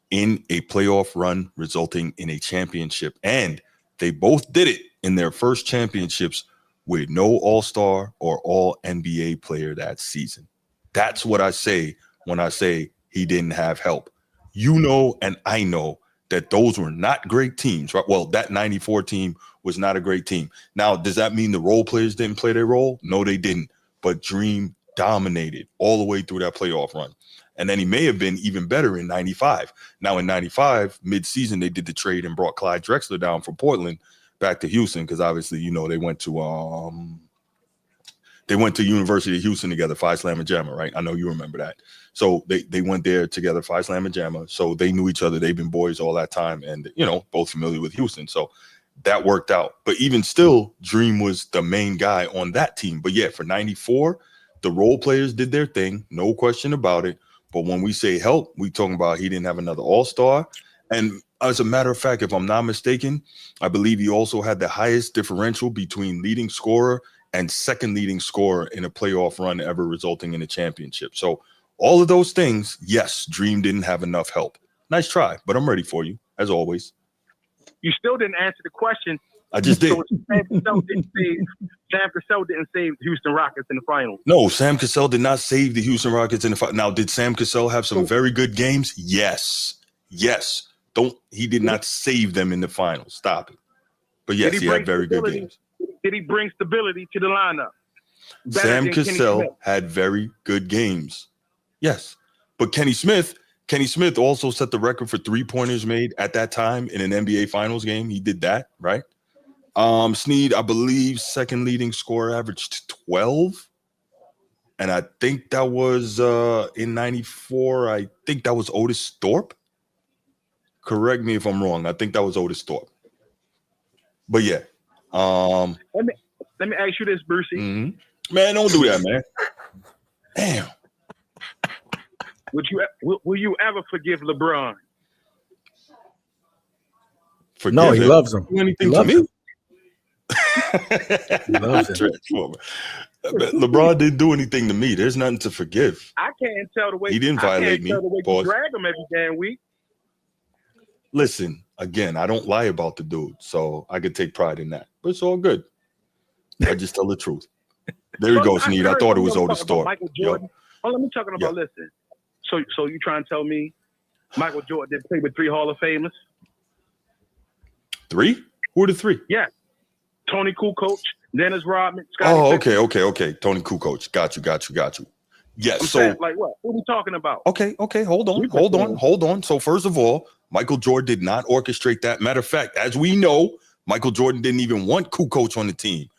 in a playoff run resulting in a championship. And they both did it in their first championships with no All-Star or All-NBA player that season. That's what I say when I say he didn't have help. You know, and I know that those were not great teams, right? Well, that 94 team was not a great team. Now, does that mean the role players didn't play their role? No, they didn't. But Dream dominated all the way through that playoff run. And then he may have been even better in 95. Now, in 95, mid-season, they did the trade and brought Clyde Drexler down from Portland back to Houston because obviously, you know, they went to University of Houston together, Phi Slamma Jamma, right? I know you remember that. So they went there together, Phi Slamma Jamma. So they knew each other. They've been boys all that time and, you know, both familiar with Houston. So that worked out. But even still, Dream was the main guy on that team. But yeah, for 94, the role players did their thing. No question about it. But when we say help, we talking about he didn't have another All-Star. And as a matter of fact, if I'm not mistaken, I believe he also had the highest differential between leading scorer and second leading scorer in a playoff run ever resulting in a championship. So all of those things, yes, Dream didn't have enough help. Nice try, but I'm ready for you, as always. You still didn't answer the question. I just did. So Sam Cassell didn't save the Houston Rockets in the finals. No, Sam Cassell did not save the Houston Rockets in the finals. Now, did Sam Cassell have some very good games? Yes. He did not save them in the finals. Stop it. But yes, he had very good games. Did he bring stability to the lineup? Sam Cassell had very good games. Yes. But Kenny Smith also set the record for 3-pointers made at that time in an NBA Finals game. He did that, right? Snead, I believe, second leading scorer, averaged 12. And I think that was in 94. I think that was Otis Thorpe. Correct me if I'm wrong. I think that was Otis Thorpe. But yeah. Let me ask you this, Brucey. Mm-hmm. Man, don't do that, man. Damn. Will you ever forgive LeBron? No, he loves him. Do anything to me? He loves him. LeBron didn't do anything to me. There's nothing to forgive. I can't tell the way he didn't violate me. You drag him every damn week. Listen, again, I don't lie about the dude, so I could take pride in that. But it's all good. I just tell the truth. There you go, Snead. I thought it was Otis Thorpe. Michael Jordan. Oh, let me talking about. Listen. So you trying to tell me Michael Jordan didn't play with 3 Hall of Famers? 3? Who are the 3? Yeah. Tony Kukoc, Dennis Rodman, Scottie Pippen. Okay. Tony Kukoc. Got you. Yes. Saying, like what? What are we talking about? Okay. Hold on. So first of all, Michael Jordan did not orchestrate that. Matter of fact, as we know, Michael Jordan didn't even want Kukoc on the team.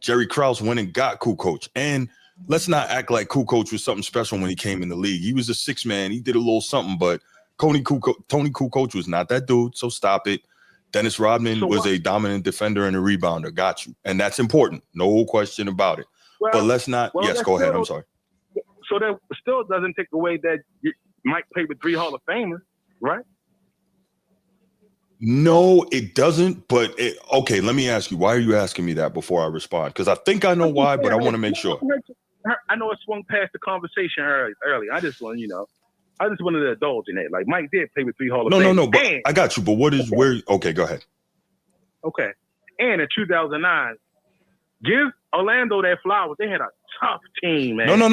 Jerry Krause went and got Kukoc. And let's not act like Kukoc was something special when he came in the league. He was a 6-man. He did a little something, but Tony Kukoc was not that dude, so stop it. Dennis Rodman was a dominant defender and a rebounder. Got you. And that's important. No question about it. Well, but let's not. Yes, go ahead. I'm sorry. So that still doesn't take away that Mike played with 3 Hall of Famers, right? No, it doesn't. But okay, let me ask you. Why are you asking me that before I respond? Because I think I know why, but I want to make sure. I know it swung past the conversation earlier. I just wanted to indulge in it. Like Mike did play with 3 Hall of Fame. No. But I got you. But where? Okay, go ahead. Okay. And in 2009, give Orlando their flowers. They had a tough team, man. No.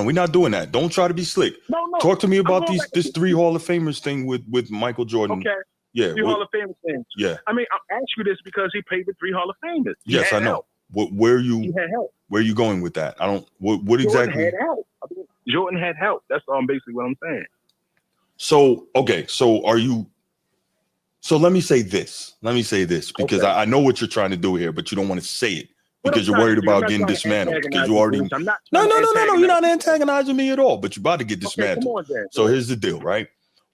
We're not doing that. Don't try to be slick. No. Talk to me about this 3 Hall of Famers thing with Michael Jordan. Okay. Yeah. 3 Hall of Famers thing. Yeah. I mean, I asked you this because he played with 3 Hall of Famers. Yes, I know. Where are you going with that? I don't. What exactly? Jordan had help. Jordan had help. That's basically what I'm saying. So okay. So are you? So let me say this because I know what you're trying to do here, but you don't want to say it because you're worried about getting dismantled. Because you already no. You're not antagonizing me at all, but you're about to get dismantled. So here's the deal, right?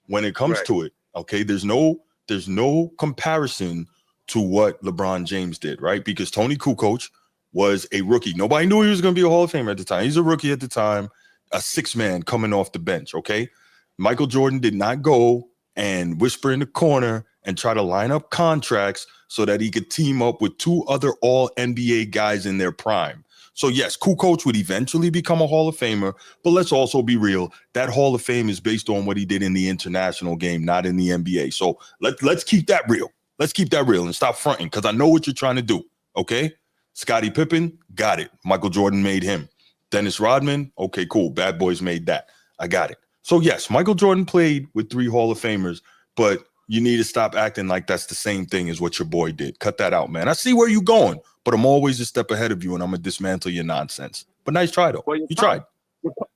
When it comes to it, okay, there's no comparison to what LeBron James did, right? Because Tony Kukoc was a rookie. Nobody knew he was going to be a Hall of Famer at the time. He's a rookie at the time, a 6-man coming off the bench, okay? Michael Jordan did not go and whisper in the corner and try to line up contracts so that he could team up with 2 other all-NBA guys in their prime. So yes, Kukoc would eventually become a Hall of Famer, but let's also be real. That Hall of Fame is based on what he did in the international game, not in the NBA. So let's keep that real. Let's keep that real and stop fronting because I know what you're trying to do, okay? Scottie Pippen, got it. Michael Jordan made him. Dennis Rodman, okay, cool. Bad Boys made that. I got it. So yes, Michael Jordan played with 3 Hall of Famers, but you need to stop acting like that's the same thing as what your boy did. Cut that out, man. I see where you're going, but I'm always a step ahead of you, and I'm going to dismantle your nonsense. But nice try, though. You tried.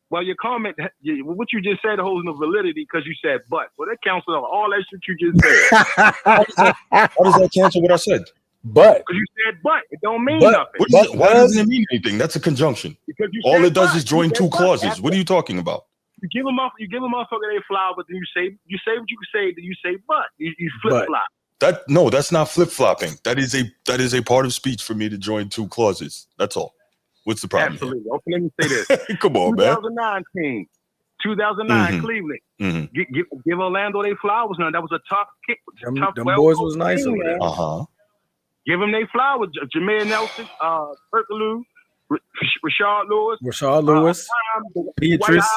Well, your comment, what you just said holds no validity because you said but. Well, that cancels all that shit you just said. How does that cancel what I said? But. Because you said but. It don't mean nothing. Why doesn't it mean anything? That's a conjunction. All it does is join 2 clauses. What are you talking about? You give them motherfucker their flower, but then you say what you can say, then you say but. You flip flop. That's not flip flopping. That is a part of speech for me to join 2 clauses. That's all. What's the problem? Absolutely. Here? Okay, let me say this. Come on, 2009 team. 2009 Cleveland. Mm-hmm. Give Orlando their flowers. Now that was a tough kick. Them boys was nice over there. Give them their flowers. Jameer Nelson, Perkins, Rashard Lewis, Beatrice,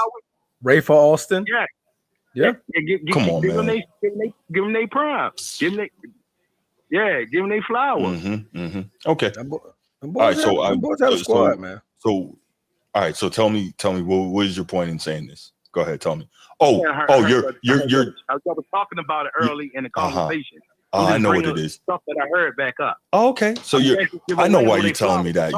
Rafa Alston. Yeah. Come on, man. Give them their prime. Give them their flowers. Okay. Them boys have a squad, man. So, all right. So tell me, what is your point in saying this? Go ahead, tell me. I was talking about it early in the conversation. I know what it is. Stuff that I heard back up. Oh, okay. So I know why you're telling me that.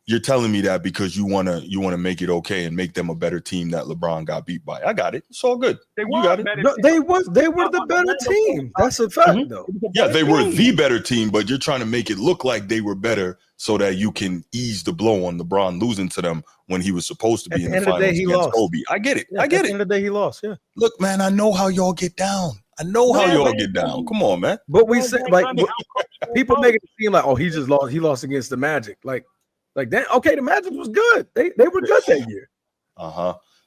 You're telling me that because you wanna make it okay and make them a better team that LeBron got beat by. I got it. It's all good. They were the better team. That's a fact, though. Yeah, they were the better team, but you're trying to make it look like they were better so that you can ease the blow on LeBron losing to them when he was supposed to be in the finals against Kobe. I get it. I get it. At the end of the day, he lost. Yeah. Look, man, I know how y'all get down. Come on, man. But we said people make it seem like, oh, he just lost. He lost against the Magic. Like that. Okay, the Magic was good. They were good that year.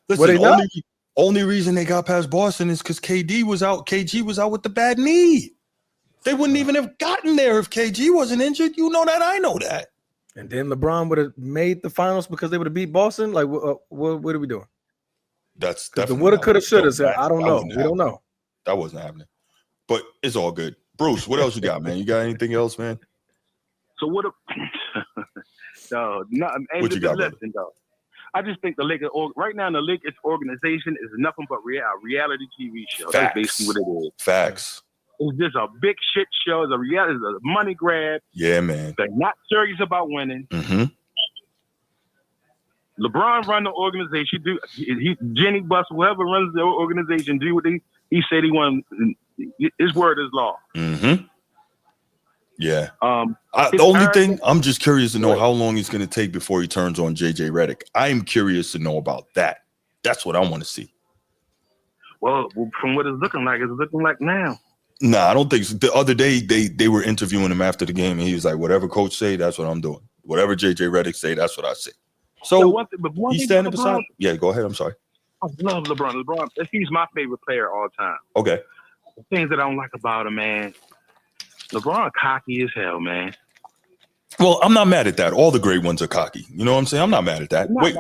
Listen, only reason they got past Boston is because KG was out with the bad knee. They wouldn't even have gotten there if KG wasn't injured. You know that. I know that. And then LeBron would have made the finals because they would have beat Boston. Like, what are we doing? That's definitely the woulda, coulda, shoulda. I don't know. We don't know. That wasn't happening, but it's all good. Bruce, what else you got, man? You got anything else, man? So what? What you got, listen, though. I just think the Lakers right now. The Lakers organization is nothing but reality TV show. That's basically what it is. Facts. It's just a big shit show. It's a money grab. Yeah, man. They're not serious about winning. LeBron run the organization. Jenny Buss, whoever runs the organization, do what he said he wanted. His word is law. Yeah. The only thing I'm just curious to know how long it's going to take before he turns on JJ Redick. I'm curious to know about that. That's what I want to see. Well, from what it's looking like now. Nah, I don't think so. The other day they were interviewing him after the game, and he was like, "Whatever coach say, that's what I'm doing. Whatever JJ Redick say, that's what I say." So he's standing beside. Yeah, go ahead. I'm sorry. I love LeBron. LeBron, he's my favorite player all time. Okay. The things that I don't like about him, man. LeBron cocky as hell, man. Well, I'm not mad at that. All the great ones are cocky. You know what I'm saying? I'm not mad at that. Wait,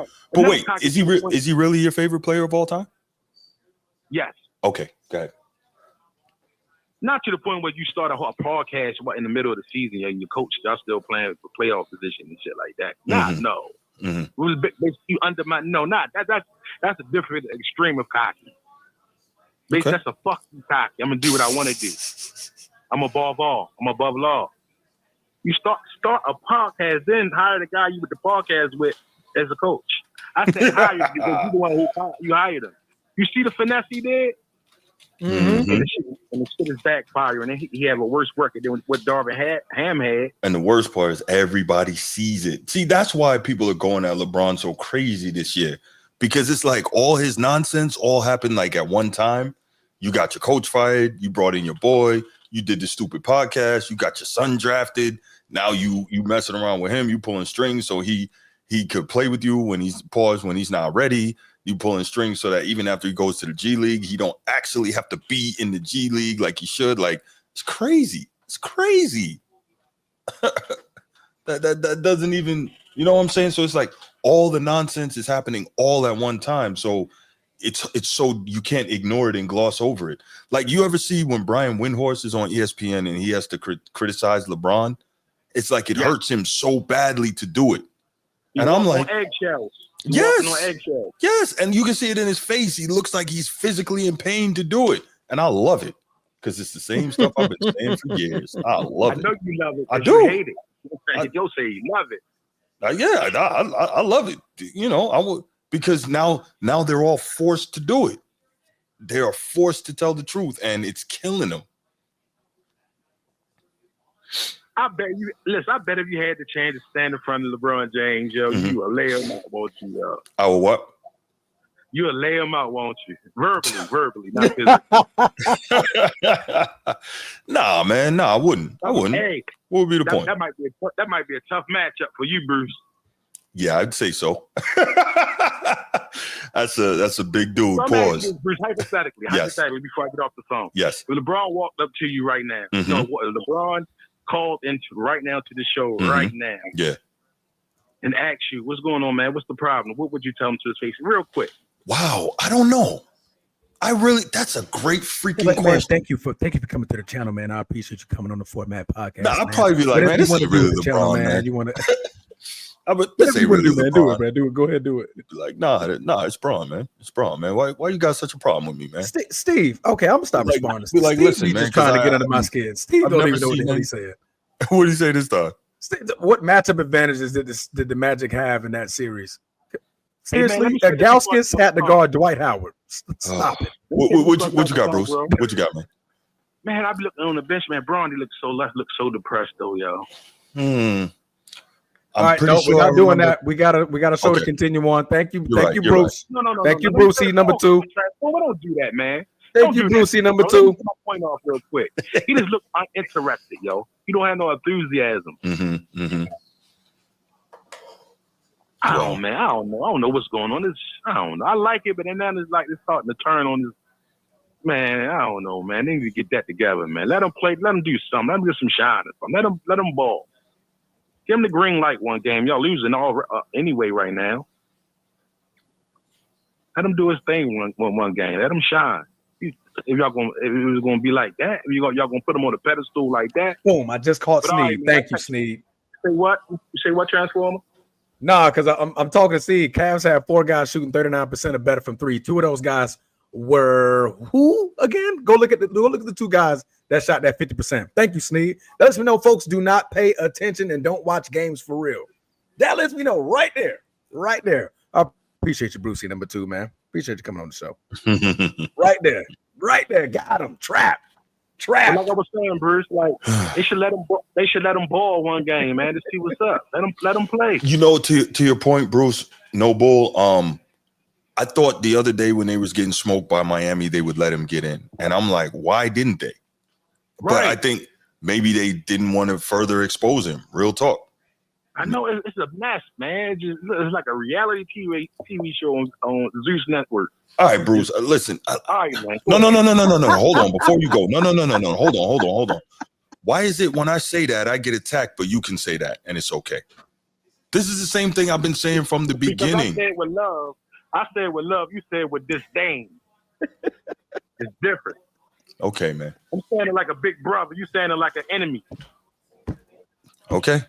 is he really your favorite player of all time? Yes. Okay, go ahead. Not to the point where you start a podcast in the middle of the season and your coach y'all still playing for playoff position and shit like that. No. You undermine. No, not that. That's a different extreme of cocky. Okay. That's a fucking cocky. I'm gonna do what I want to do. I'm above all. I'm above law. You start a podcast, then hire the guy you with the podcast with as a coach. I said hire you because you're the one who you hired him. You see the finesse he did? And the shit is backfiring. And he had a worse record than what Darvin Ham had. And the worst part is everybody sees it. See, that's why people are going at LeBron so crazy this year. Because it's like all his nonsense all happened like at one time. You got your coach fired. You brought in your boy. You did the stupid podcast. You got your son drafted. Now you messing around with him. You pulling strings so he could play with you when he's not ready. You pulling strings so that even after he goes to the G League, he don't actually have to be in the G League like he should. Like, it's crazy. It's crazy. that doesn't even, you know what I'm saying? So it's like all the nonsense is happening all at one time. So it's so you can't ignore it and gloss over it. Like, you ever see when Brian Windhorst is on ESPN and he has to criticize LeBron? It's like it hurts him so badly to do it. And I'm like, on eggshells. Yes, and you can see it in his face. He looks like he's physically in pain to do it, and I love it because it's the same stuff I've been saying for years. I love it. I know you love it. I do. You hate it. You'll say you love it. I love it. You know, I would, because now they're all forced to do it. They are forced to tell the truth, and it's killing them. I bet if you had the chance to stand in front of LeBron James, yo, you would lay him out, won't you, yo? I will what? You would lay him out, won't you? Verbally, not physically. Nah, man, I wouldn't. Hey, what would be the point? That might be a tough matchup for you, Bruce. Yeah, I'd say so. That's a big dude. So Pause. Bruce, hypothetically, before I get off the phone. Yes. If LeBron walked up to you right now, LeBron called into right now to the show right now. Yeah. And asked you, what's going on, man? What's the problem? What would you tell him to his face? Real quick. Wow, I don't know. That's a great freaking question. Man, thank you for coming to the channel, man. I appreciate you coming on the Format Podcast. Nah, I'll probably be like, man, this is really LeBron, man. You want to? This ain't really LeBron. Do it, man. Do it. Go ahead, do it. Like, nah, it's Braun, man. It's Braun, man. Why you got such a problem with me, man? Steve, okay, I'm gonna stop responding. Be like, Steve, listen, man, just trying to get under my skin. Steve don't even know what the hell he said. What did he say this time? What matchup advantages did the Magic have in that series? Seriously, Gauskas had to guard Dwight Howard. Stop it. What you got, Bruce? What you got, man? Man, I be looking on the bench, man. Braun, he looks so depressed, though, yo. All right, no, we're not doing that. We got a show to continue on. Thank you, Bruce. No. Thank you, Brucey, number 2. Don't do that, man. Thank you, Brucey, number 2. Get my point off real quick. He just looked uninterested, yo. He don't have no enthusiasm. I don't know. I don't know what's going on. I don't know. I like it, but then it's like it's starting to turn on this. Man, I don't know, man. They need to get that together, man. Let them play. Let them do something. Let them get some shine. Let them ball. Give them the green light one game. Y'all losing all anyway right now. Let him do his thing one game. Let him shine. If it was gonna be like that, if y'all gonna put him on a pedestal like that. Boom! I just caught Sneed. Thank you, Sneed. Say what? You say what, Transformer? Nah, because I'm talking to Steve. Cavs had 4 guys shooting 39% or better from 3. 2 of those guys were who again? Go look at the 2 guys that shot that 50%. Thank you, Sneed. That lets me know folks do not pay attention and don't watch games for real. That lets me know right there. I appreciate you, Brucey, number 2, man. Appreciate you coming on the show. Right there. Got him. Trap. Like I was saying, Bruce, like they should let them ball one game, man, to see what's up. Let them play. You know, to your point, Bruce, no bull. I thought the other day when they was getting smoked by Miami, they would let him get in, and I'm like, why didn't they? Right. But I think maybe they didn't want to further expose him. Real talk. I know it's a mess, man. It's like a reality TV show on Zeus Network. All right, Bruce. Listen. All right, man. No. Hold on. Before you go. No. Hold on. Why is it when I say that I get attacked, but you can say that and it's okay? This is the same thing I've been saying from the beginning. Because I said with love. You said with disdain. It's different. Okay, man. I'm saying it like a big brother. You saying it like an enemy. Okay.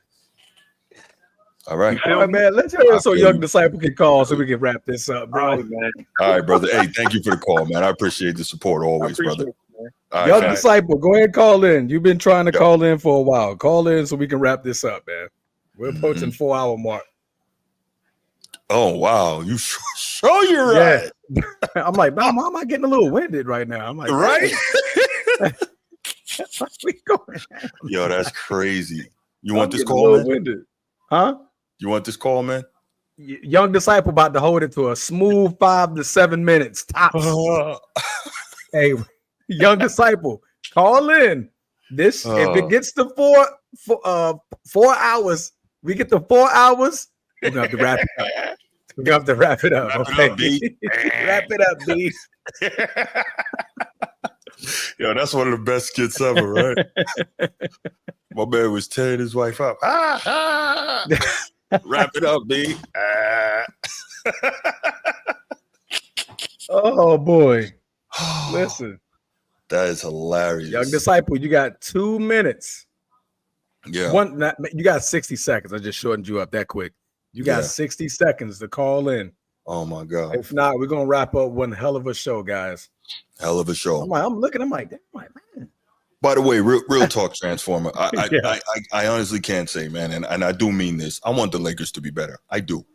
All right. All right, man. Let's hear so Young Disciple can call so we can wrap this up, bro. All right, man. All right, brother. Hey, thank you for the call, man. I appreciate the support always, brother. Right, Young Disciple, go ahead and call in. You've been trying to call in for a while. Call in so we can wrap this up, man. We're approaching 4-hour mark. Oh, wow. You sure you're right. I'm like, Mom, am I getting a little winded right now? I'm like, right? Where we going? Yo, that's crazy. You want this call, man? Winded. Huh? You want this call, man? Young Disciple about to hold it to a smooth 5 to 7 minutes tops. Hey, Young Disciple, call in. This if it gets to 4 hours, we get to 4 hours. We're gonna have to wrap it up. We're gonna have to wrap it up. Okay, wrap it up, B. Yo, that's one of the best skits ever, right? My man was tearing his wife up. Wrap it up, B. Oh boy. Listen. That is hilarious. Young Disciple, you got 2 minutes. Yeah. You got 60 seconds. I just shortened you up that quick. You got 60 seconds to call in. Oh my God. If not, we're gonna wrap up one hell of a show, guys. Hell of a show. I'm like, man. By the way, real talk, Transformer. I honestly can't say, man, and I do mean this. I want the Lakers to be better. I do.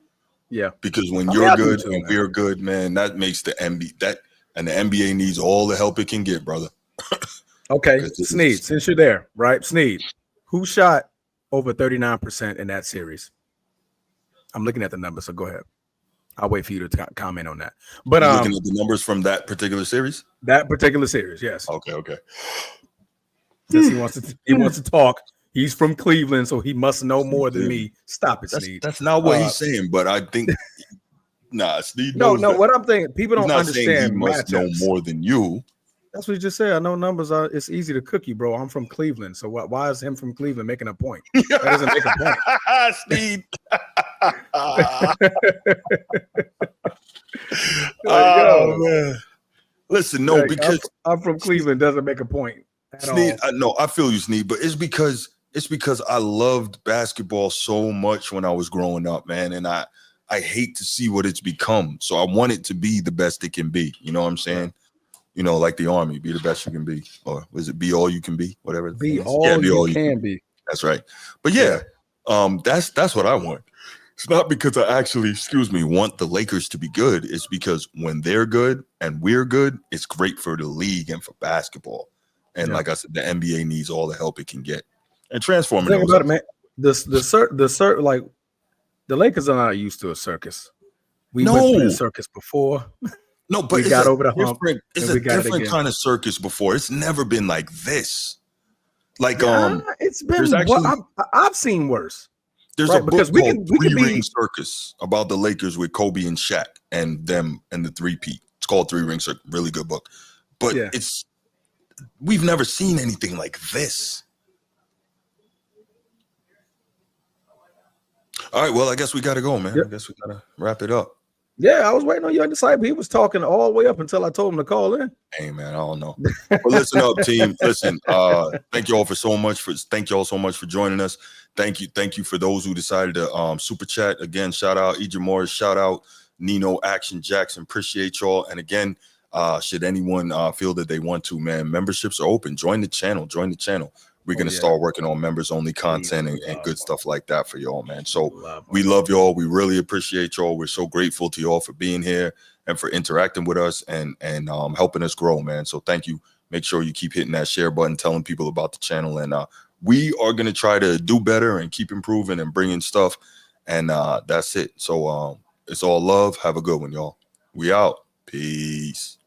Yeah. Because when you're good and we're good, man, that makes the NBA and the NBA needs all the help it can get, brother. Okay, Sneed, since you're there, right? Sneed, who shot over 39% in that series? I'm looking at the numbers, so go ahead. I'll wait for you to comment on that. But you're looking at the numbers from that particular series? That particular series, yes. Okay. Yes, he wants to talk. He's from Cleveland, so he must know more than me. Stop it, Sneed. That's not what he's saying, but I think Sneed No, knows that. what I'm thinking, people don't understand. He must know more than you. That's what you just said. I know numbers are. It's easy to cook you, bro. I'm from Cleveland, so why is him from Cleveland making a point? That doesn't make a point. Sneed. Oh man. Listen, because I'm from Cleveland doesn't make a point. Sneed, I feel you, Sneed, but it's because I loved basketball so much when I was growing up, man, and I hate to see what it's become. So I want it to be the best it can be. You know what I'm saying? You know, like the Army, be the best you can be, or was it be all you can be? Whatever. Be all you can be. That's right. But that's what I want. It's not because I actually, want the Lakers to be good. It's because when they're good and we're good, it's great for the league and for basketball. And like I said, the NBA needs all the help it can get. And Transformer Think about it, man. The Lakers are not used to a circus. We went through the circus before. No, but we got over the hump. It's a different kind of circus before. It's never been like this. Like it's been. I've seen worse. There's a book called Three Ring Circus about the Lakers with Kobe and Shaq and them and the three-peat. It's called Three Ring Circus. Really good book. But we've never seen anything like this. All right, well, I guess we got to go, man. I guess we got to wrap it up. Yeah, I was waiting on Young Disciple. He was talking all the way up until I told him to call in. Hey, man, I don't know. But listen up, team. Listen, thank you all so much for joining us. Thank you for those who decided to super chat. Again, shout out Ejah Morris, shout out Nino Action Jackson. Appreciate y'all. And again, should anyone feel that they want to, man, memberships are open. Join the channel. We're going to start working on members-only content and good stuff like that for y'all, man. So we love y'all. We really appreciate y'all. We're so grateful to y'all for being here and for interacting with us and helping us grow, man. So thank you. Make sure you keep hitting that share button, telling people about the channel. And we are going to try to do better and keep improving and bringing stuff. And that's it. So it's all love. Have a good one, y'all. We out. Peace.